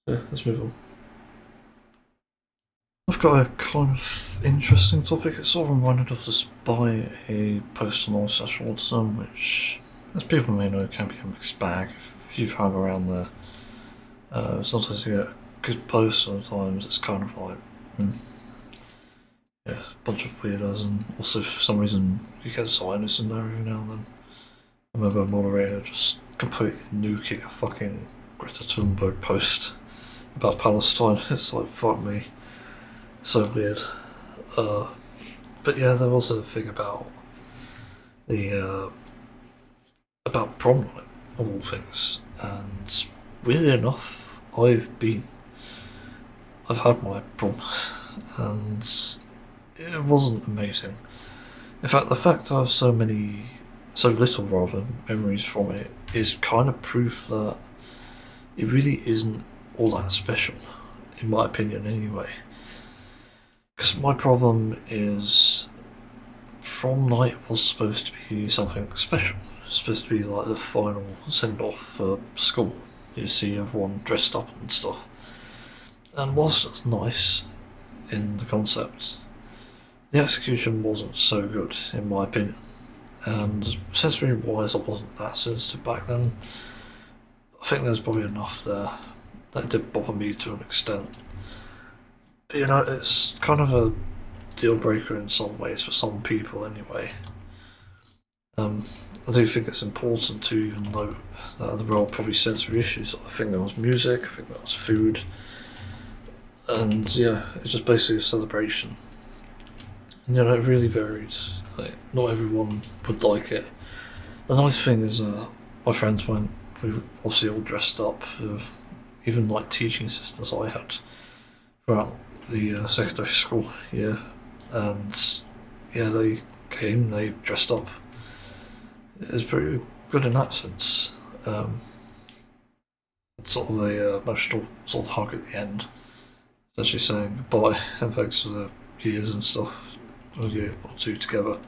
Yeah, let's move on. I've got a kind of interesting topic. It's sort of reminded of this by a post on Slideshow, which, as people may know, can be a mixed bag. If you've hung around there, sometimes you get good posts, sometimes it's kind of like, yeah, a bunch of weirdos, and also for some reason you get Zionists in there every now and then. I remember a moderator just completely nuking a fucking Greta Thunberg post about Palestine. It's like, fuck me. So weird. But yeah, there was a thing about the about prom night, of all things, and weirdly enough, I've had my prom, and it wasn't amazing. In fact, the fact I have so little rather, memories from it is kind of proof that it really isn't all that special, in my opinion anyway. Because my problem is, prom night was supposed to be something special. It's supposed to be like the final send-off for school. You see everyone dressed up and stuff. And whilst it's nice in the concept, the execution wasn't so good, in my opinion. And sensory-wise, I wasn't that sensitive back then. I think there's probably enough there that did bother me to an extent. But you know, it's kind of a deal breaker in some ways for some people anyway. I do think it's important to even note that there were probably sensory issues. I think there was music, I think there was food, and yeah, it's just basically a celebration. And you know, it really varied. Like, not everyone would like it. The nice thing is, my friends went. We were obviously all dressed up, even like teaching assistants I had throughout the secondary school year, and yeah, they came, they dressed up. It was pretty good in that sense. Sort of a emotional sort of hug at the end, essentially saying goodbye and thanks for the years and stuff, a year or two together,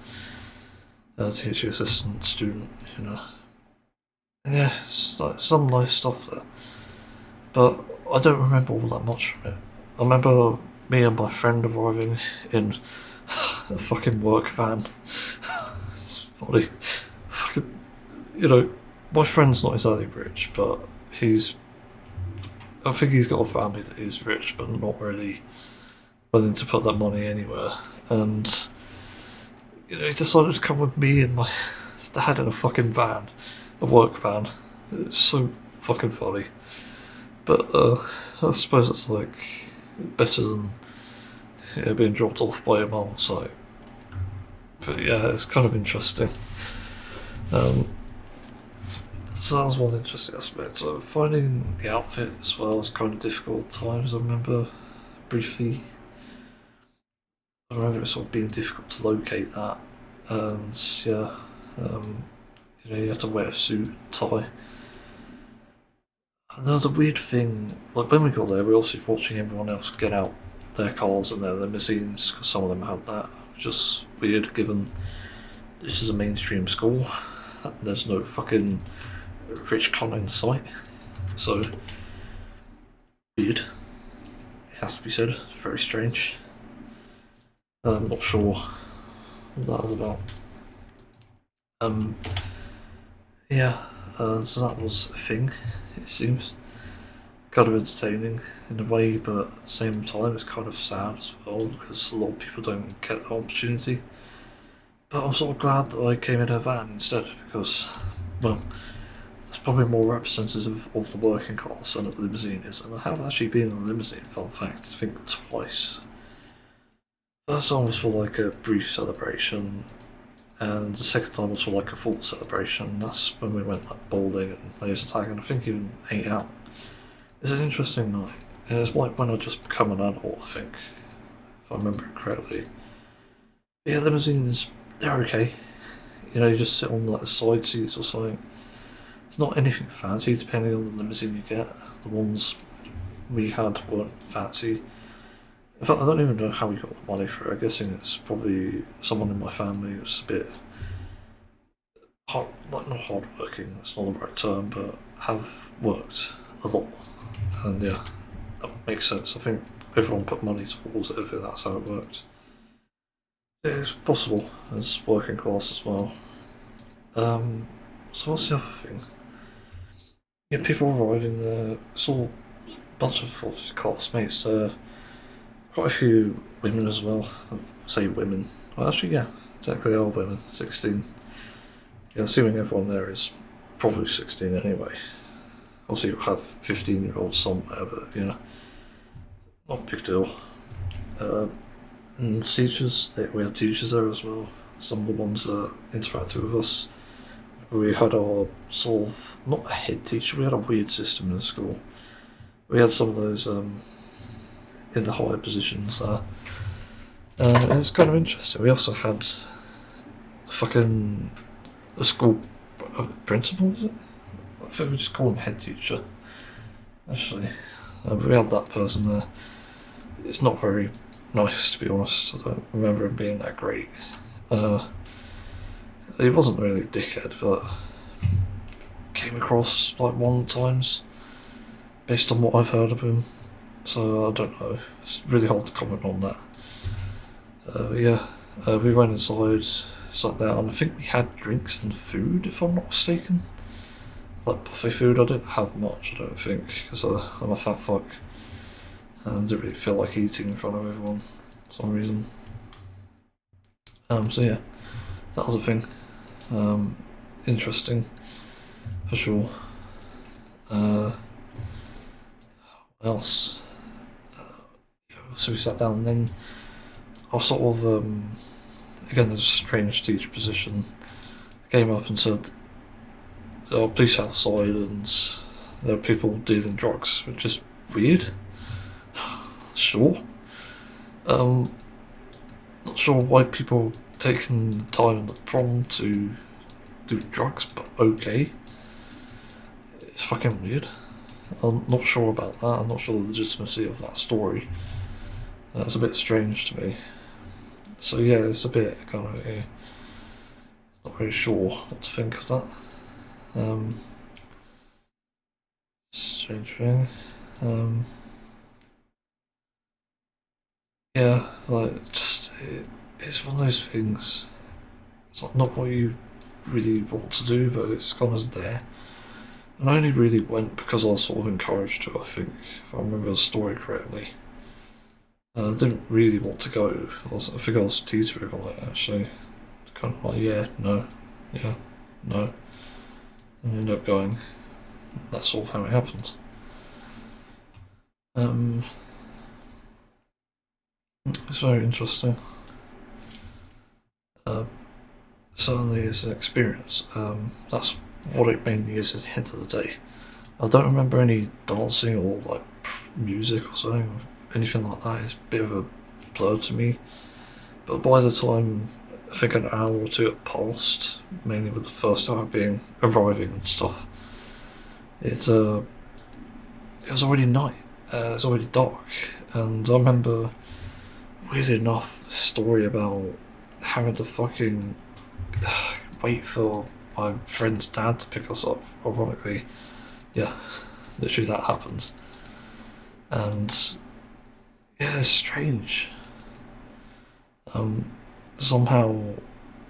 teacher, assistant, student, you know. And yeah, it's like some nice stuff there, but I don't remember all that much from it. I remember me and my friend arriving in a fucking work van. It's funny. Fucking, you know, my friend's not exactly rich, but I think he's got a family that is rich, but not really willing to put that money anywhere. And, you know, he decided to come with me and my dad in a fucking van, a work van. It's so fucking funny. But, I suppose it's like better than being dropped off by your mum or something. But yeah, it's kind of interesting. So that was one interesting aspect. So finding the outfit as well was kind of difficult at times. I remember briefly. I remember it sort of being difficult to locate that, and yeah, you know, you have to wear a suit and tie. And there was a weird thing, like when we got there, we were obviously watching everyone else get out their cars and their limousines, because some of them had that. Just weird, given this is a mainstream school, and there's no fucking rich con in sight. So, weird. It has to be said. Very strange. I'm not sure what that was about. Yeah, so that was a thing, it seems. Kind of entertaining in a way, but at the same time it's kind of sad as well, because a lot of people don't get the opportunity. But I'm sort of glad that I came in a van instead, because, well, it's probably more representative of the working class than a limousine is, and I have actually been in a limousine, fun fact, I think twice. First time was for like a brief celebration, and the second time was for like a full celebration. That's when we went like bowling and laser tag, and I think even ate out. It's an interesting night, and it's like when I just become an adult, I think, if I remember it correctly. Yeah, limousines, they're okay. You know, you just sit on like the side seats or something. It's not anything fancy, depending on the limousine you get. The ones we had weren't fancy. In fact, I don't even know how we got the money for it. I'm guessing it's probably someone in my family who's a bit hard, like not hardworking, that's not the right term, but have worked a lot. And yeah, that makes sense. I think everyone put money towards it, I think that's how it worked. It's possible as working class as well. So what's the other thing? Yeah, people arriving there, saw a bunch of obviously classmates there, quite a few women as well. I say women. Well, actually, yeah, technically they are women, 16. Yeah, assuming everyone there is probably 16 anyway. Obviously, you'll have 15-year-olds somewhere, but you know, not a big deal. And teachers, we had teachers there as well. Some of the ones that interacted with us. We had our sort of, not a head teacher, we had a weird system in school. We had some of those in the higher positions there. And it's kind of interesting. We also had fucking a school principal, is it? I think we just call him head teacher, actually. But we had that person there. It's not very nice, to be honest. I don't remember him being that great. He wasn't really a dickhead, but came across like one of the times, based on what I've heard of him. So I don't know. It's really hard to comment on that. Yeah, we went inside, sat down. I think we had drinks and food, if I'm not mistaken. Like buffet food. I didn't have much, I don't think, because I'm a fat fuck and didn't really feel like eating in front of everyone for some reason. So yeah, that was a thing. Interesting, for sure. What else? So we sat down, and then I sort of, again, there's a strange teacher position, came up and said, oh, police outside, and there are people dealing drugs, which is weird. Sure. Not sure why people taking time in the prom to do drugs, but okay. It's fucking weird. I'm not sure about that. I'm not sure the legitimacy of that story. It's a bit strange to me. So yeah, it's a bit kind of not really sure what to think of that. Strange thing. Yeah, like just it's one of those things. It's like not what you really want to do, but it's kind of there. And I only really went because I was sort of encouraged to, I think, if I remember the story correctly. I didn't really want to go. I think I was teetering on it actually. Kind of like, yeah, no, and I ended up going. That's sort of how it happens. It's very interesting. Certainly is an experience. That's what it mainly is at the end of the day. I don't remember any dancing or like music or something, or anything like that. It's a bit of a blur to me. But by the time I think an hour or two had passed, mainly with the first hour being arriving and stuff, it was already night. It was already dark, and I remember, weird enough, the story about having to fucking wait for my friend's dad to pick us up. Ironically, yeah, literally that happened, and yeah, it's strange. Somehow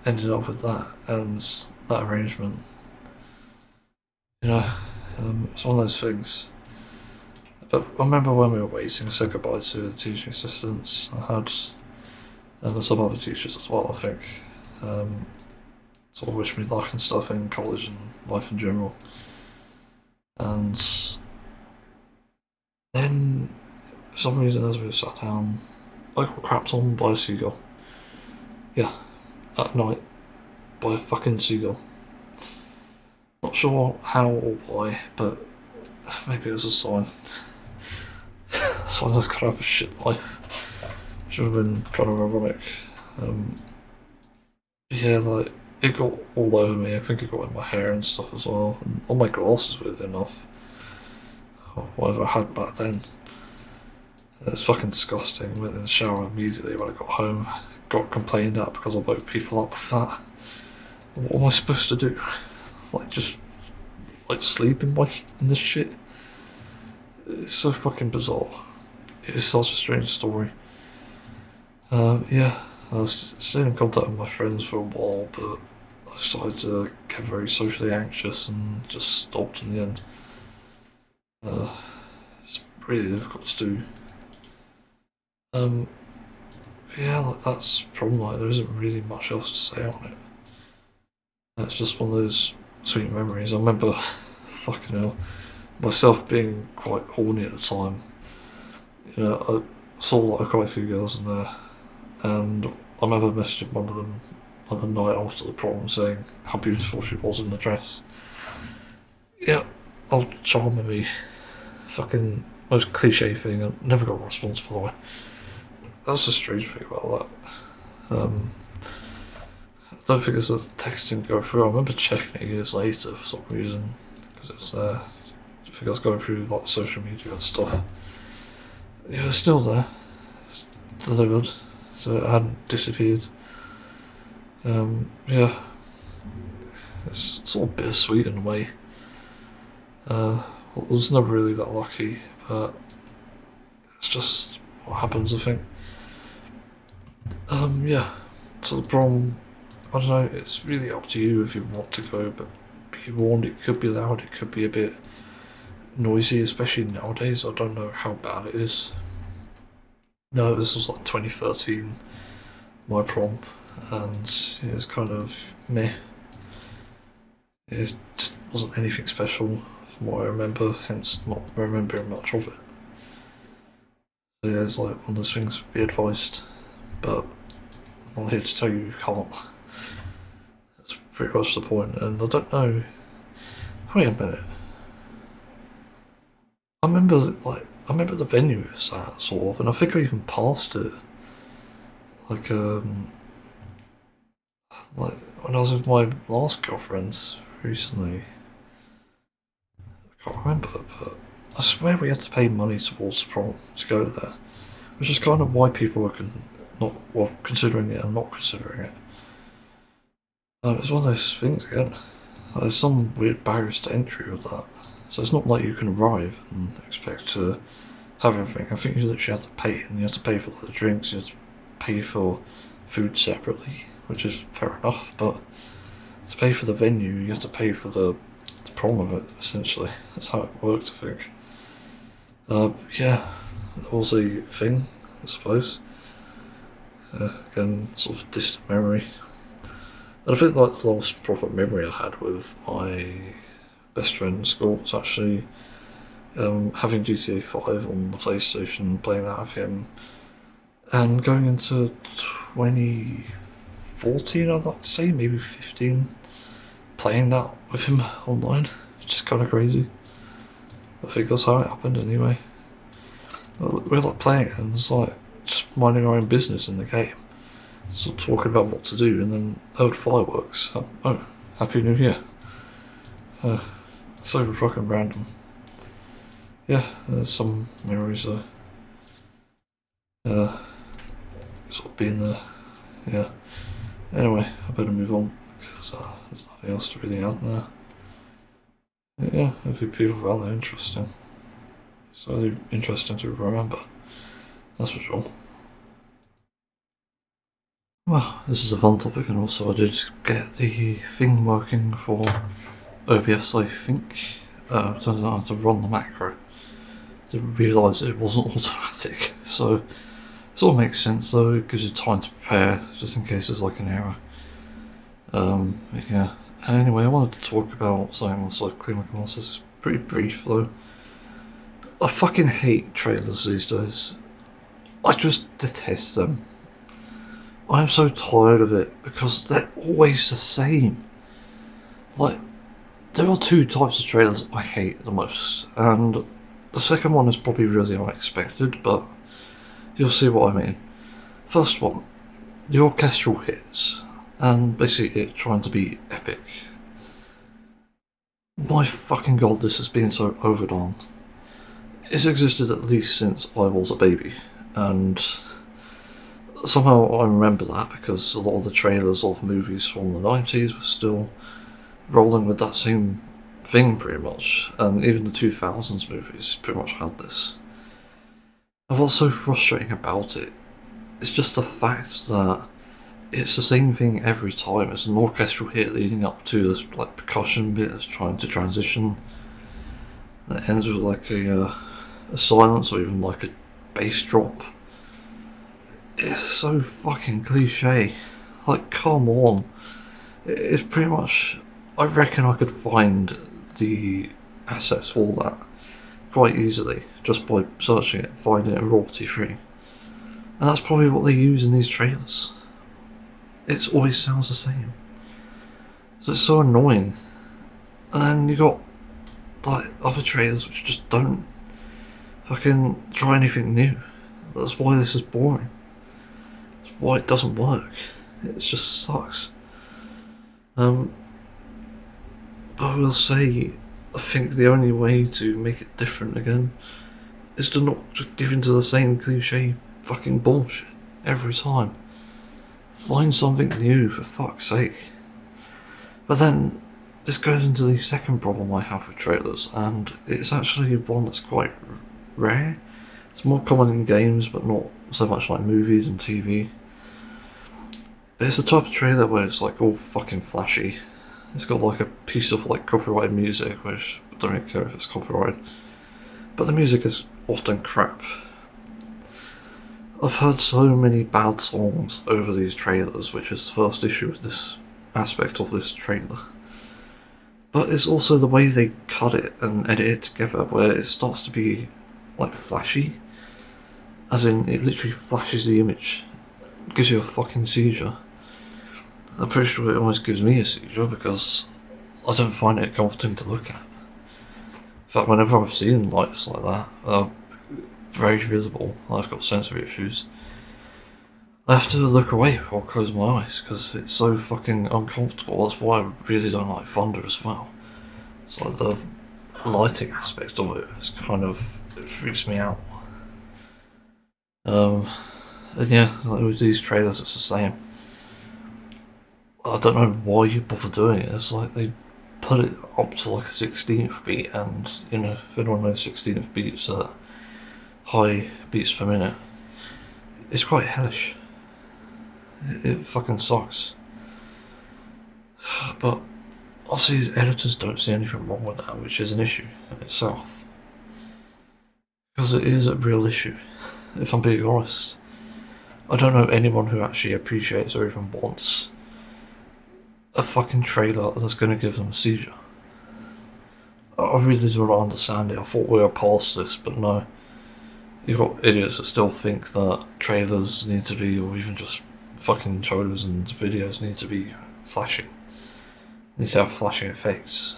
ended up with that and that arrangement. You know, it's one of those things. But I remember when we were waiting, I said goodbye to the teaching assistants. I had some other teachers as well, I think. Sort of wished me luck and stuff in college and life in general. And then, for some reason, as we sat down, I got crapped on by a seagull. Yeah, at night, by a fucking seagull. Not sure how or why, but maybe it was a sign. Signs could have a shit life. Should have been kind of ironic. Yeah, like, it got all over me. I think it got in my hair and stuff as well. And on my glasses, weirdly enough. Or whatever I had back then. It's fucking disgusting. Went in the shower immediately when I got home. Got complained at because I woke people up with that. What am I supposed to do? Like, just like sleep in this shit? It's so fucking bizarre. It's such a strange story. Yeah, I was still in contact with my friends for a while, but I started to get very socially anxious and just stopped in the end. It's really difficult to do. Yeah, like that's the problem. Like, there isn't really much else to say on it. It's just one of those sweet memories. I remember, fucking hell, myself being quite horny at the time. You know, I saw like quite a few girls in there, and I remember messaging one of them on the night after the prom saying how beautiful she was in the dress. Yeah, old charming me. Fucking most cliche thing. I never got a response, by the way. That's the strange thing about that. I don't think it's a text didn't go through. I remember checking it years later for some reason, because it's there. I think I was going through like social media and stuff. It was still there. It's delivered, so it hadn't disappeared. Yeah, it's sort of bittersweet in a way. I was never really that lucky, but it's just what happens, I think. Yeah, so the prom, I don't know, it's really up to you if you want to go, but be warned, it could be loud, it could be a bit noisy, especially nowadays. I don't know how bad it is. No, this was like 2013, my prom, and yeah, it's kind of meh. It just wasn't anything special from what I remember, hence not remembering much of it. So yeah, it's like one of those things to be advised, but I'm not here to tell you you can't. That's pretty much the point, and I don't know. Wait a minute. I remember the venue it was at, sort of, and I think I even passed it. Like when I was with my last girlfriend recently. I can't remember, but I swear we had to pay money towards the prom to go there, which is kind of why people are considering it and not considering it. It's one of those things again. There's some weird barriers to entry with that. So it's not like you can arrive and expect to have everything. I think you literally have to pay, and you have to pay for the drinks, you have to pay for food separately, which is fair enough, but to pay for the venue, you have to pay for the prom of it, essentially. That's how it worked, I think. Yeah, that was a thing, I suppose. Again, sort of distant memory. And I think like the last proper memory I had with my best friend in school was actually having GTA 5 on the PlayStation, playing that with him, and going into 2014, I'd like to say, maybe 15, playing that with him online. It's just kind of crazy. I think that's how it happened anyway. We're like playing it and it's like just minding our own business in the game. So talking about what to do, and then heard fireworks. Oh, Happy New Year. So fucking random. Yeah, there's some memories there. Sort of being there. Yeah. Anyway, I better move on because there's nothing else to really add there. Yeah, hopefully people found that interesting. It's really interesting to remember. That's for sure. Well, this is a fun topic, and also I did get the thing working for OBS, I think. Turns out I had to run the macro. Didn't realise it wasn't automatic, so it all makes sense though. It gives you time to prepare, just in case there's like an error. Yeah. Anyway, I wanted to talk about something on cyberpunk analysis. It's pretty brief though. I fucking hate trailers these days. I just detest them. I am so tired of it because they're always the same. Like, there are two types of trailers I hate the most, and the second one is probably really unexpected, but you'll see what I mean. First one, the orchestral hits, and basically it trying to be epic. My fucking god, this has been so overdone. it's existed at least since I was a baby, and somehow I remember that because a lot of the trailers of movies from the 90s were still rolling with that same thing pretty much, and even the 2000s movies pretty much had this. And what's so frustrating about it is just the fact that it's the same thing every time. It's an orchestral hit leading up to this like percussion bit that's trying to transition. That ends with like a silence or even like a bass drop. It's so fucking cliche. Like, come on. It's pretty much. I reckon I could find the assets for that quite easily just by searching it, finding it royalty free. And that's probably what they use in these trailers. It always sounds the same. So it's so annoying. And then you got like other trailers which just don't fucking try anything new. That's why this is boring. That's why it doesn't work. It just sucks. But I will say, I think the only way to make it different again is to not just give into the same cliche fucking bullshit every time. Find something new, for fuck's sake. But then, this goes into the second problem I have with trailers, and it's actually one that's quite rare. It's more common in games, but not so much like movies and TV. But it's the type of trailer where it's like all fucking flashy. It's got like a piece of like copyrighted music, which I don't really care if it's copyrighted. But the music is often crap. I've heard so many bad songs over these trailers, which is the first issue with this aspect of this trailer. But it's also the way they cut it and edit it together, where it starts to be like flashy. As in, it literally flashes the image. It gives you a fucking seizure. I'm pretty sure it almost gives me a seizure because I don't find it comforting to look at. In fact, whenever I've seen lights like that, very visible, I've got sensory issues, I have to look away or close my eyes because it's so fucking uncomfortable. That's why I really don't like thunder as well. It's like the lighting aspect of it is kind of, it freaks me out. And yeah, like with these trailers it's the same. I don't know why you bother doing it. It's like they put it up to like a 16th beat, and you know, if anyone knows 16th beats are high beats per minute, it's quite hellish. It fucking sucks. But obviously editors don't see anything wrong with that, which is an issue in itself. Because it is a real issue, if I'm being honest. I don't know anyone who actually appreciates or even wants a fucking trailer that's going to give them a seizure. I really don't understand it. I thought we were past this, but no. You've got idiots that still think that trailers need to be, or even just fucking trailers and videos need to be flashing. Need to have flashing effects.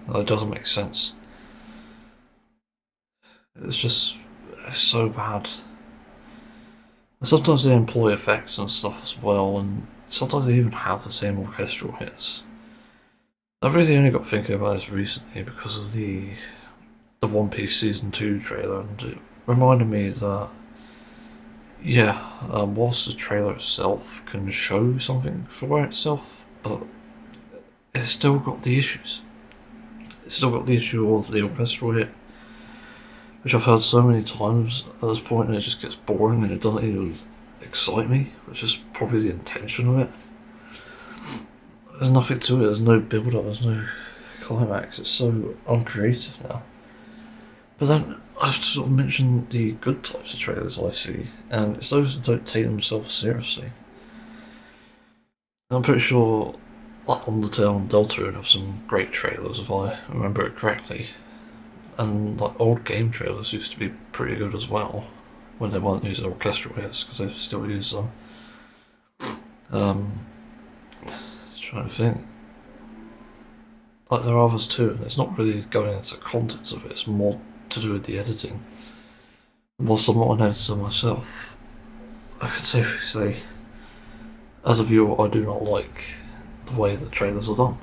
That doesn't make sense. It's so bad. And sometimes they employ effects and stuff as well, and sometimes they even have the same orchestral hits. I really only got thinking about this recently because of the One Piece Season 2 trailer, and it reminded me that, yeah, whilst the trailer itself can show something for itself, but it's still got the issues. It's still got the issue of the orchestral hit, which I've heard so many times at this point, and it just gets boring and it doesn't even excite me, which is probably the intention of it. There's nothing to it, there's no build up, there's no climax, it's so uncreative now. But then I have to sort of mention the good types of trailers I see, and it's those that don't take themselves seriously. And I'm pretty sure like Undertale and Deltarune have some great trailers if I remember it correctly. And like old game trailers used to be pretty good as well, when they weren't using orchestral hits, because they still use them. Trying to think. Like there are others too, and it's not really going into the contents of it, it's more to do with the editing. Whilst I'm not an editor myself, I can safely say, as a viewer, I do not like the way the trailers are done.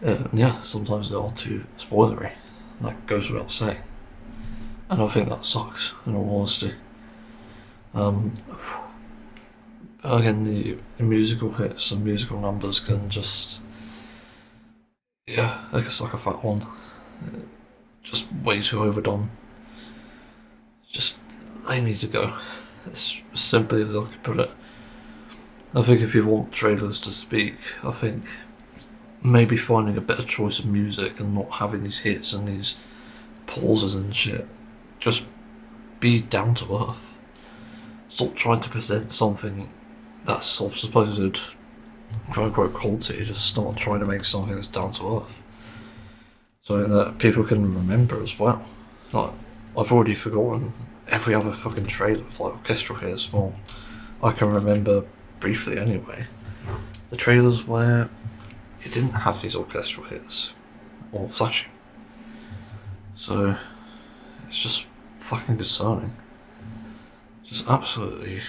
And yeah, sometimes they are too spoilery. That goes without saying. and I think that sucks, in all honesty. Again, the musical hits and musical numbers can just, yeah, they can suck a fat one. Just way too overdone. Just, they need to go. As simply as I could put it. I think if you want trailers to speak, I think maybe finding a better choice of music and not having these hits and these pauses and shit. Just be down to earth. Stop trying to present something that's of supposed quote quality. Just start trying to make something that's down to earth, so that people can remember as well. Like, I've already forgotten every other fucking trailer of like orchestral hits. Well, I can remember briefly anyway. The trailers where it didn't have these orchestral hits or flashing. So it's just fucking concerning. Just absolutely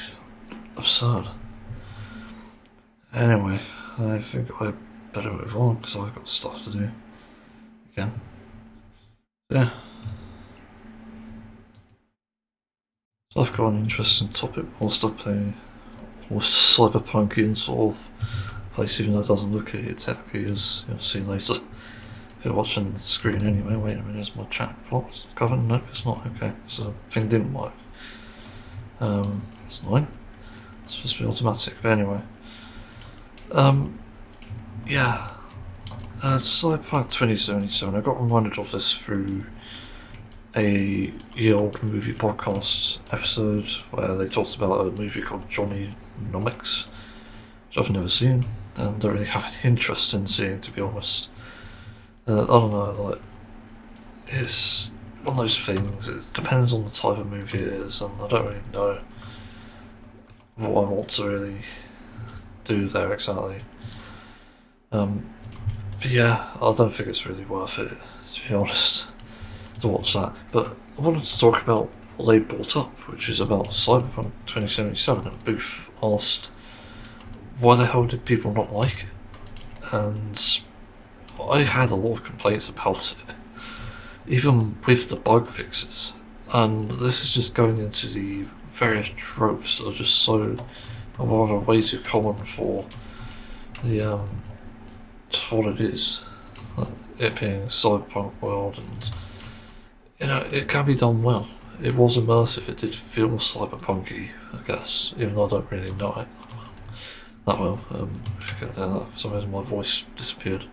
absurd. Anyway, I think I better move on because I've got stuff to do again. Yeah. So I've got an interesting topic whilst I play Cyberpunk in sort of place, even though it doesn't look at it technically, as you'll see later. If you're watching the screen anyway, wait a minute, is my chat plot covered? Nope, it's not. Okay, so the thing didn't work. It's annoying. It's supposed to be automatic, but anyway. Yeah. Cyberpunk 2077, I got reminded of this through a year-old movie podcast episode where they talked about a movie called Johnny Mnemonics, which I've never seen and don't really have any interest in seeing, to be honest. I don't know, like, it's one of those things, it depends on the type of movie it is, and I don't really know what I want to really do there exactly. But yeah, I don't think it's really worth it, to be honest, to watch that. But I wanted to talk about what they brought up, which is about Cyberpunk 2077, and Booth asked why the hell did people not like it? And I had a lot of complaints about it, even with the bug fixes. And this is just going into the various tropes that are just so, rather way too common for the just what it is, like it being a cyberpunk world, and you know, it can be done well. It was immersive, it did feel cyberpunky, I guess, even though I don't really know it that well. For some reason my voice disappeared.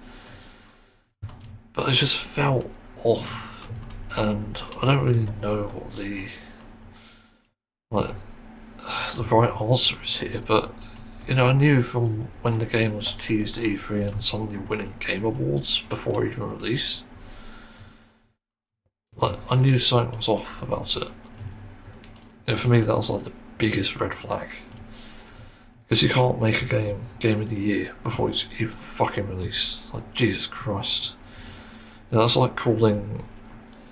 But it just felt off, and I don't really know what the right answer is here, but you know, I knew from when the game was teased at E3 and suddenly winning Game Awards before it even released, like, I knew something was off about it. And for me, that was like the biggest red flag. Because you can't make a game of the year before it's even fucking released. Like, Jesus Christ. You know, that's like calling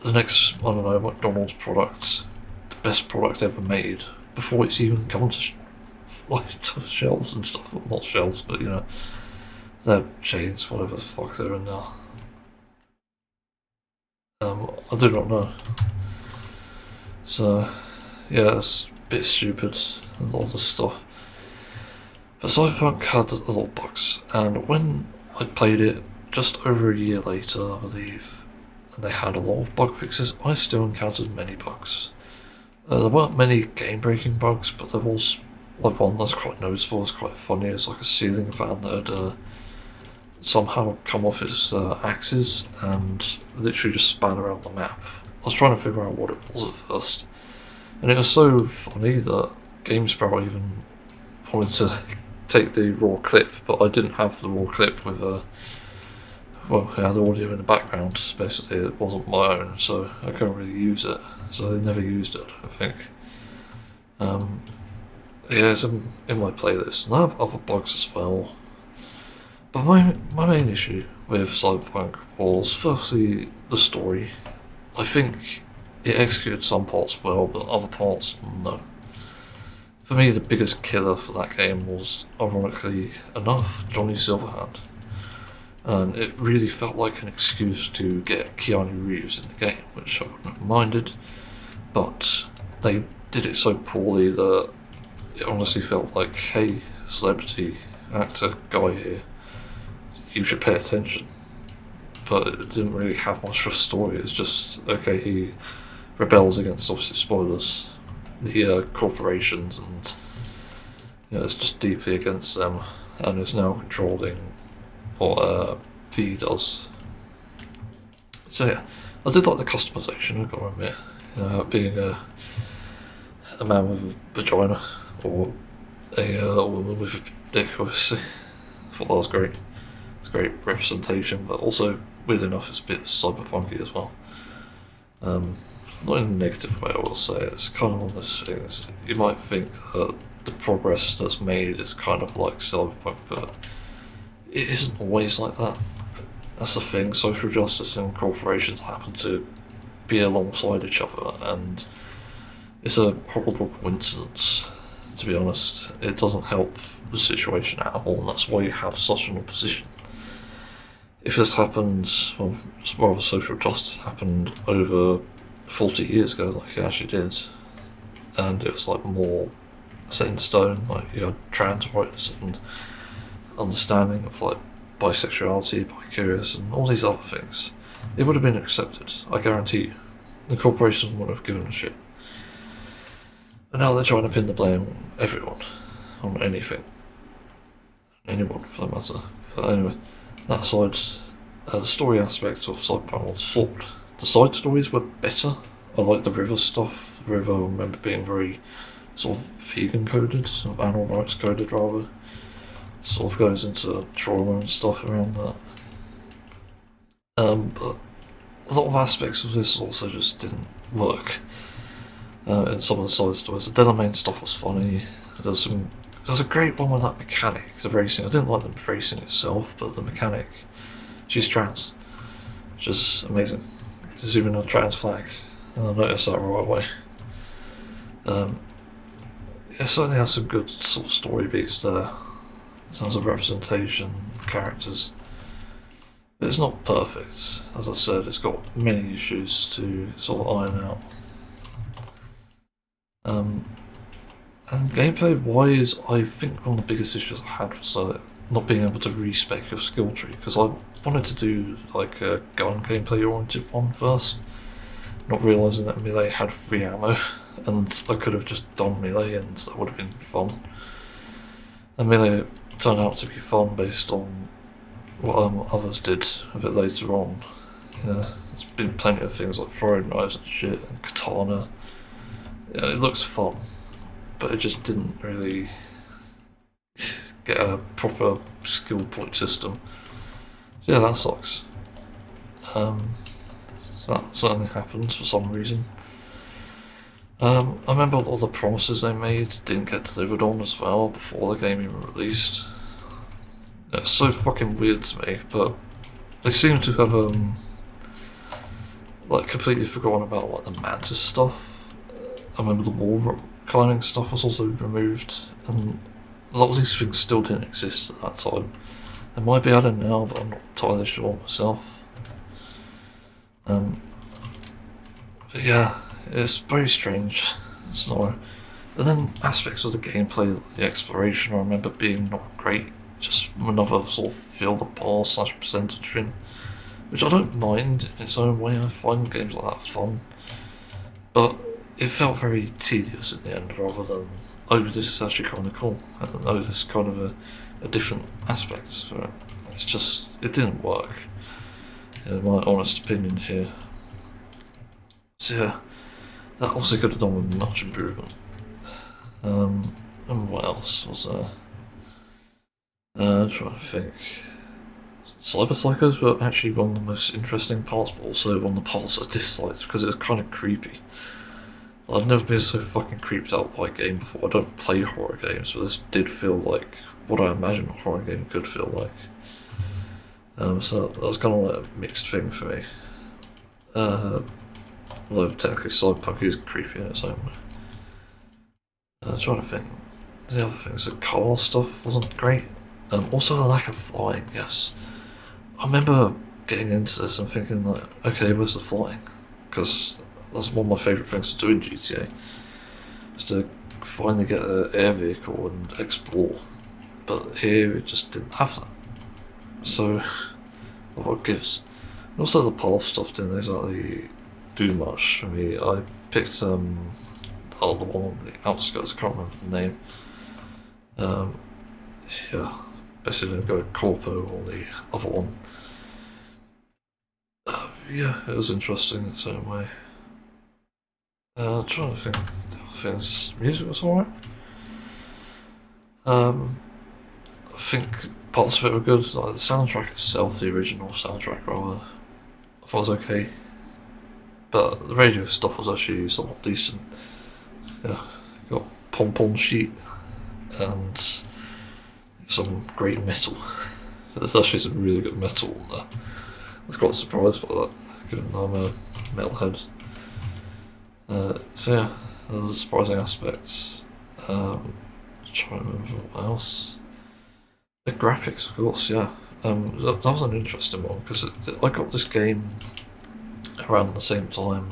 the next, I don't know, McDonald's product the best product ever made before it's even gone to to shelves and stuff. Well, not shelves, but you know, their chains, whatever the fuck they're in now. I do not know. So, yeah, it's a bit stupid, a lot of this stuff. But Cyberpunk had a lot of bugs, and when I played it just over a year later, I believe, and they had a lot of bug fixes, I still encountered many bugs. There weren't many game-breaking bugs, but there was like one that's quite noticeable, it's quite funny. It's like a ceiling fan that had somehow come off its axis and literally just span around the map. I was trying to figure out what it was at first, and it was so funny that GameSprout even wanted to take the raw clip, but I didn't have the raw clip with well, I had the audio in the background, basically. It wasn't my own, so I couldn't really use it, so they never used it, I don't think. Yeah, it's in my playlist, and I have other bugs as well. But my main issue with Cyberpunk was firstly the story. I think it executed some parts well, but other parts, no. For me, the biggest killer for that game was, ironically enough, Johnny Silverhand. And it really felt like an excuse to get Keanu Reeves in the game, which I wouldn't have minded. but they did it so poorly that it honestly felt like, hey, celebrity actor guy here, you should pay attention. But it didn't really have much of a story. It's just, okay, he rebels against, obviously spoilers, the corporations, and it's just deeply against them, and is now controlling what V does. So yeah, I did like the customization, I've got to admit. Being a man with a vagina, or a woman with a dick, obviously. I thought that was great. It's a great representation, but also, weird enough, it's a bit cyberpunky as well. Not in a negative way, I will say. It's kind of one of those things. You might think that the progress that's made is kind of like Cyberpunk, but it isn't always like that. That's the thing. Social justice and corporations happen to be alongside each other, and it's a horrible coincidence, to be honest. It doesn't help the situation at all, and that's why you have such an opposition. If this happened, well, rather social justice happened over 40 years ago, like it actually did, and it was like more set in stone, like you had trans rights and understanding of like bisexuality, bicurious, and all these other things, it would have been accepted, I guarantee you. The corporations wouldn't have given a shit. And now they're trying to pin the blame on everyone, on anything, anyone for that matter. But anyway, that aside, the story aspect of Cyberpunk was flawed. The side stories were better. I like the river stuff. The river, I remember being very sort of vegan coded, sort of animal rights coded rather. Sort of goes into trauma and stuff around that. But a lot of aspects of this also just didn't work. In some of the side stories, the Delamain stuff was funny. There was a great one with that mechanic, the racing. I didn't like the racing itself, but the mechanic, she's trans, which is amazing. Zooming on a trans flag, and I noticed that right away. It certainly has some good sort of story beats there, in terms of representation, characters. But it's not perfect. As I said, it's got many issues to sort of iron out. And gameplay wise, I think one of the biggest issues I had was not being able to respec your skill tree, because I wanted to do like a gun gameplay oriented one first, not realising that melee had free ammo, and I could have just done melee and that would have been fun. And melee turned out to be fun based on what others did a bit later on. There's been plenty of things like throwing knives and shit, and katana. It looks fun, but it just didn't really get a proper skill point system. So yeah, that sucks. So that certainly happens for some reason. I remember all the promises they made didn't get delivered on as well before the game even released. It's so fucking weird to me, but they seem to have like completely forgotten about like the Mantis stuff. I remember the wall climbing stuff was also removed, and a lot of these things still didn't exist at that time. They might be added now, but I'm not entirely sure myself. But yeah, it's very strange. It's not. And then aspects of the gameplay, like the exploration, I remember being not great. Just another sort of fill the bar / percentage thing, which I don't mind in its own way. I find games like that fun, but it felt very tedious in the end, rather than, oh, this is actually kind of cool, and oh, this is kind of a different aspect. So it's just, it didn't work, in my honest opinion here. So yeah, that also could have done with much improvement. And what else was there? I'm trying to think. Cyber Psychos were actually one of the most interesting parts, but also one of the parts I disliked because it was kind of creepy. I've never been so fucking creeped out by a game before. I don't play horror games, but this did feel like what I imagine a horror game could feel like. So that was kind of like a mixed thing for me. Although technically Cyberpunk is creepy in its own way. I'm trying to think. The other things, the car stuff wasn't great. Also the lack of flying, yes. I remember getting into this and thinking like, okay, where's the flying? Because that's one of my favourite things to do in GTA, is to finally get an air vehicle and explore. But here it just didn't have that. So, what gives? Also, the path stuff didn't exactly do much for me. I picked the one on the outskirts. I can't remember the name. Yeah, basically didn't go Corpo or the other one. Yeah, it was interesting in its own way. I'm trying to think of things. Music was alright. I think parts of it were good. Like the soundtrack itself, the original soundtrack rather, I thought was okay. But the radio stuff was actually somewhat decent. Yeah, got Pom Pom Sheet and some great metal. There's actually some really good metal in there. I was quite surprised by that, given I'm a metalhead. So yeah, those are surprising aspects. Trying to remember what else. The graphics, of course, yeah. That was an interesting one because I got this game around the same time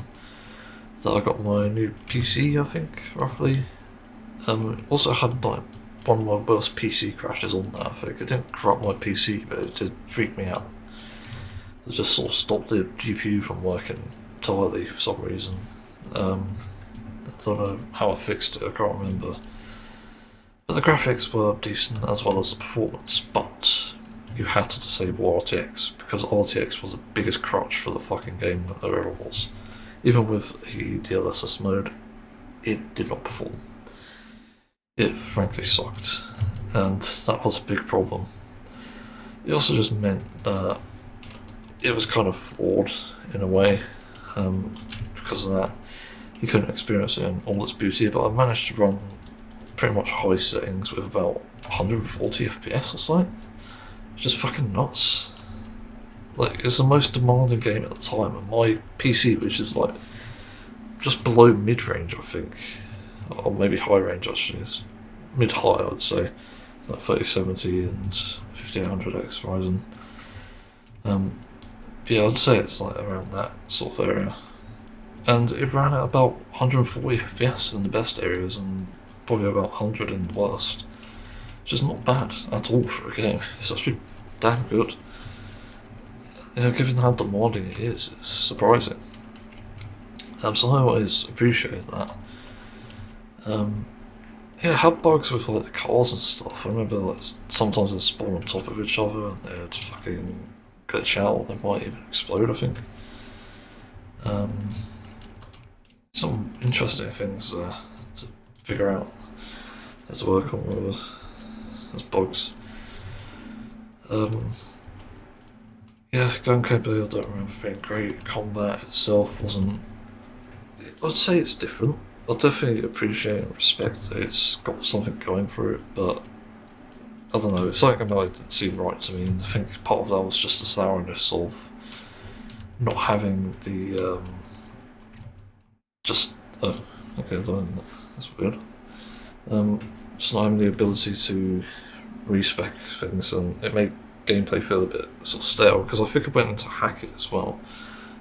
that I got my new PC, I think, roughly. Also had like one of my worst PC crashes on that. I think it didn't corrupt my PC, but it did freak me out. It just sort of stopped the GPU from working entirely for some reason. I don't know how I fixed it, I can't remember. But the graphics were decent as well as the performance, but you had to disable RTX because RTX was the biggest crutch for the fucking game that there ever was. Even with the DLSS mode, it did not perform. It frankly sucked, and that was a big problem. It also just meant that it was kind of flawed in a way. Because of that, you couldn't experience it in all its beauty, but I managed to run pretty much high settings with about 140 FPS or something. It's just fucking nuts. Like, it's the most demanding game at the time, and my PC, which is like just below mid-range, I think, or maybe high range actually, it's mid-high I would say, like 3070 and 5800X Ryzen. Yeah, I'd say it's like around that sort of area. And it ran at about 140 FPS in the best areas and probably about 100 in the worst. Which is not bad at all for a game. It's actually damn good. You know, given how demanding it is, it's surprising. So I always appreciate that. Yeah, it had bugs with like the cars and stuff. I remember like sometimes they'd spawn on top of each other and they'd fucking glitch out. They might even explode, I think. Some interesting things to figure out as to work on as bugs. Yeah, gun gameplay I don't remember being great. Combat itself wasn't. I'd say it's different. I definitely appreciate and respect that it's got something going for it, but I don't know, it's something that didn't seem right to me, and I think part of that was just the sourness of not having the that's weird. Just not having the ability to respec things, and it made gameplay feel a bit sort of stale, because I think I went into hacking as well,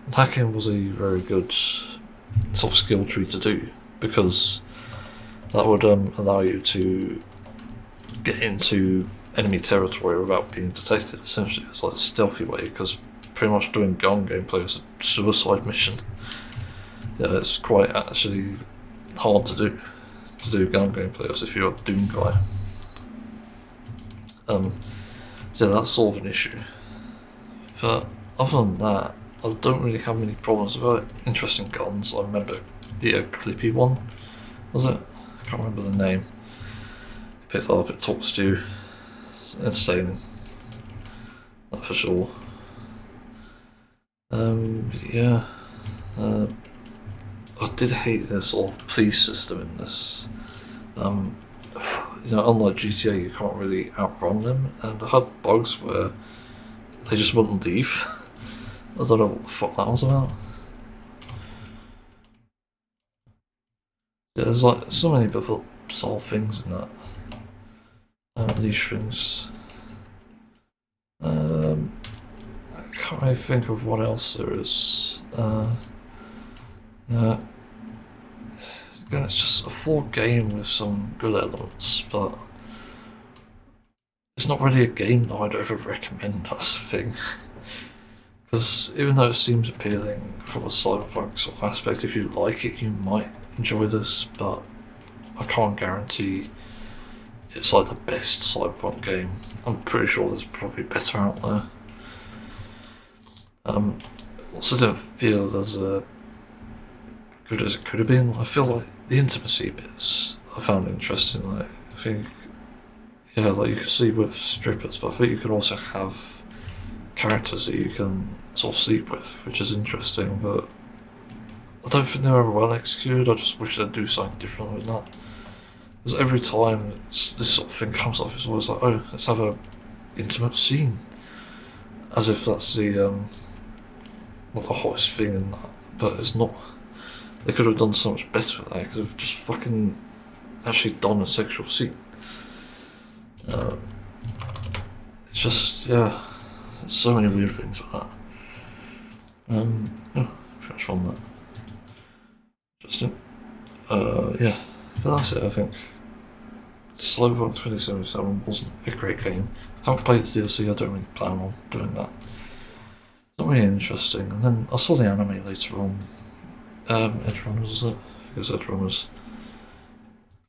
and hacking was a very good sort of skill tree to do, because that would allow you to get into enemy territory without being detected. Essentially, it's like a stealthy way, because pretty much doing gun gameplay is a suicide mission. Yeah, it's quite actually hard to do gun gameplay as if you're a Doom guy. So that's sort of an issue. But other than that, I don't really have many problems about it. Interesting guns. I remember the Clippy one, was it? I can't remember the name. Picked that up, it talks to you. Entertaining. That for sure. Yeah. I did hate the sort of police system in this. You know, unlike GTA, you can't really outrun them, and I had bugs where they just wouldn't leave. I don't know what the fuck that was about. Yeah, there's like so many bizarre things in that. These things. I can't really think of what else there is. Again, it's just a flawed game with some good elements, but it's not really a game that I'd ever recommend, that's the thing. Because even though it seems appealing from a cyberpunk sort of aspect, if you like it, you might enjoy this, but I can't guarantee it's like the best cyberpunk game. I'm pretty sure there's probably better out there. Also don't feel as good as it could have been. I feel like the intimacy bits I found interesting. Like, I think, yeah, like you can see with strippers, but I think you can also have characters that you can sort of sleep with, which is interesting, but I don't think they were well executed. I just wish they'd do something different with that. Because every time this sort of thing comes up, it's always like, oh, let's have a intimate scene. As if that's the hottest thing in that, but it's not. They could have done so much better with that. They could have just fucking actually done a sexual scene. It's just, yeah, there's so many weird things like that. Yeah, pretty much on that. Interesting. Yeah, but that's it, I think. Cyberpunk 2077 wasn't a great game. Haven't played the DLC, I don't really plan on doing that. It's not really interesting. And then I saw the anime later on. Edge Runners, was it? Because Edge Runners.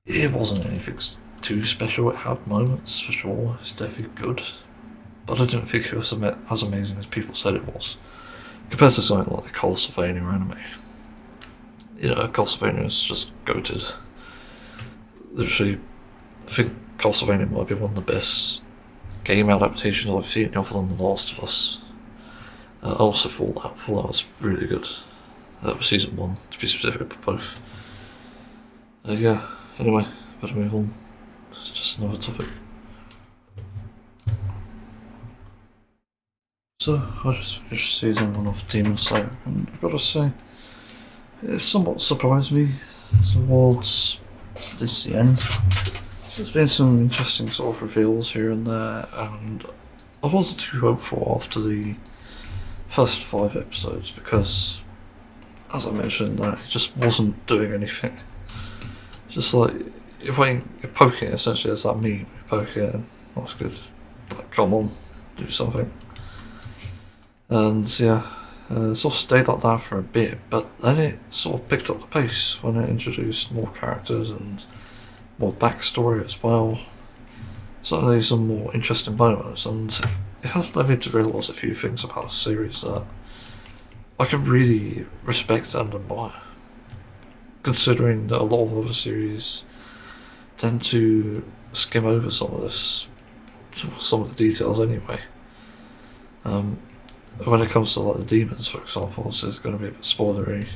It wasn't anything too special. It had moments for sure. It's definitely good. But I didn't think it was as amazing as people said it was. Compared to something like the Castlevania anime. You know, Castlevania is just goated. Literally, I think Castlevania might be one of the best game adaptations I've seen other than The Last of Us. Also Fallout. Fallout was really good. That was season 1, to be specific, but both. Yeah, anyway, better move on. It's just another topic. So, I just finished season 1 of Demon Slayer, and I've got to say, it somewhat surprised me towards this end. There's been some interesting sort of reveals here and there, and I wasn't too hopeful after the first 5 episodes because, as I mentioned, it just wasn't doing anything. Just like, you're poking it essentially as that meme, you're poking it, that's good, like, come on, do something. And yeah, it sort of stayed like that for a bit, but then it sort of picked up the pace when it introduced more characters and more backstory as well. Certainly some more interesting moments, and it has led me to realise a few things about the series that I can really respect and admire, considering that a lot of other series tend to skim over some of the details anyway. When it comes to like the demons, for example, so it's going to be a bit spoilery.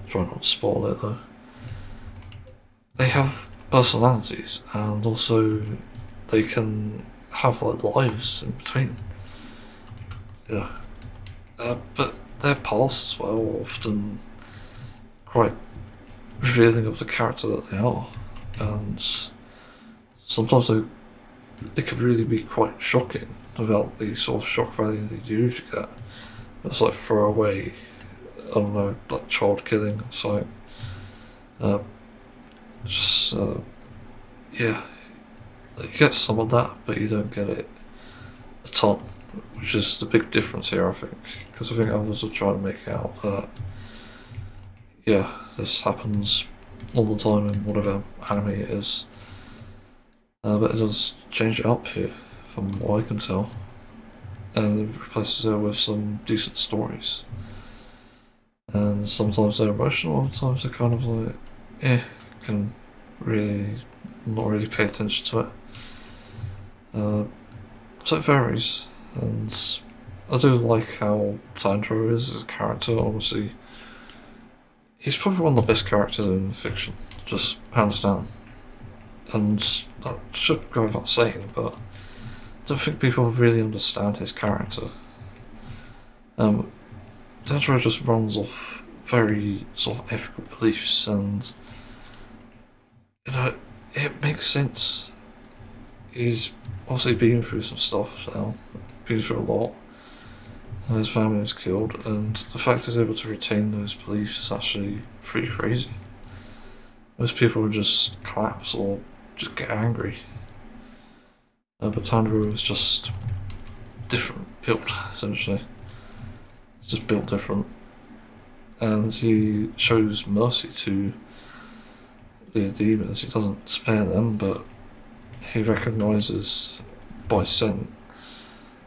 Try not to spoil it though. They have personalities, and also they can have like lives in between. Yeah, but their pasts as well are often quite revealing of the character that they are, and sometimes they can really be quite shocking without the sort of shock value that you usually get. It's like throwaway, I don't know, like child killing or something. Yeah, you get some of that, but you don't get it a ton, which is the big difference here, I think, because I think others are trying to make out that, yeah, this happens all the time in whatever anime it is, but it does change it up here, from what I can tell, and it replaces it with some decent stories. And sometimes they're emotional, other times they're kind of like, can really not really pay attention to it. So it varies, and I do like how Sandro is as a character. Honestly, he's probably one of the best characters in fiction, just hands down. And that should go without saying, but I don't think people really understand his character. Sandro just runs off very sort of ethical beliefs, and you know, it makes sense. He's obviously been through some stuff now, been through a lot, and his family is killed, and the fact he's able to retain those beliefs is actually pretty crazy. Most people would just collapse or just get angry. But Tanjiro is just different built, essentially. He's just built different. And he shows mercy to the demons. He doesn't spare them, but he recognises by scent.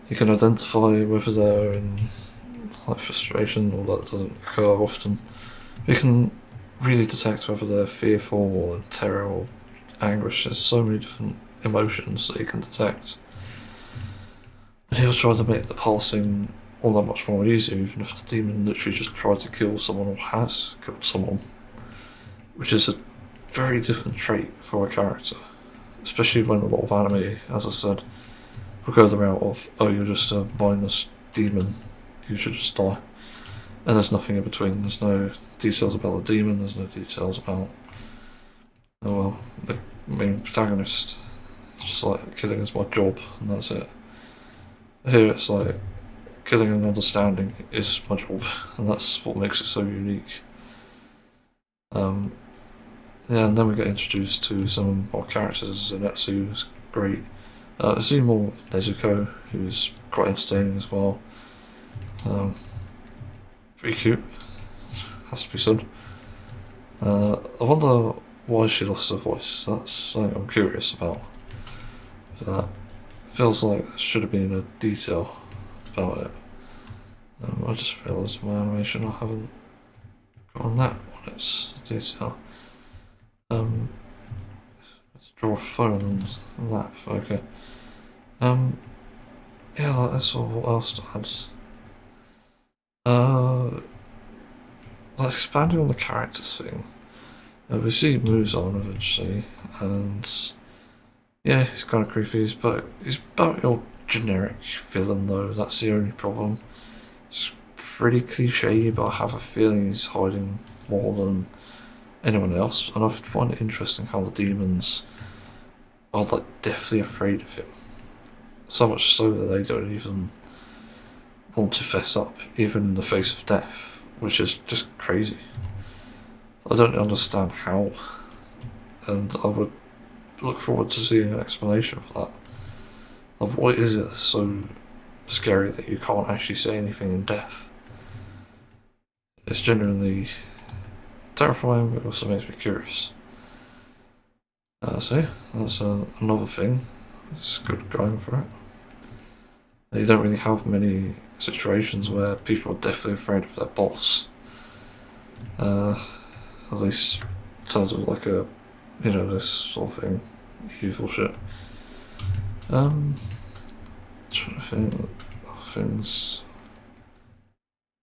He can identify whether they're in like frustration, or that doesn't occur often. He can really detect whether they're fearful or in terror or anguish. There's so many different emotions that he can detect. And he'll try to make the parsing all that much more easy, even if the demon literally just tried to kill someone or has killed someone. Which is a very different trait for a character. Especially when a lot of anime, as I said, will go the route of, oh, you're just a mindless demon, you should just die. And there's nothing in between. There's no details about the demon, there's no details about, oh well, the main protagonist. It's just like, killing is my job, and that's it. Here it's like, killing and understanding is my job, and that's what makes it so unique. Yeah, and then we get introduced to some more characters. Zenitsu is great. I see more Nezuko, who's quite entertaining as well. Pretty cute, has to be said. I wonder why she lost her voice. That's something I'm curious about. That feels like there should have been a detail about it. I just realised in my animation I haven't gotten that on its detail. Let's draw a phone and that. Okay. Yeah, that's all. What else to add? Like expanding on the characters thing. We see Muzan eventually, and yeah, he's kind of creepy. But he's about your generic villain, though. That's the only problem. It's pretty cliche, but I have a feeling he's hiding more than anyone else, and I find it interesting how the demons are like deathly afraid of him. So much so that they don't even want to fess up, even in the face of death, which is just crazy. I don't understand how, and I would look forward to seeing an explanation for that. Like, what is it so scary that you can't actually say anything in death? It's genuinely terrifying, but it also makes me curious. So yeah, that's another thing. It's good going for it. You don't really have many situations where people are definitely afraid of their boss. At least in terms of like a, this sort of thing, evil shit. Trying to think of things.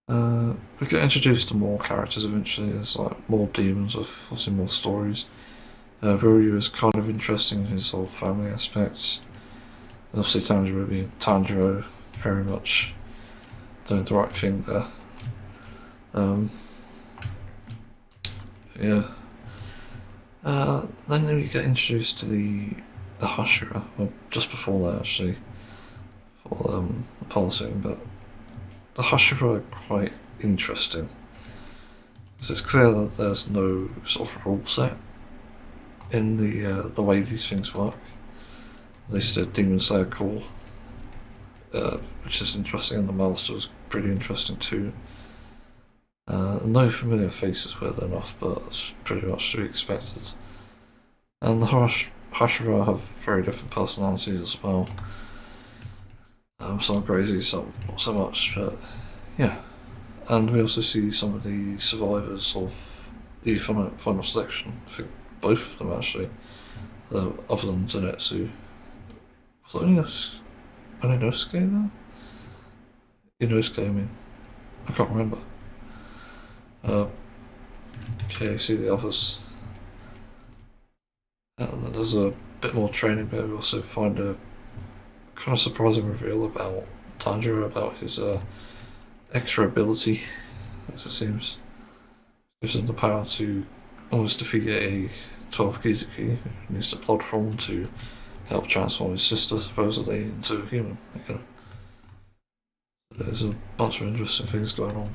We get introduced to more characters eventually. There's like more demons with obviously more stories. Ryu is kind of interesting in his whole family aspects. And obviously Tanjiro being Tanjiro, very much doing the right thing there. Yeah. Then we get introduced to the Hashira, well, just before that actually, for the parsing, but the Hashira are quite interesting. So it's clear that there's no sort of rule set in the way these things work. At least the Demon Slayer call, which is interesting, and the Master is pretty interesting too. No familiar faces with enough, but it's pretty much to be expected. And the Hashira have very different personalities as well. Some crazy, some not so much, but yeah. And we also see some of the survivors of the final selection. I think both of them actually, other than Zenitsu. Was there only Inosuke there? Inosuke, I mean. I can't remember. Okay, you see the others. And then there's a bit more training, but we also find a kind of surprising reveal about Tanjiro, about his extra ability, as it seems. Gives him the power to almost defeat a 12 Kizuki who needs to plod from to help transform his sister supposedly into a human again. There's a bunch of interesting things going on.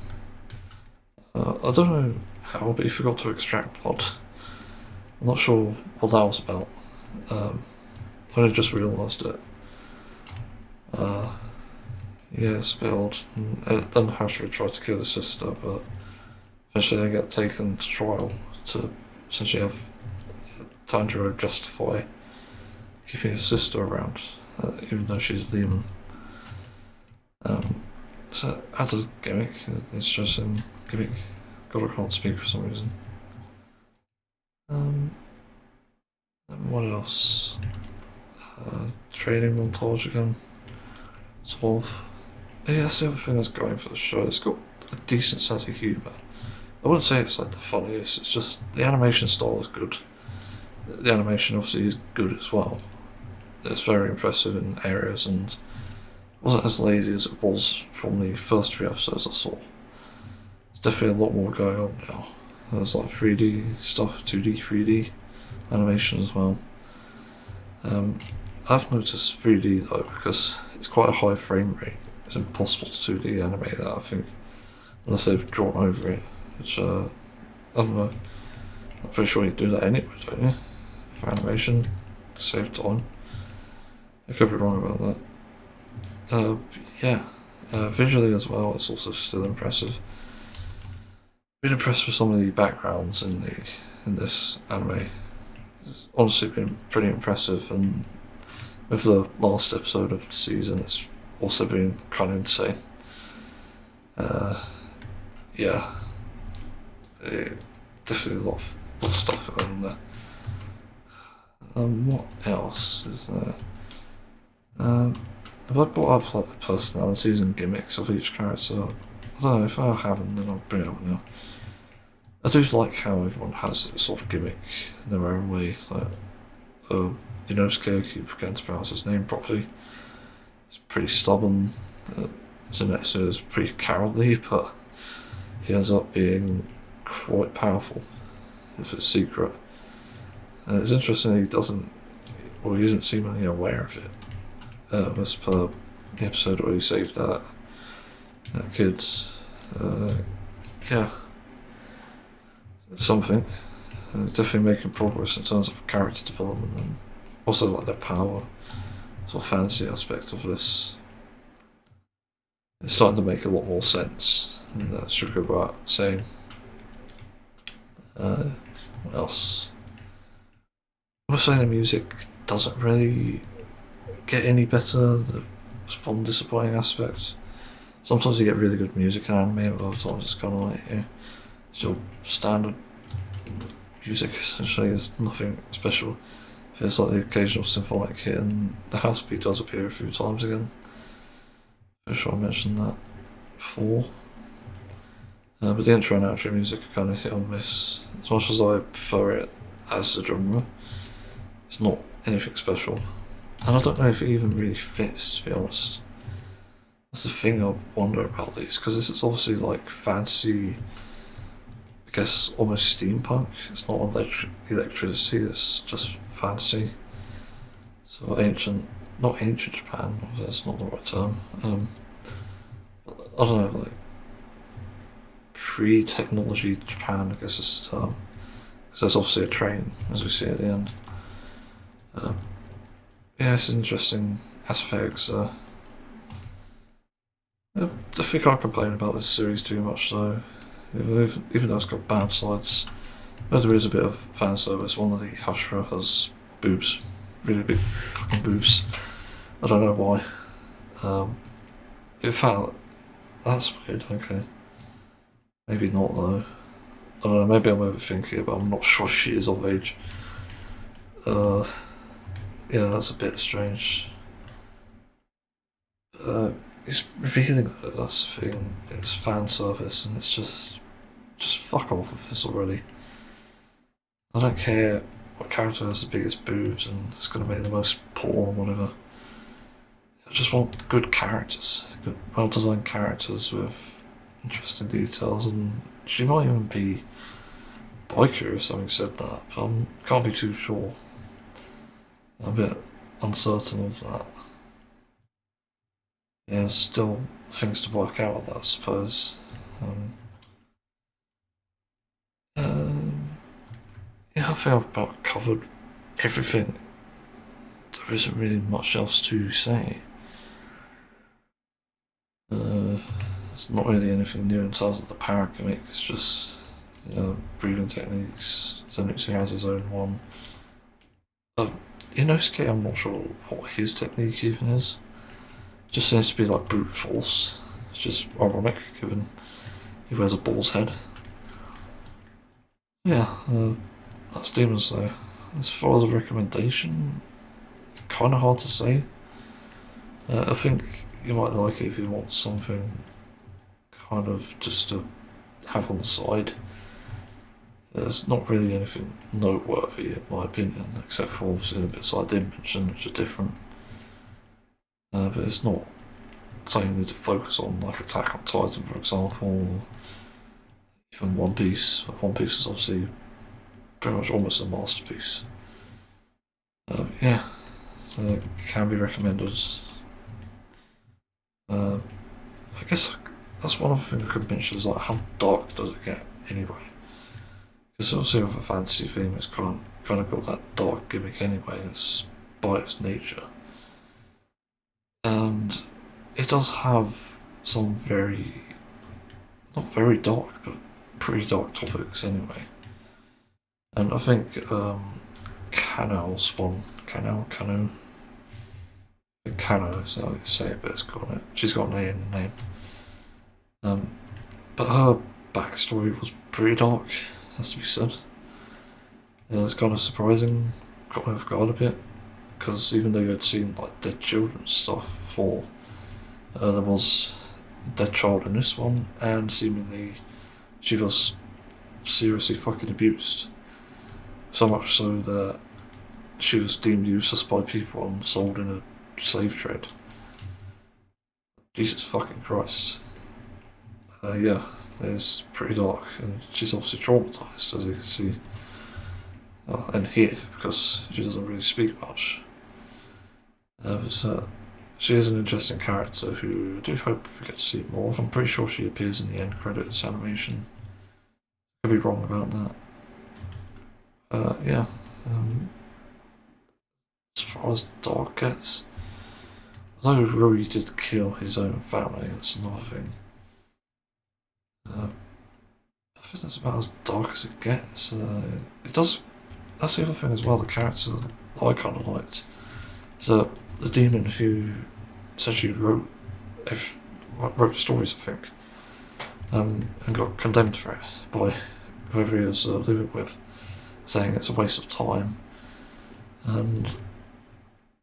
I don't know how, but he forgot to extract blood. I'm not sure what that was about. I only just realised it. Yeah, it's a bit odd. And then Harshra tried to kill his sister, but eventually they get taken to trial to essentially have Tanjiro justify keeping his sister around, even though she's a demon. So Ada's gimmick, it's just a gimmick. God, I can't speak for some reason. And what else? Training montage again. Sort of. Yeah, that's the other thing that's going for the show. It's got a decent sense of humour. I wouldn't say it's like the funniest, it's just the animation style is good. The animation obviously is good as well. It's very impressive in areas and wasn't as lazy as it was from the first 3 episodes I saw. There's definitely a lot more going on now. There's like 3D stuff, 2D, 3D animation as well. I've noticed 3D though because it's quite a high frame rate. It's impossible to 2D animate that, I think, unless they've drawn over it, which I don't know. I'm pretty sure you do that anyway, don't you? For animation, to save time. I could be wrong about that. Yeah, visually as well, it's also still impressive. Been impressed with some of the backgrounds in this anime. It's honestly been pretty impressive, and with the last episode of the season, it's also been kind of insane. Yeah, definitely a lot of stuff going on there. What else is there? Have I brought up like the personalities and gimmicks of each character? I don't know, if I haven't, then I'll bring it up now. I do like how everyone has a sort of gimmick in their own way. Like, Inosuke, I keep forgetting to pronounce his name properly. He's pretty stubborn. Zenitsu is pretty cowardly, but he ends up being quite powerful with his secret. And it's interesting he isn't seemingly aware of it. As per the episode where he saved that kid. Yeah. Something. Definitely making progress in terms of character development and also like the power, sort of fantasy aspect of this. It's starting to make a lot more sense than that should go about saying. What else? I was saying the music doesn't really get any better. There's one disappointing aspect. Sometimes you get really good music in anime, but other times it's kind of like, yeah, still standard music essentially. There's nothing special. There's like the occasional symphonic hit, and the house beat does appear a few times again. I'm sure I mentioned that before. But the intro and outro music are kind of hit or miss. As much as I prefer it as a genre, it's not anything special. And I don't know if it even really fits, to be honest. That's the thing I wonder about these, because this is obviously like fantasy, I guess almost steampunk. It's not electricity, it's just fantasy. So not ancient Japan, that's not the right term. I don't know, like pre-technology Japan, I guess is the term. Because there's obviously a train, as we see at the end. Yeah, it's interesting aspects. I definitely can't complain about this series too much though, even though it's got bad sides. But there is a bit of fan service. One of the Hashira has boobs, really big fucking boobs. I don't know why. In fact, that's weird, okay. Maybe not though. I don't know, maybe I'm overthinking it, but I'm not sure she is of age. Yeah, that's a bit strange. It's revealing that that's the thing. It's fan service, and it's just fuck off with this already. I don't care what character has the biggest boobs and it's going to make the most porn or whatever. I just want good characters, good, well-designed characters with interesting details, and she might even be biker if something said that, but I can't be too sure. I'm a bit uncertain of that. Yeah, there's still things to work out with that, I suppose. Yeah, I think I've about covered everything. There isn't really much else to say. It's not really anything new in terms of the power gimmick, it's just, breathing techniques. Zenitsu has his own one. Inosuke, I'm not sure what his technique even is. It just seems to be like brute force. It's just ironic given he wears a bull's head. Yeah, that's Demon Slayer. As far as a recommendation, kind of hard to say. I think you might like it if you want something kind of just to have on the side. There's not really anything noteworthy in my opinion, except for obviously the bits I did mention, which are different. But it's not something you need to focus on, like Attack on Titan, for example, or even One Piece. One Piece is obviously pretty much almost a masterpiece. Yeah, so it can be recommended. I guess that's one of the things I could mention is like how dark does it get anyway? Because obviously with a fantasy theme, it's kind of got that dark gimmick anyway. It's by its nature, and it does have some not very dark, but pretty dark topics anyway. And I think Kano, Kano is how you say it, but it's got it. She's got an A in the name. But her backstory was pretty dark, has to be said. It's kind of surprising, got me off guard a bit, because even though you had seen like dead children stuff before, there was a dead child in this one, and seemingly she was seriously fucking abused. So much so that she was deemed useless by people and sold in a slave trade. Jesus fucking Christ. Yeah, it's pretty dark, and she's obviously traumatized, as you can see. And here, because she doesn't really speak much. But she is an interesting character who I do hope we get to see more of. I'm pretty sure she appears in the end credits animation. Could be wrong about that. Yeah. As far as dark gets, although Rui did kill his own family, that's another thing. I think that's about as dark as it gets. It does. That's the other thing as well. The character that I kind of liked is the demon who essentially wrote the stories, I think, and got condemned for it by whoever he was living with, saying it's a waste of time. And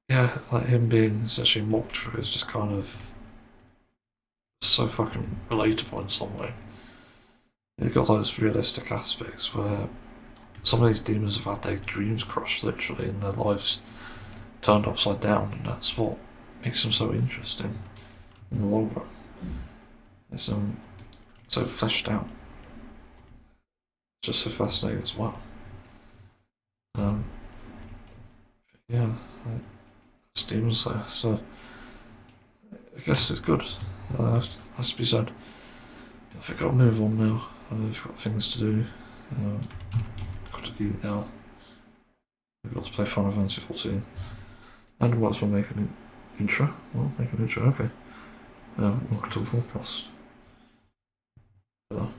yeah, like him being essentially mocked for it is just kind of so fucking relatable in some way. You've got those realistic aspects where some of these demons have had their dreams crushed literally and their lives turned upside down, and that's what makes them so interesting in the long run. It's so fleshed out. It's just so fascinating as well. Yeah, it's Demon Slayer, so I guess it's good. Has to be said. I think I'll move on now. I've got things to do. Got to eat now. We've got to play Final Fantasy XIV. And whilst we'll make an intro, okay. Welcome to the podcast. Hello.